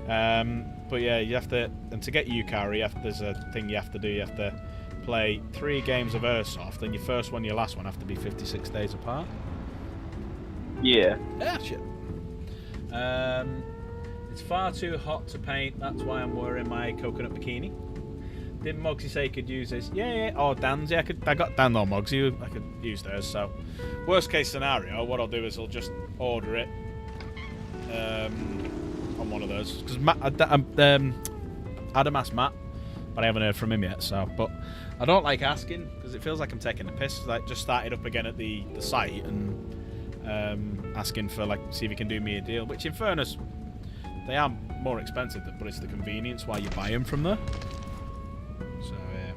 But yeah, you have to, and to get UCAR, there's a thing you have to do. You have to play 3 games of Airsoft, and your first one, your last one have to be 56 days apart. Yeah. Ah, shit. It's far too hot to paint. That's why I'm wearing my coconut bikini. Didn't Mogsy say he could use this? Yeah. Oh, Dan's. Yeah, I got Dan or Mogsy. I could use theirs. So, worst case scenario, what I'll do is I'll just order it on one of those. Because Adam asked Matt, but I haven't heard from him yet. So, but I don't like asking because it feels like I'm taking the piss. Like, just started up again at the site and asking for like, see if he can do me a deal. Which, in fairness, they are more expensive, but it's the convenience why you buy them from there. So yeah.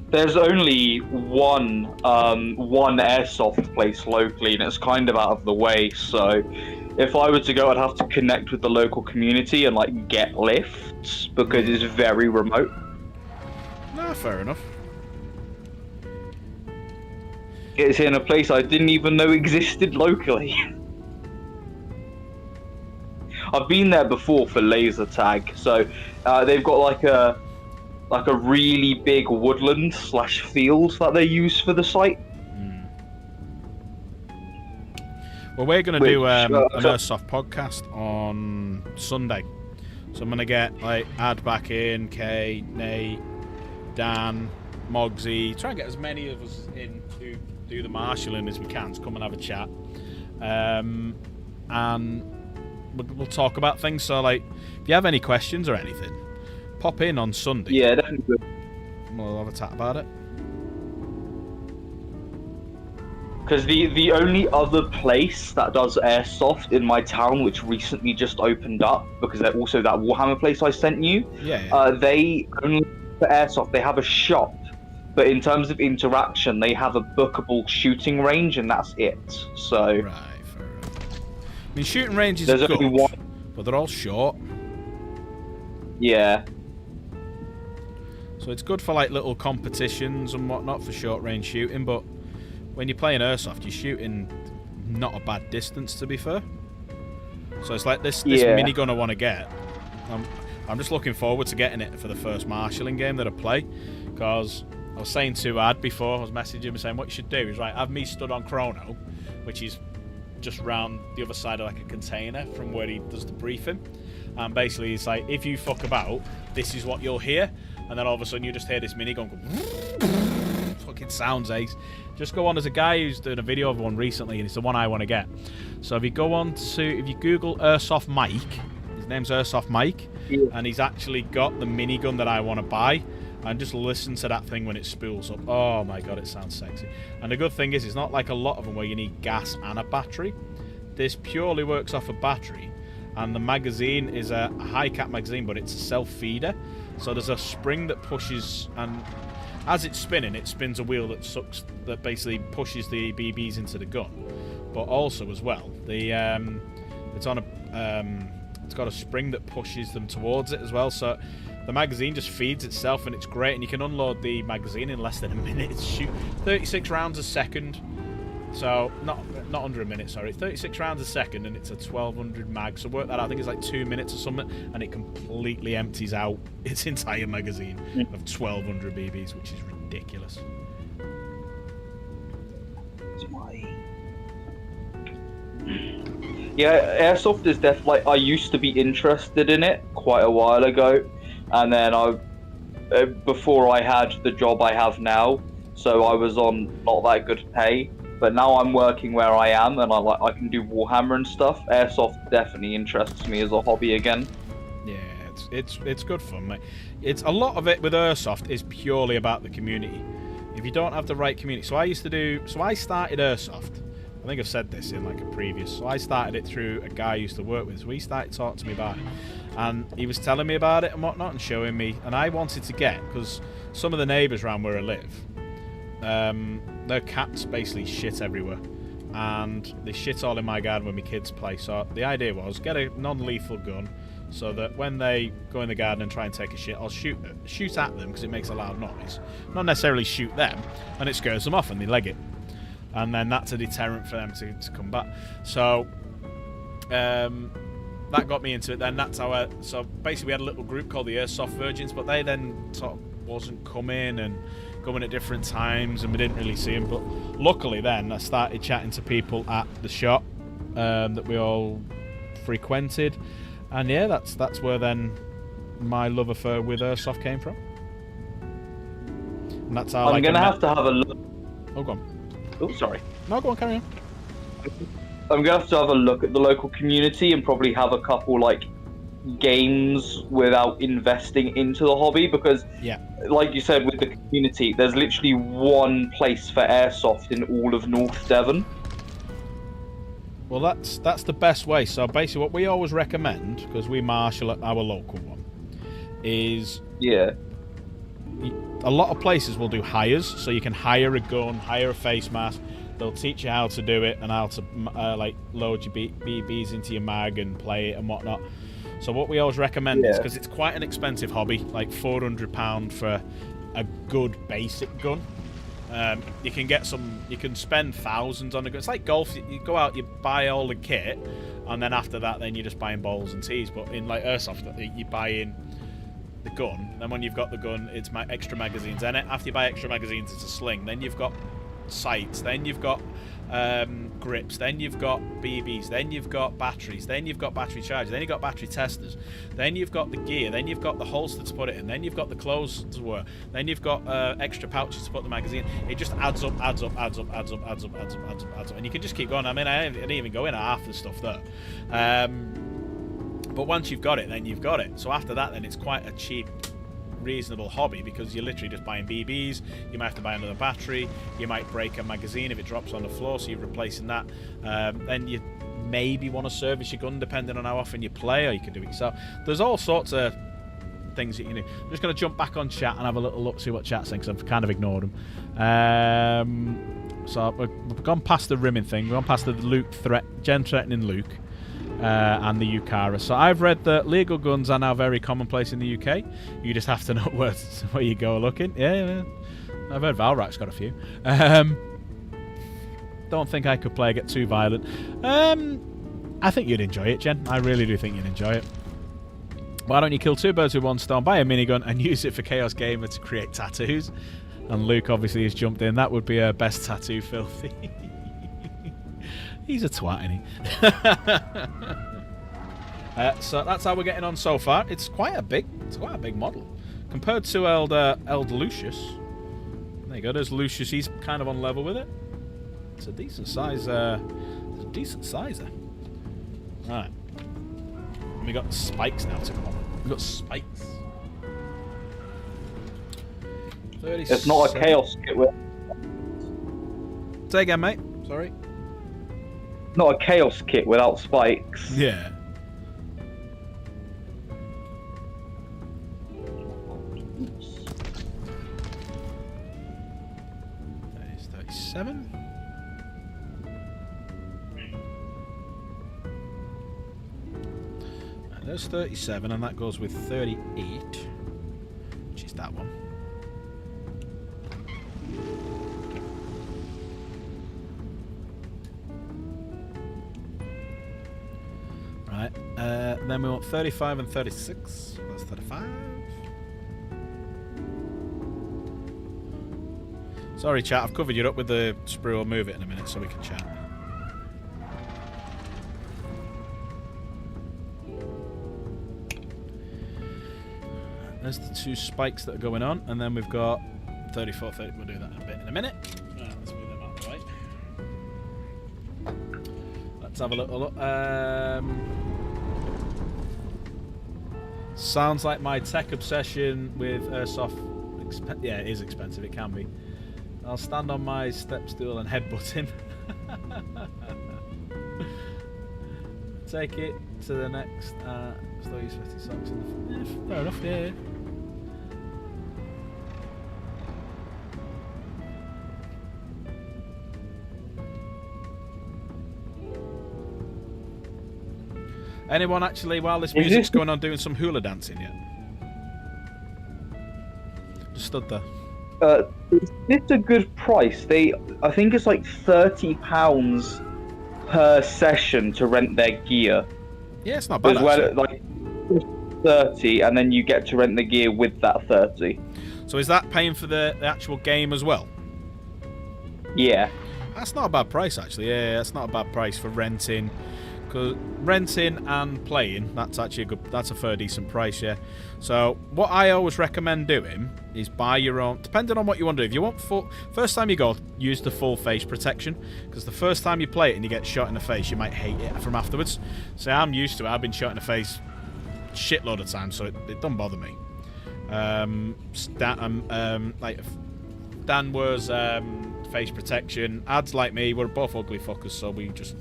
There's only one airsoft place locally, and it's kind of out of the way. So, if I were to go, I'd have to connect with the local community and like get lifts because it's very remote. No, fair enough. It's in a place I didn't even know existed locally. I've been there before for laser tag, so they've got like a really big woodland / field that they use for the site. Well, we're going to do an Airsoft podcast on Sunday, so I'm going to get like Ad back in, Kate, Nate, Dan, Mogsy, try and get as many of us in to do the marshalling as we can to come and have a chat, and we'll talk about things. So, like, if you have any questions or anything, pop in on Sunday. Yeah, definitely. We'll have a chat about it. Because the only other place that does airsoft in my town, which recently just opened up, because they're also that Warhammer place I sent you. Yeah. They only for airsoft. They have a shop, but in terms of interaction, they have a bookable shooting range, and that's it. So. Right. Fair enough. I mean, shooting ranges There's are good, only one. but they're all short. Yeah. So it's good for like little competitions and whatnot for short range shooting, but when you're playing airsoft, you're shooting not a bad distance, to be fair. So it's like this minigun I want to get. I'm just looking forward to getting it for the first marshalling game that I play, because I was saying to Ad before, I was messaging him saying what you should do is have me stood on Chrono, which is just round the other side of like a container from where he does the briefing, and basically it's like, if you fuck about, this is what you'll hear, and then all of a sudden you just hear this minigun go fucking sounds ace. Just go on, as a guy who's doing a video of one recently, and it's the one I want to get. So if you Google Airsoft Mike, his name's Airsoft Mike, and he's actually got the minigun that I want to buy, and just listen to that thing when it spools up. Oh my god, it sounds sexy. And the good thing is, it's not like a lot of them where you need gas and a battery. This purely works off a battery, and the magazine is a high cap magazine, but it's a self-feeder. So there's a spring that pushes, and as it's spinning, it spins a wheel that basically pushes the BBs into the gun. But also as well, it's got a spring that pushes them towards it as well. So the magazine just feeds itself, and it's great. And you can unload the magazine in less than a minute. It's shoot 36 rounds a second. So not under a minute, sorry. 36 rounds a second, and it's a 1200 mag. So work that out. I think it's like 2 minutes or something, and it completely empties out its entire magazine of 1200 BBs, which is ridiculous. Yeah, airsoft is definitely. I used to be interested in it quite a while ago, and then before I had the job I have now, so I was on not that good pay. But now I'm working where I am, and I can do Warhammer and stuff. Airsoft definitely interests me as a hobby again. Yeah, it's good fun, mate. It's a lot of it with Airsoft is purely about the community. If you don't have the right community, so I started Airsoft. I think I've said this in like a previous. So I started it through a guy I used to work with. So he started talking to me about it, and he was telling me about it and whatnot, and showing me. And I wanted to get, because some of the neighbours around where I live, their cats basically shit everywhere, and they shit all in my garden when my kids play. So the idea was get a non-lethal gun, so that when they go in the garden and try and take a shit, I'll shoot at them because it makes a loud noise. Not necessarily shoot them, and it scares them off and they leg it. And then that's a deterrent for them to come back. So that got me into it. Then that's how so basically we had a little group called the Airsoft Virgins, but they then sort of wasn't coming at different times, and we didn't really see them. But luckily then I started chatting to people at the shop that we all frequented, and yeah, that's where then my love affair with Airsoft came from. And that's how I'm gonna have to have a look. Oh, go on. Oh, sorry. No, go on, carry on. I'm gonna have to have a look at the local community and probably have a couple like games without investing into the hobby, because like you said, with the community, there's literally one place for airsoft in all of North Devon. Well, that's the best way. So basically what we always recommend, because we marshal at our local one, is a lot of places will do hires, so you can hire a gun, hire a face mask. They'll teach you how to do it and how to like load your BBs into your mag and play it and whatnot. So what we always recommend is, because it's quite an expensive hobby, like £400 for a good basic gun. You can get you can spend thousands on a gun. It's like golf. You go out, you buy all the kit, and then after that, then you're just buying balls and tees. But in like Airsoft, you buy in the gun, and when you've got the gun, it's extra magazines. And after you buy extra magazines, it's a sling. Then you've got sights, then you've got grips, then you've got BBs, then you've got batteries, then you've got battery chargers, then you've got battery testers, then you've got the gear, then you've got the holster to put it in, then you've got the clothes to wear, then you've got extra pouches to put the magazine. It just adds up, and you can just keep going. I mean, I didn't even go in half the stuff there. But once you've got it, then you've got it. So after that, then it's quite a cheap, reasonable hobby, because you're literally just buying BBs. You might have to buy another battery, you might break a magazine if it drops on the floor, so you're replacing that. Then you maybe want to service your gun depending on how often you play, or you can do it yourself. There's all sorts of things that you can do. I'm just going to jump back on chat and have a little look, see what chat's saying, because I've kind of ignored them. So we've gone past the rimming thing, we've gone past the Luke Jen threatening Luke, and the Yukara. So I've read that legal guns are now very commonplace in the UK. You just have to know where you go looking. Yeah. I've heard Valrak's got a few. Don't think I could get too violent. I think you'd enjoy it, Jen. I really do think you'd enjoy it. Why don't you kill two birds with one stone? Buy a minigun and use it for Chaos Gamer to create tattoos. And Luke obviously has jumped in. That would be a best tattoo, Filthy. He's a twat, isn't he? So that's how we're getting on so far. It's quite a big model compared to Elder Lucius. There you go. There's Lucius. He's kind of on level with it. It's a decent size. Sizer. All right. And we got spikes now to come on. We got spikes. 37. It's not a chaos kit with. Say again, mate. Sorry. Not a chaos kit without spikes. Yeah. That is 37. And there's 37, and that goes with 38, which is that one. Right, then we want 35 and 36. That's 35. Sorry, chat, I've covered you up with the sprue. I'll move it in a minute so we can chat. There's the two spikes that are going on, and then we've got 34, 30. We'll do that in a minute. Right, let's move them out of the way. Let's have a little look. Sounds like my tech obsession with Airsoft. Yeah, it is expensive. It can be. I'll stand on my step stool and headbutt him. Take it to the next. Still use 50 socks in the front. Yeah, fair enough. Yeah. Anyone actually, while this Is music's this- going on, doing some hula dancing yet? Just stood there. Is this a good price? I think it's like £30 per session to rent their gear. Yeah, it's not bad As well, actually. like 30, and then you get to rent the gear with that 30. So is that paying for the actual game as well? Yeah. That's not a bad price actually. Yeah, that's not a bad price for renting. Cause renting and playing, that's actually a good. That's a fair decent price, yeah. So what I always recommend doing is buy your own. Depending on what you want to do. If you want first time you go, use the full face protection, because the first time you play it and you get shot in the face, you might hate it from afterwards. So I'm used to it. I've been shot in the face shitload of times, so it doesn't bother me. Like Dan wears face protection. Ads like me, we're both ugly fuckers, so we just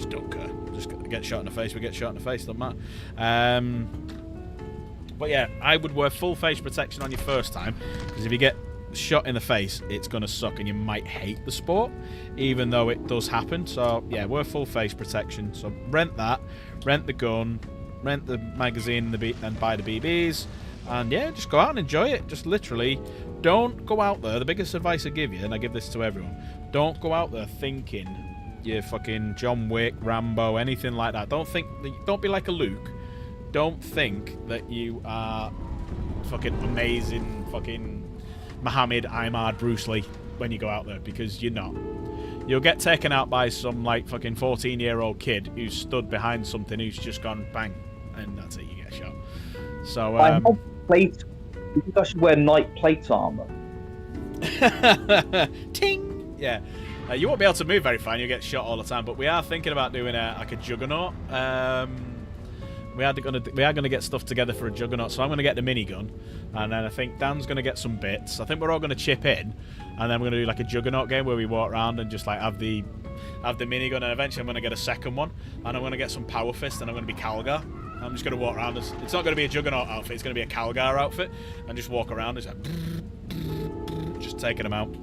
don't care. Just get shot in the face, we get shot in the face, doesn't matter. But yeah, I would wear full face protection on your first time, because if you get shot in the face, it's going to suck and you might hate the sport, even though it does happen. So yeah, wear full face protection. So rent that, rent the gun, rent the magazine and buy the BBs, and yeah, just go out and enjoy it. Just literally don't go out there. The biggest advice I give you, and I give this to everyone, don't go out there thinking you're fucking John Wick, Rambo, anything like that. Don't be like a Luke. Don't think that you are fucking amazing, fucking Muhammad, Ahmad, Bruce Lee when you go out there, because you're not. You'll get taken out by some like fucking 14-year-old kid who's stood behind something, who's just gone bang, and that's it. You get shot. So I have plate. You think I should wear knight plate armor? ting. Yeah. You won't be able to move very far and you'll get shot all the time, but we are thinking about doing like a juggernaut. We are going to get stuff together for a juggernaut, so I'm going to get the minigun, and then I think Dan's going to get some bits. I think we're all going to chip in, and then we're going to do like a juggernaut game where we walk around and just like have the minigun, and eventually I'm going to get a second one, and I'm going to get some power fist, and I'm going to be Calgar. I'm just going to walk around. It's not going to be a juggernaut outfit, it's going to be a Calgar outfit, and just walk around and just taking them out.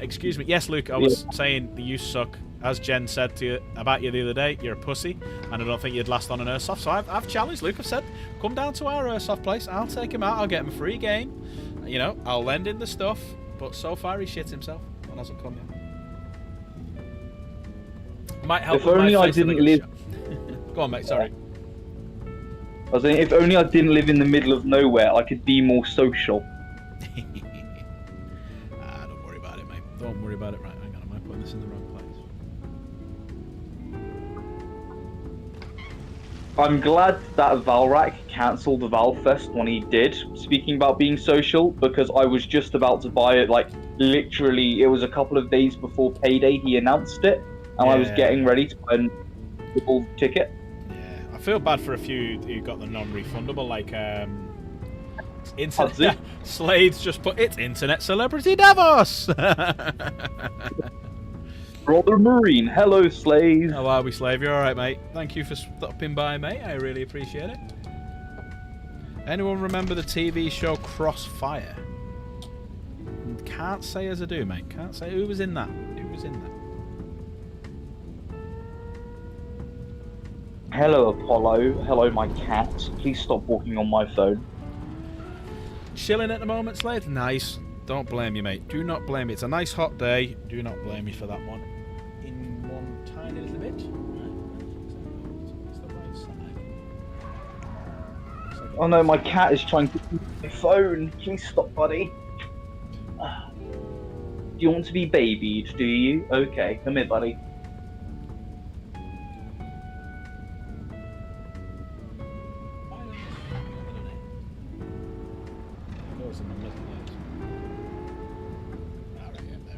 Excuse me. Yes, Luke, I was saying you suck. As Jen said to you about you the other day, you're a pussy, and I don't think you'd last on an airsoft. So I've challenged Luke. I've said, come down to our airsoft place. I'll take him out. I'll get him a free game. You know, I'll lend him the stuff. But so far, he shit himself and hasn't come yet. Might help. If only I didn't live. Go on, mate. Sorry. I was saying, if only I didn't live in the middle of nowhere, I could be more social. Don't worry about it, mate. Don't worry about it. Right, hang on. Am I putting this in the wrong place? I'm glad that Valrak cancelled the Valfest when he did, speaking about being social, because I was just about to buy it, like, literally, it was a couple of days before payday he announced it, and I was getting ready to buy a full ticket. Yeah, I feel bad for a few who got the non-refundable, like, Hudzy. Slade's just put, it's Internet Celebrity Davos! Brother Marine, hello Slays. How are we, Slave? You alright, mate? Thank you for stopping by, mate. I really appreciate it. Anyone remember the TV show Crossfire? Can't say as I do, mate. Can't say. Who was in that? Who was in that? Hello Apollo, hello my cat. Please stop walking on my phone. Chilling at the moment, Slade? Nice. Don't blame you, mate. Do not blame me. It's a nice hot day. Do not blame me for that one. In one tiny little bit. It's the right side. Oh no, my cat is trying to eat my phone. Please stop, buddy. Do you want to be babied, do you? Okay, come here, buddy.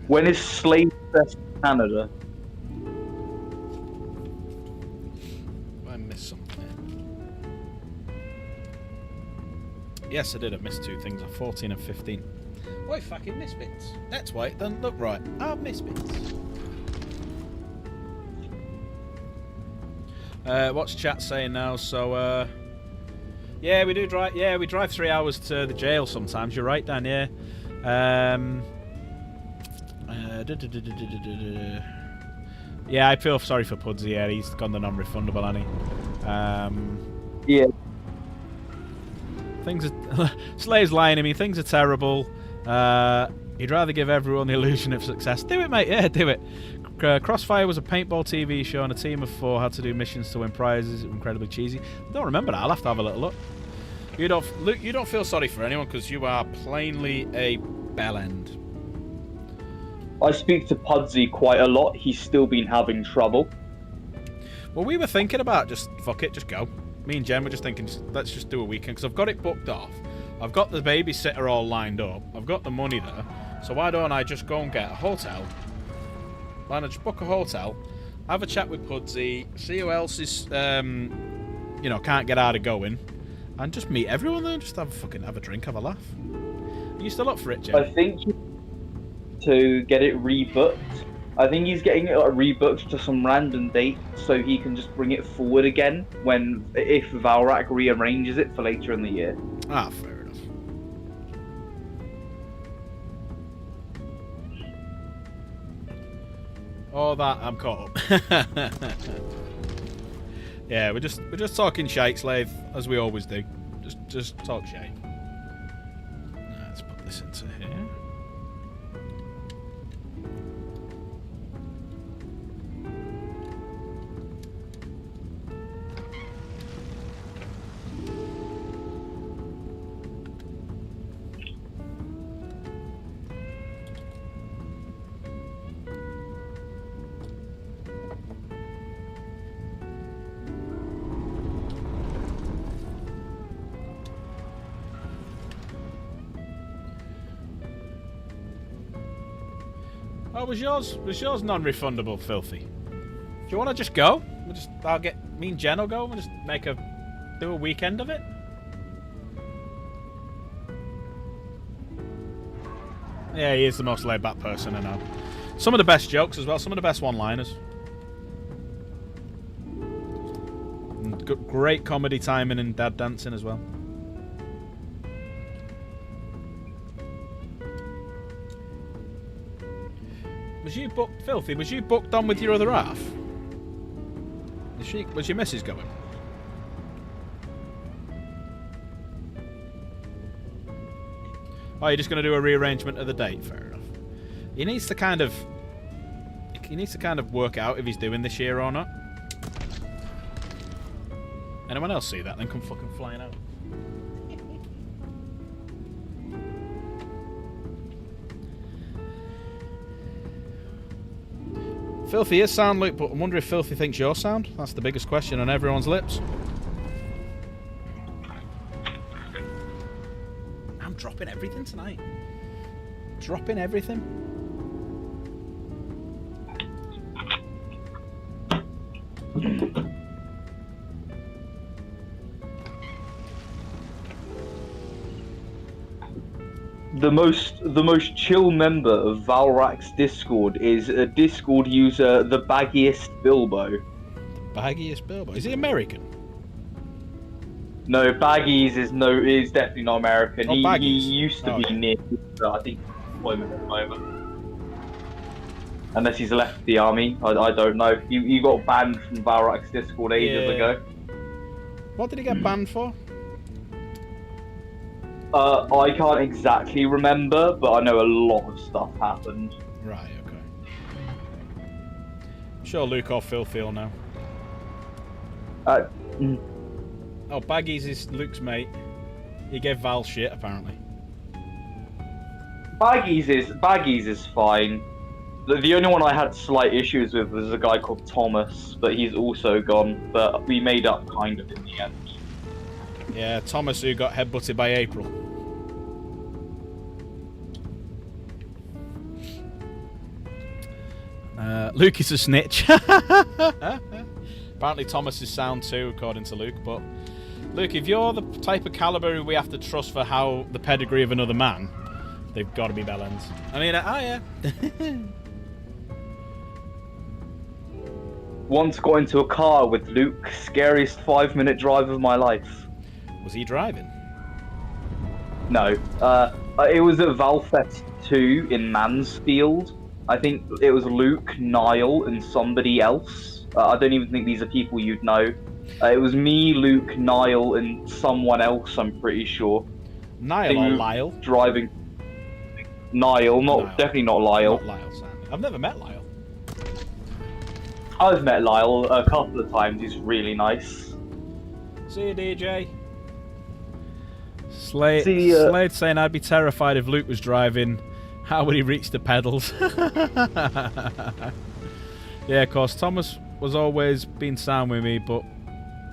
When is Slade Fest Canada? I missed something. Yes, I did. I missed two things. 14 and 15. Oh, I fucking missed bits. That's why it doesn't look right. I've missed bits. What's chat saying now? So, yeah, we do drive. Yeah, we drive 3 hours to the jail sometimes. You're right, Dan. Yeah. Yeah, I feel sorry for Pudsey. Yeah, he's gone the non-refundable, hasn't he? Yeah. Things are... Slayer's lying to me. Things are terrible. He'd rather give everyone the illusion of success. Do it, mate. Yeah, do it. Crossfire was a paintball TV show and a team of 4 had to do missions to win prizes. Incredibly cheesy. I don't remember that. I'll have to have a little look. Luke, you don't feel sorry for anyone because you are plainly a bellend. I speak to Pudsey quite a lot. He's still been having trouble. Well, we were thinking about just fuck it, just go. Me and Jen were just thinking, let's just do a weekend because I've got it booked off. I've got the babysitter all lined up. I've got the money there. So why don't I just go and get a hotel? Why not just book a hotel, have a chat with Pudsey, see who else is, you know, can't get out of going, and just meet everyone there and just have a drink, have a laugh. Are you still up for it, Jen? I think to get it rebooked. I think he's getting it rebooked to some random date so he can just bring it forward again if Valrak rearranges it for later in the year. Ah, fair enough. Oh, that I'm caught up. Yeah, we're just talking shite, Slave, as we always do. Just talk shite. Let's put this into here. Oh, was yours non-refundable, Filthy? Do you want to just go? Me and Jen will go and just do a weekend of it. Yeah, he is the most laid-back person I know. Some of the best jokes as well. Some of the best one-liners. Great comedy timing and dad dancing as well. Was you booked, Filthy? Was you booked on with your other half? Was your missus going? Oh, you're just going to do a rearrangement of the date? Fair enough. He needs to kind of work out if he's doing this year or not. Anyone else see that? Then come fucking flying out. Filthy is sound, Luke, but I wonder if Filthy thinks you're sound. That's the biggest question on everyone's lips. I'm dropping everything tonight. Dropping everything. The most chill member of Valrak's Discord is a Discord user, the baggiest Bilbo. Baggiest Bilbo? Is he American? No, Baggies is definitely not American. Oh, he used to be okay. near, I think, employment at the moment. Unless he's left the army, I don't know. He got banned from Valrak's Discord ages ago. What did he get banned for? I can't exactly remember, but I know a lot of stuff happened. Right, okay. I'm sure Luke or Filthy will know. Oh, Baggies is Luke's mate. He gave Val shit, apparently. Baggies is fine. The only one I had slight issues with was a guy called Thomas, but he's also gone. But we made up kind of in the end. Yeah, Thomas who got headbutted by April. Luke is a snitch. Apparently Thomas is sound too, according to Luke. But Luke, if you're the type of caliber we have to trust for how the pedigree of another man, they've got to be bellends. I mean, yeah. Once got into a car with Luke, scariest 5-minute drive of my life. Was he driving? No. It was at Valfest 2 in Mansfield. I think it was Luke, Niall, and somebody else. I don't even think these are people you'd know. It was me, Luke, Niall, and someone else, I'm pretty sure. Niall or Lyle? Driving. Niall, Niall. definitely not Lyle. Not Lyle, Sam. I've never met Lyle. I've met Lyle a couple of times. He's really nice. See you, DJ. Slade, See ya. Slade saying I'd be terrified if Luke was driving. How would he reach the pedals? Yeah, of course, Thomas was always being sound with me, but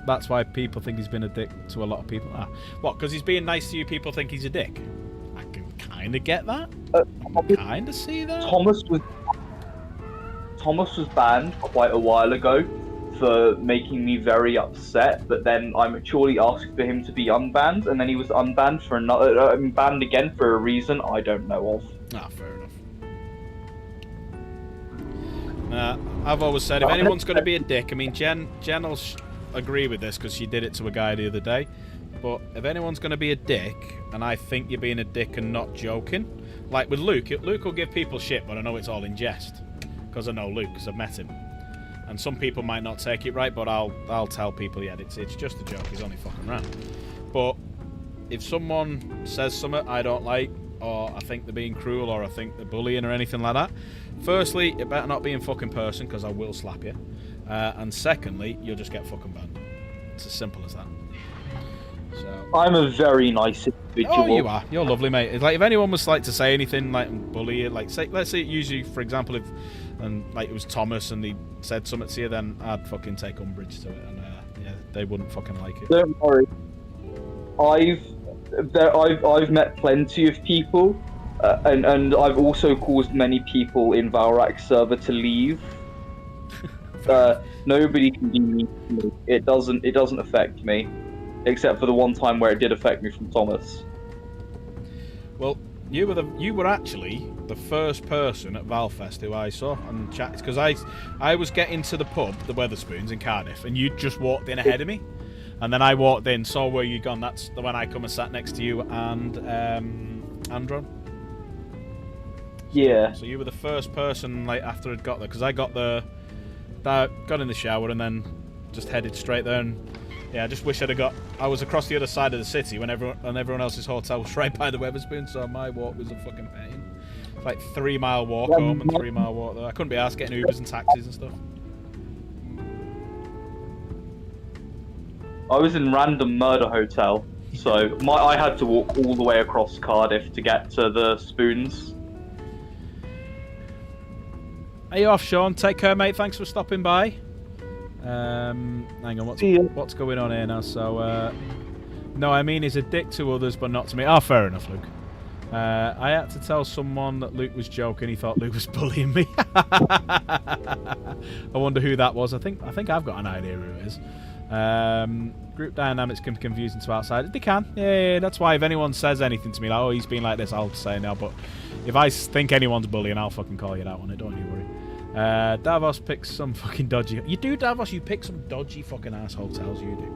that's why people think he's been a dick to a lot of people. Ah, what, because he's being nice to you, people think he's a dick? I can kind of get that. Kind of see that. Thomas was banned quite a while ago for making me very upset, but then I maturely asked for him to be unbanned, and then he was unbanned for another, banned again for a reason I don't know of. Ah, fair enough. I've always said if anyone's going to be a dick, I mean, Jen will agree with this because she did it to a guy the other day, but if anyone's going to be a dick, and I think you're being a dick and not joking, like with Luke will give people shit, but I know it's all in jest, because I know Luke, because I've met him. And some people might not take it right, but I'll tell people, yeah, it's just a joke, he's only fucking around. But if someone says something I don't like, or I think they're being cruel, or I think they're bullying or anything like that, firstly, it better not be in fucking person, because I will slap you. And secondly, you'll just get fucking banned. It's as simple as that. So, I'm a very nice individual. oh, you are. You're lovely, mate. It's like if anyone was like to say anything, like bully you, like say, let's say usually, for example, if like it was Thomas and he said something to you, then I'd fucking take umbrage to it, and yeah, they wouldn't fucking like it. Don't worry. I've met plenty of people, and I've also caused many people in Valrak's server to leave. Nobody can be mean to me. It doesn't affect me, except for the one time where it did affect me from Thomas. Well, you were actually the first person at Valfest who I saw and chatted, because I was getting to the pub, the Weatherspoons in Cardiff, and you just walked in ahead of me, and then I walked in, saw where you'd gone. That's the when I come and sat next to you and Andron. Yeah. So you were the first person like after I'd got there, because I got in the shower and then just headed straight there, and yeah, I just wish I was across the other side of the city when everyone else's hotel was right by the Weatherspoon, so my walk was a fucking pain. It's like 3 mile walk home and 3 mile walk there. I couldn't be asked getting Ubers and taxis and stuff. I was in random murder hotel, so I had to walk all the way across Cardiff to get to the Spoons. Are you off, Sean? Take care, mate. Thanks for stopping by. Hang on, what's going on here now? So, no, I mean he's a dick to others, but not to me. Oh, fair enough, Luke. I had to tell someone that Luke was joking. He thought Luke was bullying me. I wonder who that was. I think I've got an idea who it is. Group dynamics can be confusing to outsiders. They can. Yeah, that's why if anyone says anything to me like, oh, he's been like this, I'll say no. But if I think anyone's bullying, I'll fucking call you out on it. Don't you worry. Davos picks some fucking dodgy... You do, Davos? You pick some dodgy fucking ass hotels, you do.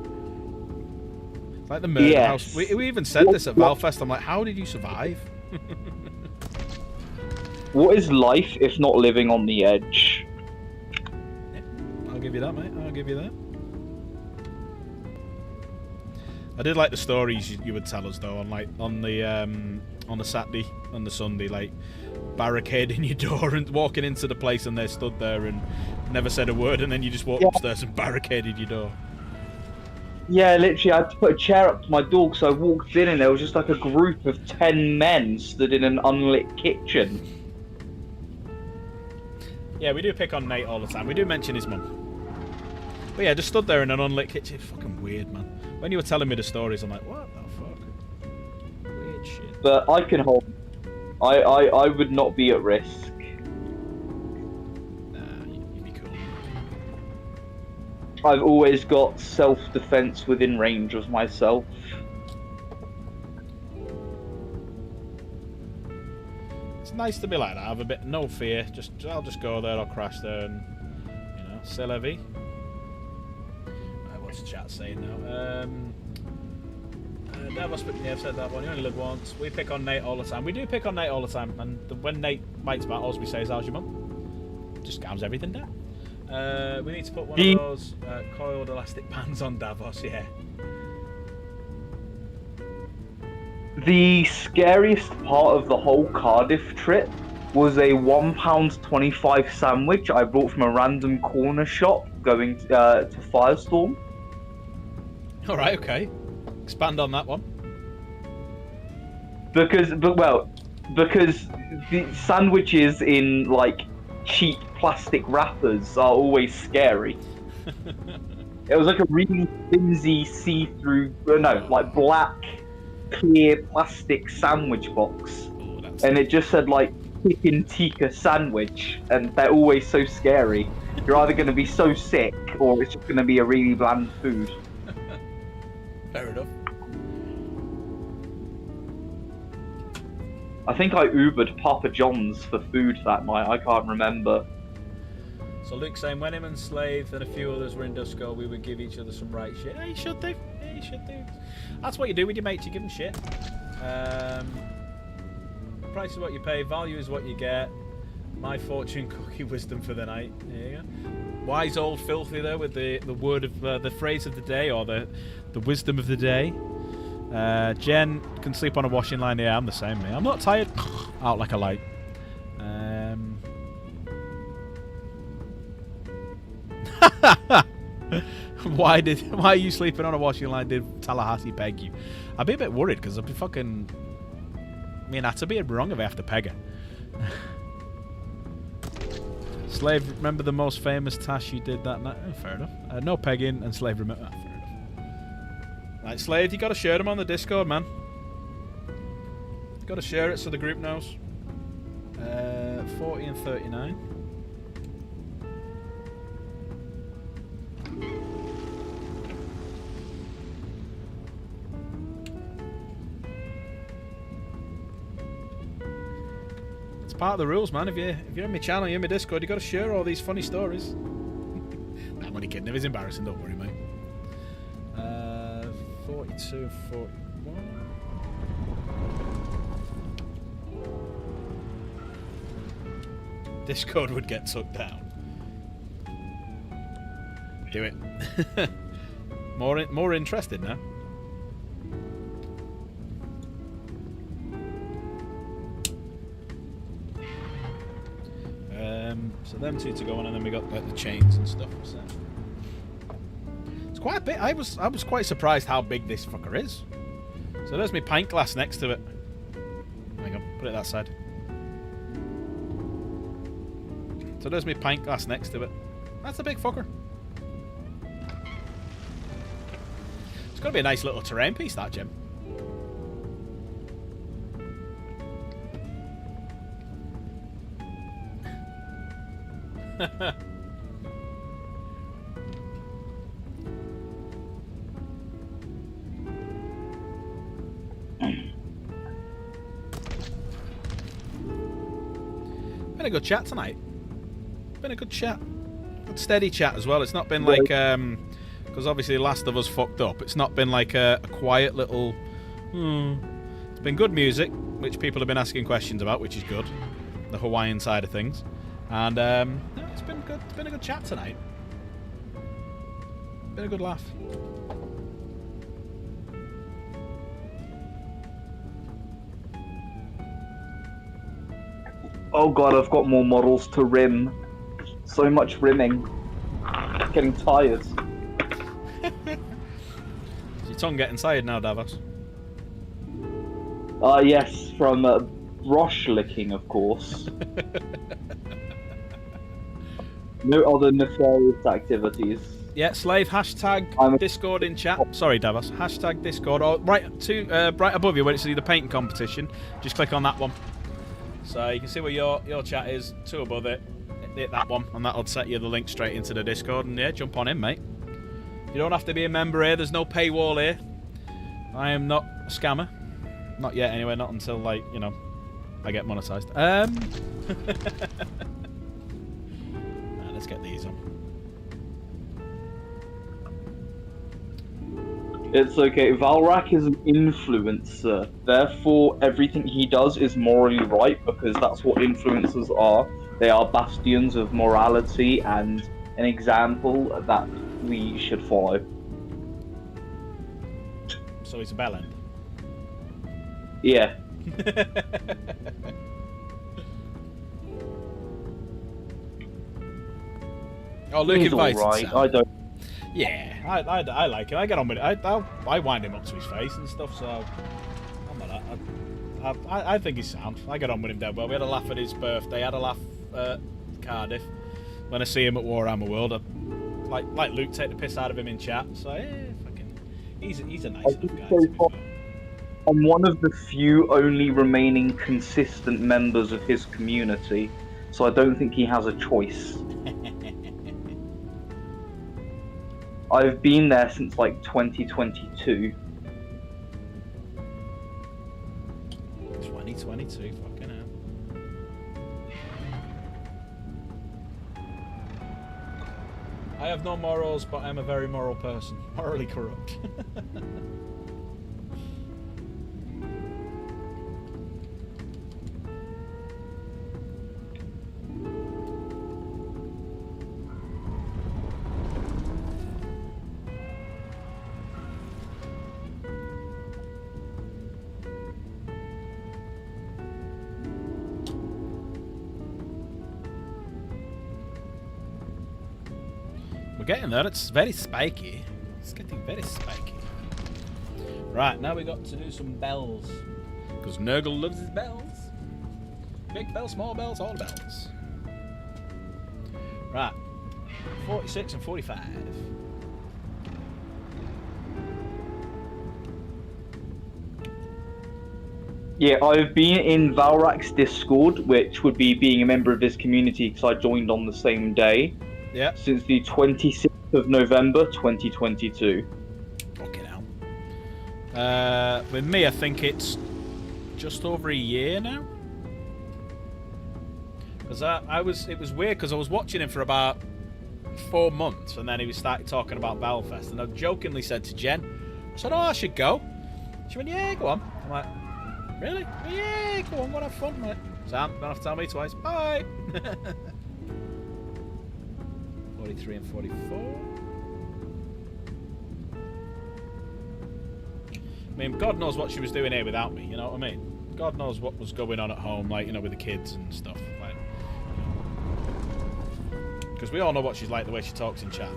It's like the murder house. We even said this at Valfest. I'm like, how did you survive? What is life if not living on the edge? Yeah, I'll give you that, mate. I'll give you that. I did like the stories you would tell us though, on the Saturday, on the Sunday, like barricading your door and walking into the place and they stood there and never said a word, and then you just walked upstairs and barricaded your door. Yeah, literally, I had to put a chair up to my door because I walked in and there was just like a group of 10 men stood in an unlit kitchen. Yeah, we do pick on Nate all the time. We do mention his mum. But yeah, just stood there in an unlit kitchen. Fucking weird, man. When you were telling me the stories, I'm like, what the fuck? Weird shit. But I can hold. I would not be at risk. Nah, you'd be cool. I've always got self-defense within range of myself. It's nice to be like that. I have a bit no fear. I'll just go there. I'll crash there, and c'est la vie. Right, what's chat saying now? Davos, yeah, I've said that one. You only live once. We pick on Nate all the time. We do pick on Nate all the time, and when Nate bites back, all we say is, "How's your mum?" Just calms everything down. We need to put one of those coiled elastic bands on Davos. Yeah. The scariest part of the whole Cardiff trip was a £1.25 sandwich I bought from a random corner shop going to Firestorm. All right. Okay. Expand on that one. Because the sandwiches in like cheap plastic wrappers are always scary. It was like a really flimsy, see-through, like black, clear plastic sandwich box, and it just said like chicken tikka sandwich, and they're always so scary. You're either going to be so sick, or it's just going to be a really bland food. Fair enough. I think I Ubered Papa John's for food that night. I can't remember. So Luke's saying when him and Slave and a few others were in Dusko, we would give each other some right shit. Yeah, you should do. Yeah, you should do. That's what you do with your mates. You give them shit. Price is what you pay. Value is what you get. My fortune cookie wisdom for the night. There you go. Wise old filthy there with the word of the phrase of the day, or the wisdom of the day. Jen can sleep on a washing line. Yeah, I'm the same, mate. I'm not tired. Out like a light. Why are you sleeping on a washing line? Did Tallahassee peg you? I'd be a bit worried because I'd be fucking. I mean, I'd be wrong if I have to peg her. Slave, remember the most famous task you did that night? Oh, fair enough. No pegging and Slave remember. Fair enough. Right, Slade, you gotta share them on the Discord, man. You gotta share it so the group knows. 40 and 39. It's part of the rules, man. If you're in my channel, you're in my Discord, you gotta share all these funny stories. Nah, I'm only kidding. If it's embarrassing, don't worry, mate. 42, 41. Discord would get took down. Do it. More interested now. So them two to go on, and then we got like the chains and stuff. So. It's quite a bit. I was quite surprised how big this fucker is. So there's my pint glass next to it. Hang on, put it that side. So there's my pint glass next to it. That's a big fucker. It's gonna be a nice little terrain piece, that, Jim. Been a good chat tonight. Been a good chat. Good steady chat as well. It's not been like because obviously Last of Us fucked up. It's not been like a quiet little It's been good music, which people have been asking questions about, which is good. The Hawaiian side of things. And yeah, it's been good. It's been a good chat tonight. Been a good laugh. Oh god, I've got more models to rim. So much rimming. Getting tired. Is your tongue getting tired now, Davos? Yes, from brush licking, of course. No other nefarious activities. Yeah, Slave, hashtag Discord in chat. Sorry, Davos. Hashtag Discord. Or right above you where it says the painting competition. Just click on that one. So you can see where your chat is. 2 above it. Hit that one, and that'll set you the link straight into the Discord. And yeah, jump on in, mate. You don't have to be a member here. There's no paywall here. I am not a scammer. Not yet, anyway. Not until, like, you know, I get monetized. Let's get these on. It's okay. Valrak is an influencer. Therefore, everything he does is morally right because that's what influencers are. They are bastions of morality and an example that we should follow. So he's a bellend. Yeah. Oh, Luke He's invited alright. Sam. I don't. Yeah, I like him. I get on with it. I wind him up to his face and stuff. So I'm not that. I think he's sound. I get on with him dead well. We had a laugh at his birthday. Had a laugh at Cardiff. When I see him at Warhammer World, I, like Luke, take the piss out of him in chat. So yeah, fucking, he's a nice enough guy. To be fair. I'm one of the few only remaining consistent members of his community, so I don't think he has a choice. I've been there since like 2022. 2022, fucking hell. I have no morals, but I'm a very moral person. Morally corrupt. We're getting there. It's very spiky. It's getting very spiky. Right, now we got to do some bells. Because Nurgle loves his bells. Big bells, small bells, all the bells. Right. 46 and 45. Yeah, I've been in Valrak's Discord, which would be being a member of his community because I joined on the same day. Yeah. Since the 26th of November, 2022. Fucking hell. With me, I think it's just over a year now. Because it was weird because I was watching him for about 4 months and then he started talking about Battlefest and I jokingly said to Jen, I said, oh, I should go. She went, yeah, go on. I'm like, really? Yeah, go on, go have fun. I'm like, Sam, don't have to tell me twice. Bye. 43 and 44. I mean, God knows what she was doing here without me, you know what I mean? God knows what was going on at home, like, you know, with the kids and stuff. Like, because we all know what she's like, the way she talks in chat.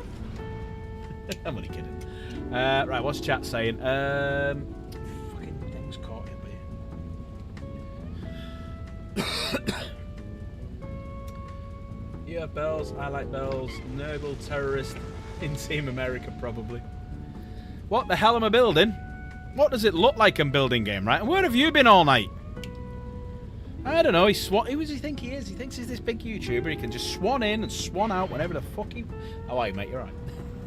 I'm only kidding. Right, what's chat saying? Fucking thing's caught in here. You have bells, I like bells. Nurgle terrorist in Team America, probably. What the hell am I building? What does it look like I'm building game, right? And where have you been all night? I don't know. Who does he think he is? He thinks he's this big YouTuber. He can just swan in and swan out whenever the fuck he... Oh, hey, mate, you're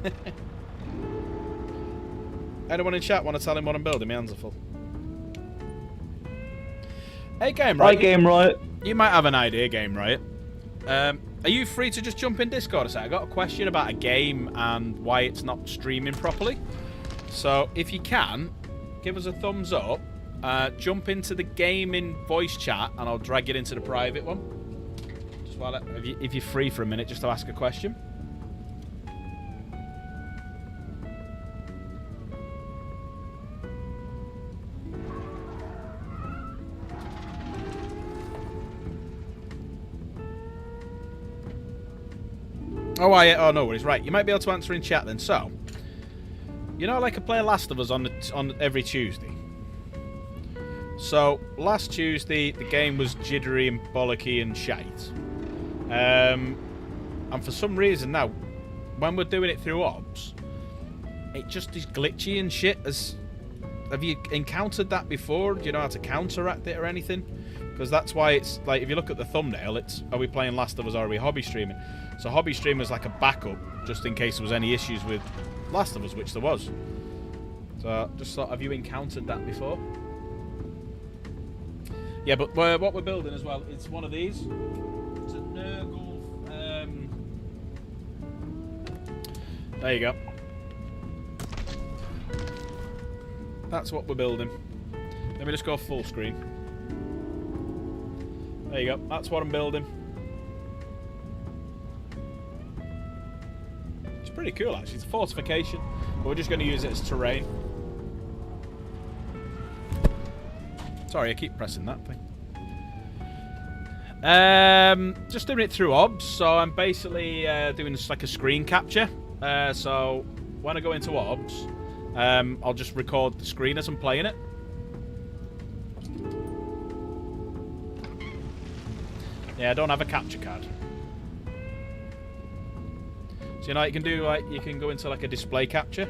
right. Anyone in chat want to tell him what I'm building? My hands are full. Hey, Game Riot. Hi, Game Riot. You might have an idea, Game Riot. Are you free to just jump in Discord a sec? I got a question about a game and why it's not streaming properly. So, if you can, give us a thumbs up. Jump into the gaming voice chat and I'll drag it into the private one. Just while if you're free for a minute just to ask a question. Oh, no worries. Right, you might be able to answer in chat then. So, you know, like I play Last of Us on every Tuesday. So last Tuesday the game was jittery and bollocky and shite. And for some reason now, when we're doing it through OBS, it just is glitchy and shit. Have you encountered that before? Do you know how to counteract it or anything? Because that's why it's like, if you look at the thumbnail, it's are we playing Last of Us or are we hobby streaming? So hobby stream is like a backup just in case there was any issues with Last of Us, which there was. So just thought, have you encountered that before? Yeah, but what we're building as well, it's one of these. It's a Nurgle. There you go. That's what we're building. Let me just go full screen. There you go. That's what I'm building. It's pretty cool, actually. It's a fortification, but we're just going to use it as terrain. Sorry, I keep pressing that thing. Just doing it through OBS, so I'm basically doing this like a screen capture. So when I go into OBS, I'll just record the screen as I'm playing it. Yeah, I don't have a capture card. So you know, you can do like you can go into like a display capture.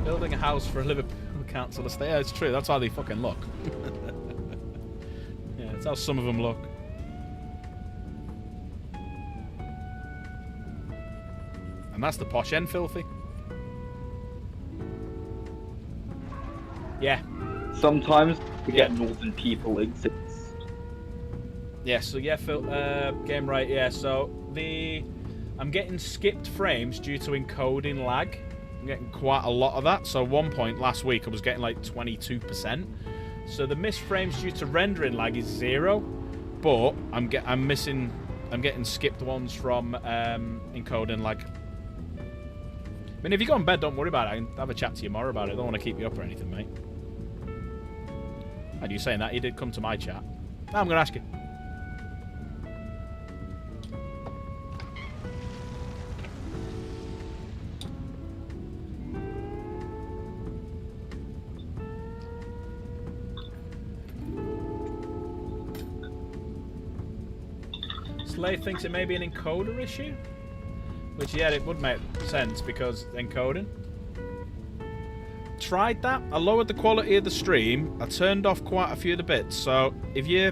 Building a house for a Liverpool council estate. Yeah, it's true. That's how they fucking look. Yeah, that's how some of them look. And that's the posh end, filthy. Yeah. Sometimes forget northern people exist. Yeah, so yeah, game right, yeah, so I'm getting skipped frames due to encoding lag. I'm getting quite a lot of that. So at one point last week I was getting like 22%. So the missed frames due to rendering lag is 0, but I'm getting skipped ones from encoding lag. I mean, if you go in bed, don't worry about it. I can have a chat to you tomorrow about it. I don't want to keep you up or anything, mate. And you saying that? You did come to my chat. Now I'm going to ask you. Slay thinks it may be an encoder issue. Which, yeah, it would make sense because encoding. Tried that. I lowered the quality of the stream. I turned off quite a few of the bits. So if you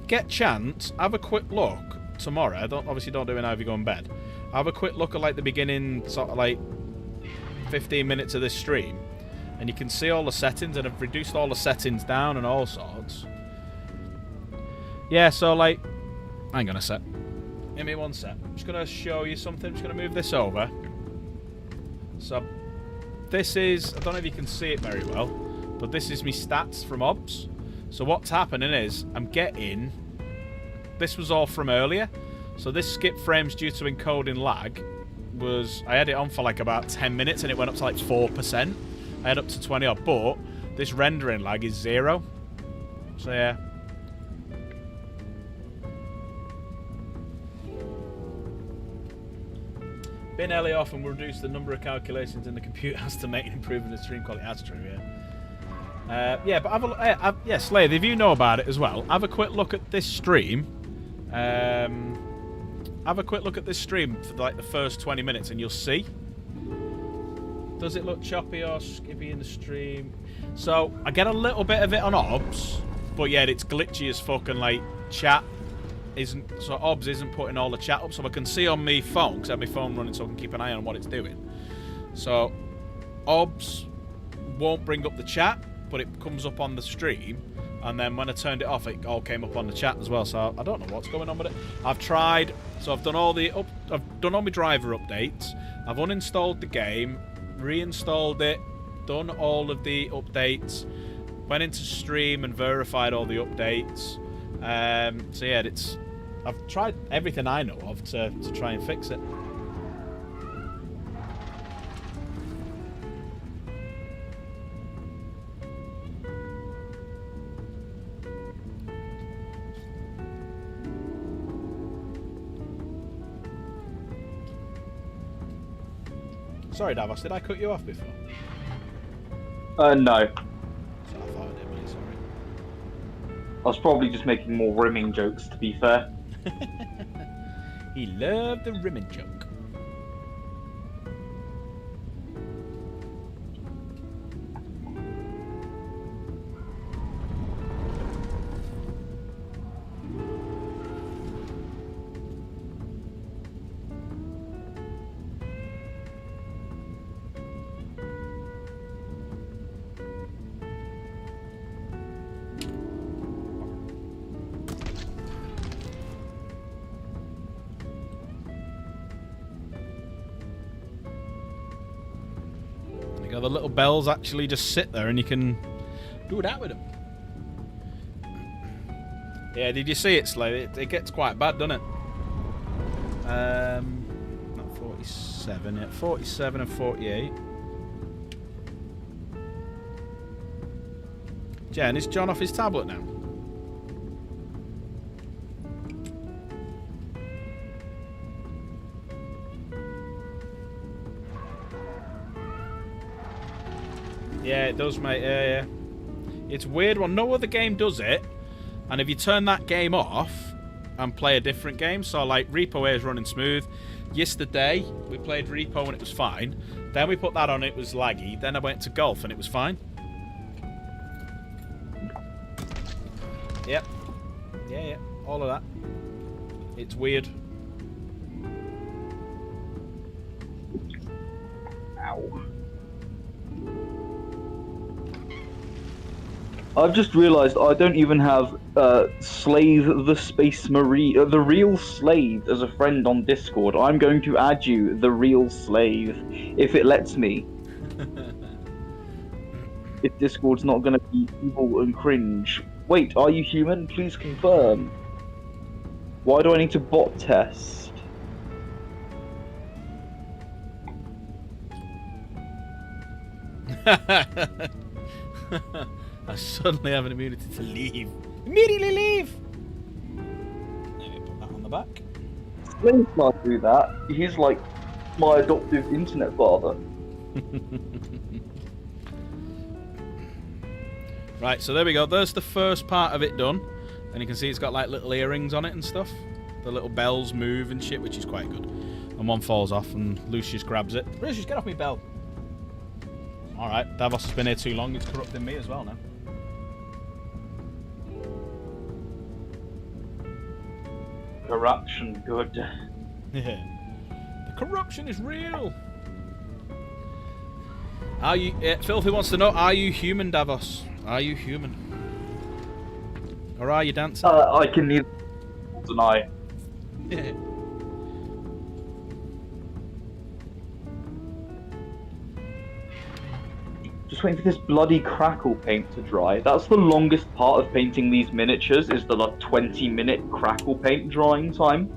get chance, have a quick look tomorrow. Obviously don't do it now if you go in bed. Have a quick look at like the beginning, sort of like 15 minutes of this stream, and you can see all the settings, and I've reduced all the settings down and all sorts. Yeah, so like, hang on a sec. Give me one sec. I'm just gonna show you something. I'm just gonna move this over. So this is, I don't know if you can see it very well, but this is my stats from OBS. So what's happening is I'm getting, this was all from earlier. So this skip frames due to encoding lag was, I had it on for like about 10 minutes and it went up to like 4%. I had up to 20 odd, but this rendering lag is 0. So yeah. Bin Ellie off and we'll reduce the number of calculations in the computer has to make an improvement in stream quality. That's true, yeah. Yeah, but yeah, Slade, if you know about it as well, have a quick look at this stream. Have a quick look at this stream for like the first 20 minutes and you'll see. Does it look choppy or skippy in the stream? So, I get a little bit of it on OBS, but yeah, it's glitchy as fuck and like chat isn't, so OBS isn't putting all the chat up, so I can see on my phone, because I have my phone running so I can keep an eye on what it's doing. So OBS won't bring up the chat, but it comes up on the stream, and then when I turned it off it all came up on the chat as well, so I don't know what's going on with it. I've tried, so I've done all my driver updates, I've uninstalled the game, reinstalled it, done all of the updates, went into stream and verified all the updates. So yeah, I've tried everything I know of to try and fix it. Sorry, Davos, did I cut you off before? No. So I thought I did, mate, sorry. I was probably just making more rimming jokes, to be fair. He loved the rimming joke. the little bells actually just sit there and you can do that with them. Yeah, did you see it, Slay? It gets quite bad, doesn't it? Not 47, yeah, 47 and 48. Jen, is John off his tablet now? Yeah, it does, mate. Yeah. It's weird one. No other game does it. And if you turn that game off and play a different game, so like Repo A is running smooth. Yesterday, we played Repo and it was fine. Then we put that on, it was laggy. Then I went to golf and it was fine. Yep. Yeah. All of that. It's weird. Ow. I've just realised I don't even have Slave the Space Marine, the real Slave, as a friend on Discord. I'm going to add you, the real Slave, if it lets me. If Discord's not going to be evil and cringe. Wait, are you human? Please confirm. Why do I need to bot test? I suddenly have an immunity to leave. Immediately leave! Let me put that on the back. Slave can't do that. He's like my adoptive internet father. Right, so there we go. There's the first part of it done. And you can see it's got like little earrings on it and stuff. The little bells move and shit, which is quite good. And one falls off and Lucius grabs it. Lucius, get off me bell. Alright, Davos has been here too long. It's corrupting me as well now. Corruption, good. The corruption is real. Are you... Filthy wants to know, are you human, Davos? Are you human? Or are you dancing? I can neither deny. Just waiting for this bloody crackle paint to dry. That's the longest part of painting these miniatures, is the like 20-minute crackle paint drying time.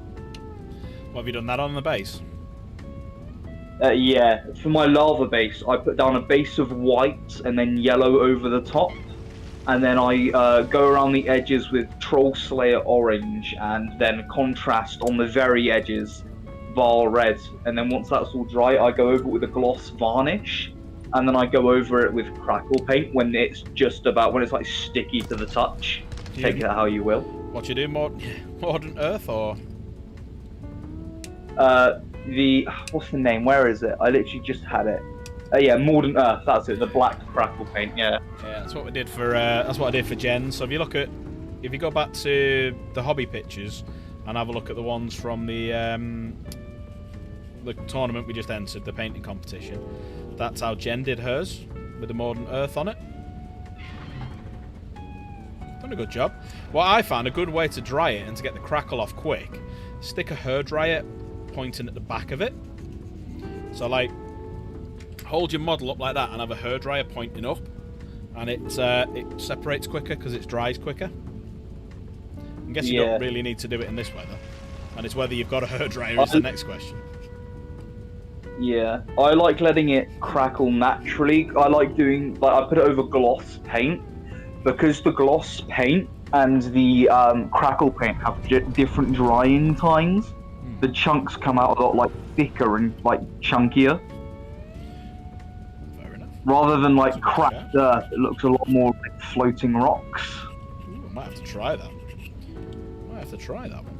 What, have you done that on the base? Yeah, for my lava base, I put down a base of white and then yellow over the top. And then I go around the edges with Troll Slayer orange and then contrast on the very edges, Val red. And then once that's all dry, I go over it with a gloss varnish. And then I go over it with crackle paint when it's just about, when it's like sticky to the touch. Take it how you will. What you do, Modern Earth, or? What's the name? Where is it? I literally just had it. Yeah, Modern Earth, that's it, the black crackle paint, yeah. Yeah, that's what we did for, that's what I did for Jen. So if you look at, if you go back to the hobby pictures and have a look at the ones from the tournament we just entered, the painting competition, that's how Jen did hers, with the Modern Earth on it. Done a good job. Well, I found a good way to dry it and to get the crackle off quick, stick a hairdryer pointing at the back of it. So like, hold your model up like that and have a hairdryer pointing up, and it separates quicker because it dries quicker. I guess you don't really need to do it in this weather, and it's whether you've got a hairdryer is the next question. Yeah, I like letting it crackle naturally. I like doing, like, I put it over gloss paint, because the gloss paint and the crackle paint have different drying times. The chunks come out a lot like thicker and like chunkier. Fair enough. Rather than like cracked earth, it looks a lot more like floating rocks. Ooh, I might have to try that. Might have to try that one.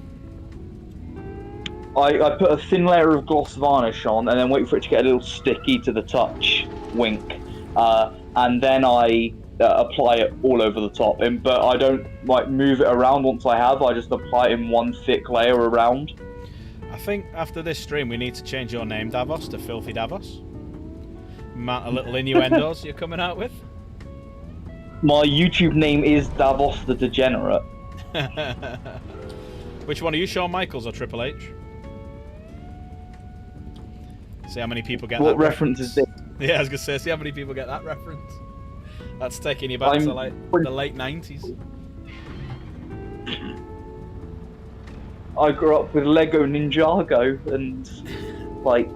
I put a thin layer of gloss varnish on and then wait for it to get a little sticky to the touch. Wink. And then I apply it all over the top. But I don't like move it around once I have. I just apply it in one thick layer around. I think after this stream we need to change your name, Davos, to Filthy Davos. Amount of little innuendos you're coming out with. My YouTube name is Davos the Degenerate. Which one are you, Shawn Michaels or Triple H? See how many people get What that reference is this? Yeah, I was gonna say, see how many people get that reference. That's taking you back to like the late 90s. I grew up with Lego Ninjago and like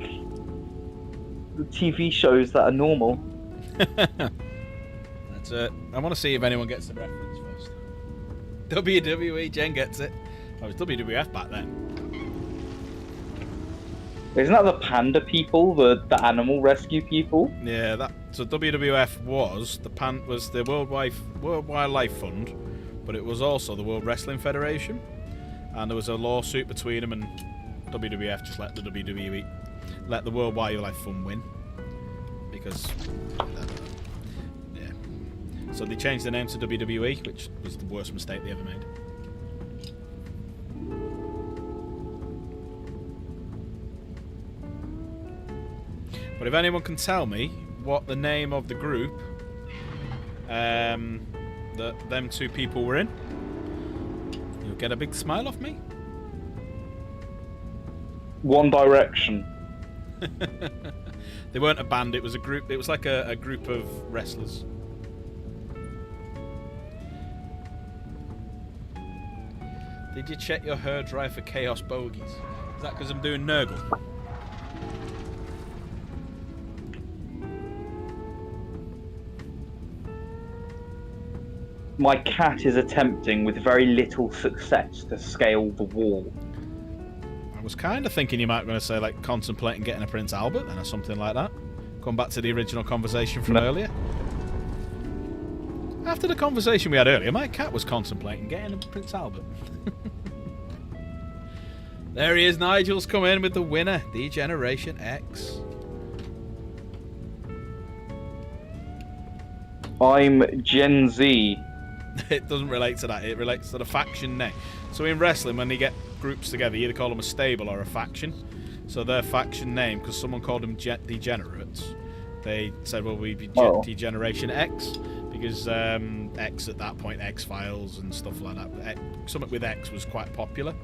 the TV shows that are normal. That's it. I want to see if anyone gets the reference first. WWE, Jen gets it. Oh, it was WWF back then. Isn't that the panda people, the animal rescue people? Yeah, that. So WWF was the World Wildlife Fund, but it was also the World Wrestling Federation, and there was a lawsuit between them, and WWF just let the WWE, let the World Wildlife Fund win, because, yeah. So they changed the name to WWE, which was the worst mistake they ever made. But if anyone can tell me what the name of the group that them two people were in, you'll get a big smile off me. One Direction. They weren't a band, it was a group. It was like a group of wrestlers. Did you check your hair dry for Chaos Bogies? Is that because I'm doing Nurgle? My cat is attempting with very little success to scale the wall. I was kind of thinking you might going to say like contemplating getting a Prince Albert then or something like that. Come back to the original conversation from earlier. After the conversation we had earlier, my cat was contemplating getting a Prince Albert. There he is, Nigel's come in with the winner, D-Generation X. I'm Gen Z. It doesn't relate to that, it relates to the faction name. So in wrestling, when they get groups together, you either call them a stable or a faction. So their faction name, because someone called them Degenerates, they said, well, we'd be D-Generation X, because X at that point, X-Files and stuff like that. Something with X was quite popular.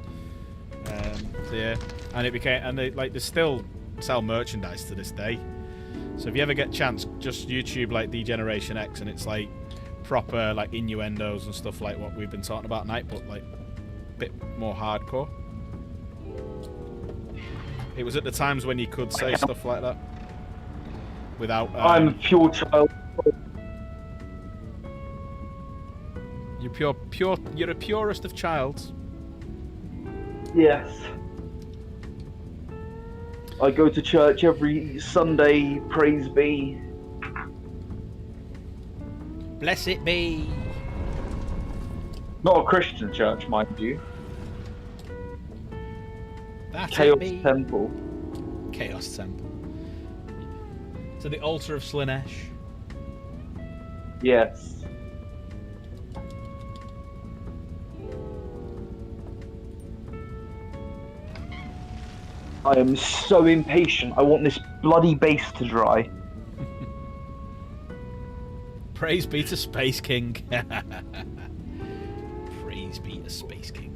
So yeah, and it became, and they still sell merchandise to this day. So if you ever get a chance, just YouTube like D-Generation X, and it's like proper like innuendos and stuff like what we've been talking about tonight, but like a bit more hardcore. It was at the times when you could say stuff like that without. I'm a pure child. You're pure. You're a purest of childs. Yes. I go to church every Sunday, praise be. Bless it be. Not a Christian church, mind you. That's Chaos it be. Temple. Chaos Temple. To the altar of Slaanesh. Yes. I am so impatient. I want this bloody base to dry. Praise be to Space King. Praise be to Space King.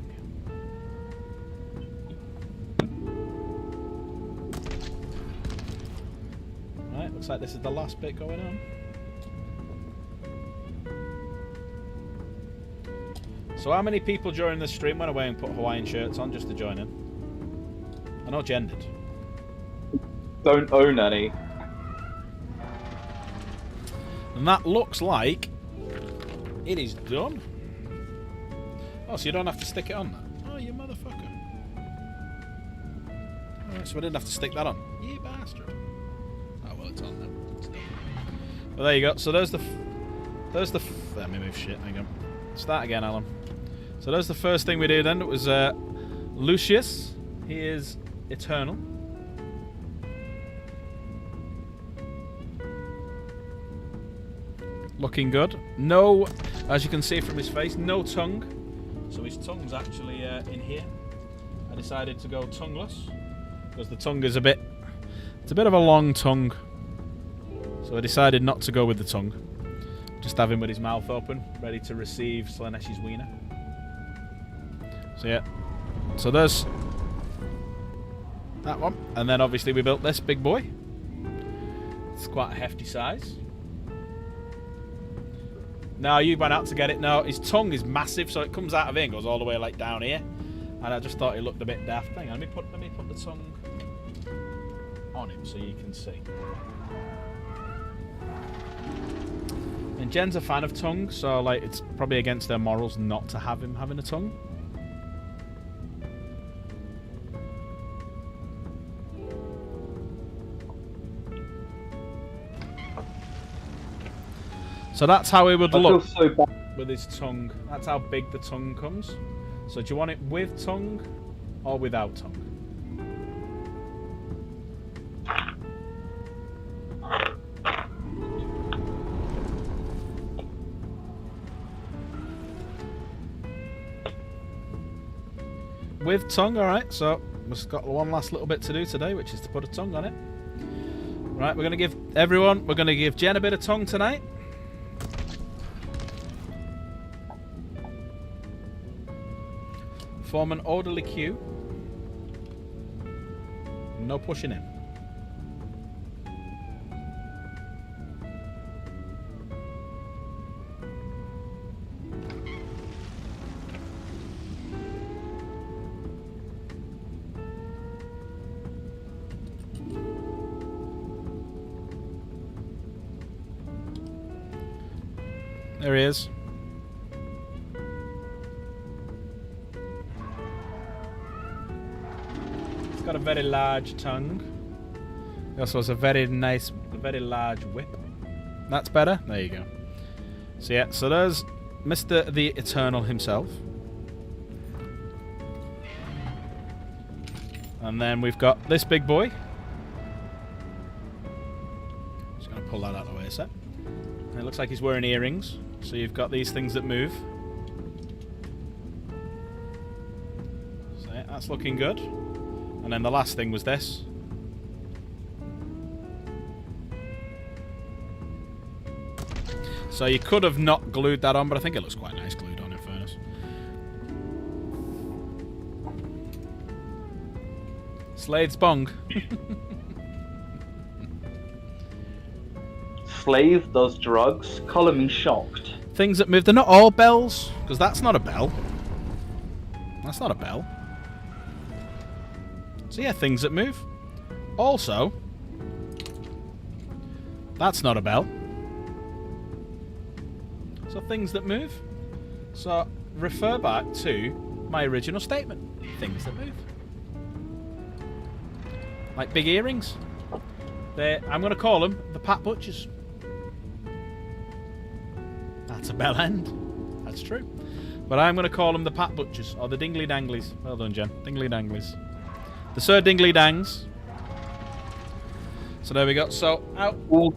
Right, looks like this is the last bit going on. So how many people during the stream went away and put Hawaiian shirts on just to join in? I know Jen did. Don't own any. And that looks like it is done. Oh, so you don't have to stick it on that? Oh, you motherfucker. Alright, so I didn't have to stick that on. You bastard. Oh, well, it's on now. It's done. Well, there you go. So there's the... Let me move shit. Hang on. Start again, Alan. So there's the first thing we did then. It was Lucius. He is eternal. Looking good. No, as you can see from his face, no tongue. So his tongue's actually in here. I decided to go tongueless because the tongue is it's a bit of a long tongue. So I decided not to go with the tongue. Just have him with his mouth open, ready to receive Slaaanesh's wiener. So yeah. So there's that one. And then obviously we built this big boy. It's quite a hefty size. No, you went out to get it. No, his tongue is massive, so it comes out of here and goes all the way like down here. And I just thought he looked a bit daft. Hang on, let me put the tongue on him so you can see. And Jen's a fan of tongue, so like it's probably against their morals not to have him having a tongue. So that's how he would look so bad. with his tongue. That's how big the tongue comes. So do you want it with tongue or without tongue? With tongue, alright, so we've got one last little bit to do today, which is to put a tongue on it. Right, we're going to give Jen a bit of tongue tonight. Form an orderly queue. No pushing in. There he is. He's got a very large tongue. He also has a very large whip. That's better? There you go. So yeah, so there's Mr. the Eternal himself. And then we've got this big boy. Just going to pull that out of the way a sec. And it looks like he's wearing earrings. So you've got these things that move. So yeah, that's looking good. And then the last thing was this. So you could have not glued that on, but I think it looks quite nice glued on, in fairness. Slade's bong. Slave does drugs. Colour me shocked. Things that move. They're not all bells, because that's not a bell. That's not a bell. So yeah, things that move. Also, that's not a bell. So things that move. So refer back to my original statement. Things that move. Like big earrings. I'm going to call them the Pat Butchers. That's a bell end. That's true. But I'm going to call them the Pat Butchers, or the Dingly Danglies. Well done, Jen. Dingly Danglies. The Sir Dingly Dangs. So there we go. So out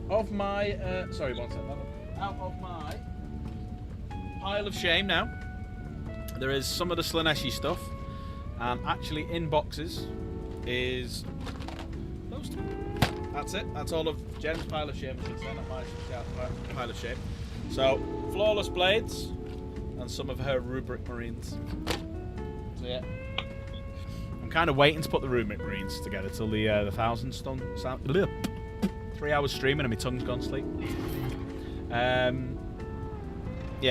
of my... sorry, one second. Out of my pile of shame now, there is some of the Slaneshi stuff. And actually in boxes is those two. That's it. That's all of Jen's pile of shame, I should say, not my pile of shame. So, flawless blades and some of her rubric marines. So yeah, I'm kind of waiting to put the rubric marines together till the 1,000 stun sound. 3 hours streaming and my tongue's gone to sleep. Yeah,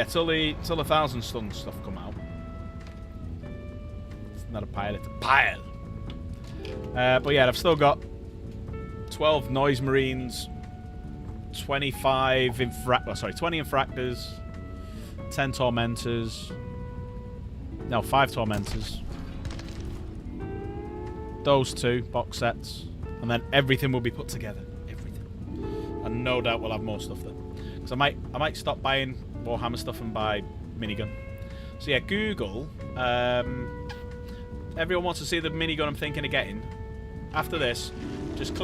till the 1,000 stun stuff come out. It's not a pile, it's a pile. But yeah, I've still got 12 noise marines. 20 infractors, 10 tormentors, no, 5 tormentors, those 2 box sets, and then everything will be put together. Everything. And no doubt we'll have more stuff then. Because I might stop buying Warhammer stuff and buy minigun. So yeah, Google. Everyone wants to see the minigun I'm thinking of getting. After this, just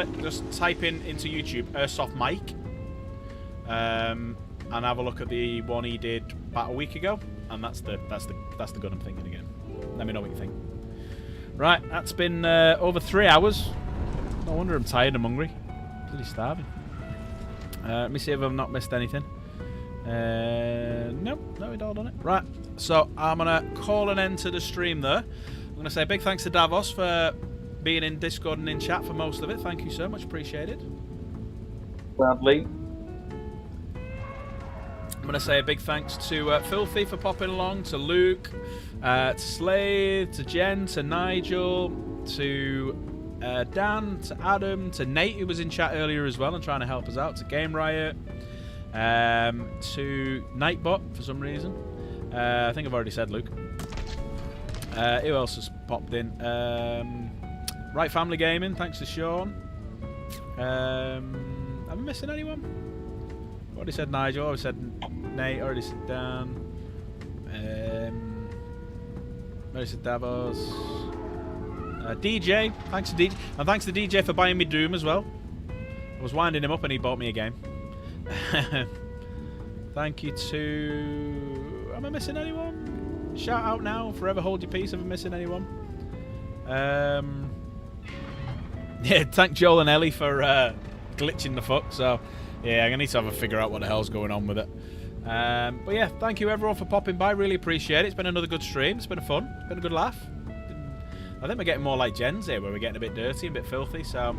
type into YouTube Airsoft Mike. And have a look at the one he did about a week ago, and that's the gun I'm thinking again. Let me know what you think. Right, that's been over 3 hours. No wonder I'm tired and hungry. Bloody starving. Let me see if I've not missed anything. No, we'd all done it. Right, so I'm gonna call an end to the stream there. I'm gonna say a big thanks to Davos for being in Discord and in chat for most of it. Thank you so much, appreciated. Gladly. I'm going to say a big thanks to Filthy for popping along, to Luke, to Slade, to Jen, to Nigel, to Dan, to Adam, to Nate, who was in chat earlier as well and trying to help us out, to Game Riot, to Nightbot for some reason. I think I've already said Luke. Who else has popped in? Right Family Gaming, thanks to Sean. Am I missing anyone? Already said Nigel, already said Nate, already said Dan. Already said Davos. DJ, thanks to DJ, and thanks to DJ for buying me Doom as well. I was winding him up and he bought me a game. Thank you to... Am I missing anyone? Shout out now, forever hold your peace if I'm missing anyone. Yeah, thank Joel and Ellie for glitching the fuck, so yeah, I'm gonna need to have a figure out what the hell's going on with it. But yeah, thank you everyone for popping by, really appreciate it. It's been another good stream, it's been fun, it's been a good laugh. I think we're getting more like Jen's here, where we're getting a bit dirty, a bit filthy, so...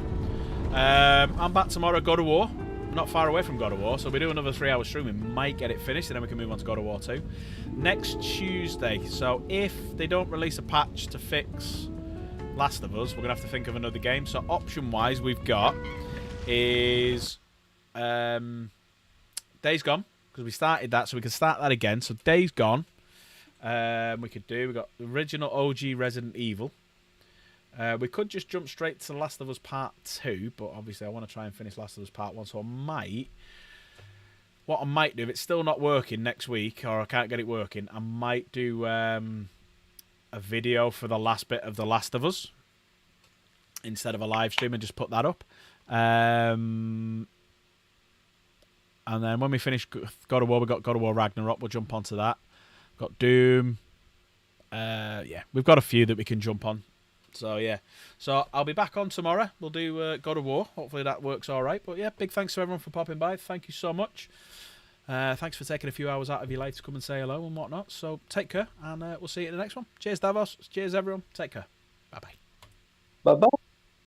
I'm back tomorrow, God of War. I'm not far away from God of War, so we do another 3-hour stream. We might get it finished, and then we can move on to God of War 2. Next Tuesday, so if they don't release a patch to fix Last of Us, we're going to have to think of another game. So option-wise, we've got is Days Gone, because we started that, so we can start that again. So Days Gone, we've got the original OG Resident Evil. We could just jump straight to Last of Us Part 2, but obviously I want to try and finish Last of Us Part 1, so what I might do, if it's still not working next week, or I can't get it working, I might do a video for the last bit of The Last of Us, instead of a live stream, and just put that up. And then when we finish God of War, we've got God of War Ragnarok, we'll jump onto that. Got Doom. Yeah, we've got a few that we can jump on. So yeah, so I'll be back on tomorrow. We'll do God of War. Hopefully that works all right. But yeah, big thanks to everyone for popping by. Thank you so much. Thanks for taking a few hours out of your life to come and say hello and whatnot. So take care, and we'll see you in the next one. Cheers, Davos. Cheers, everyone. Take care. Bye bye. Bye bye.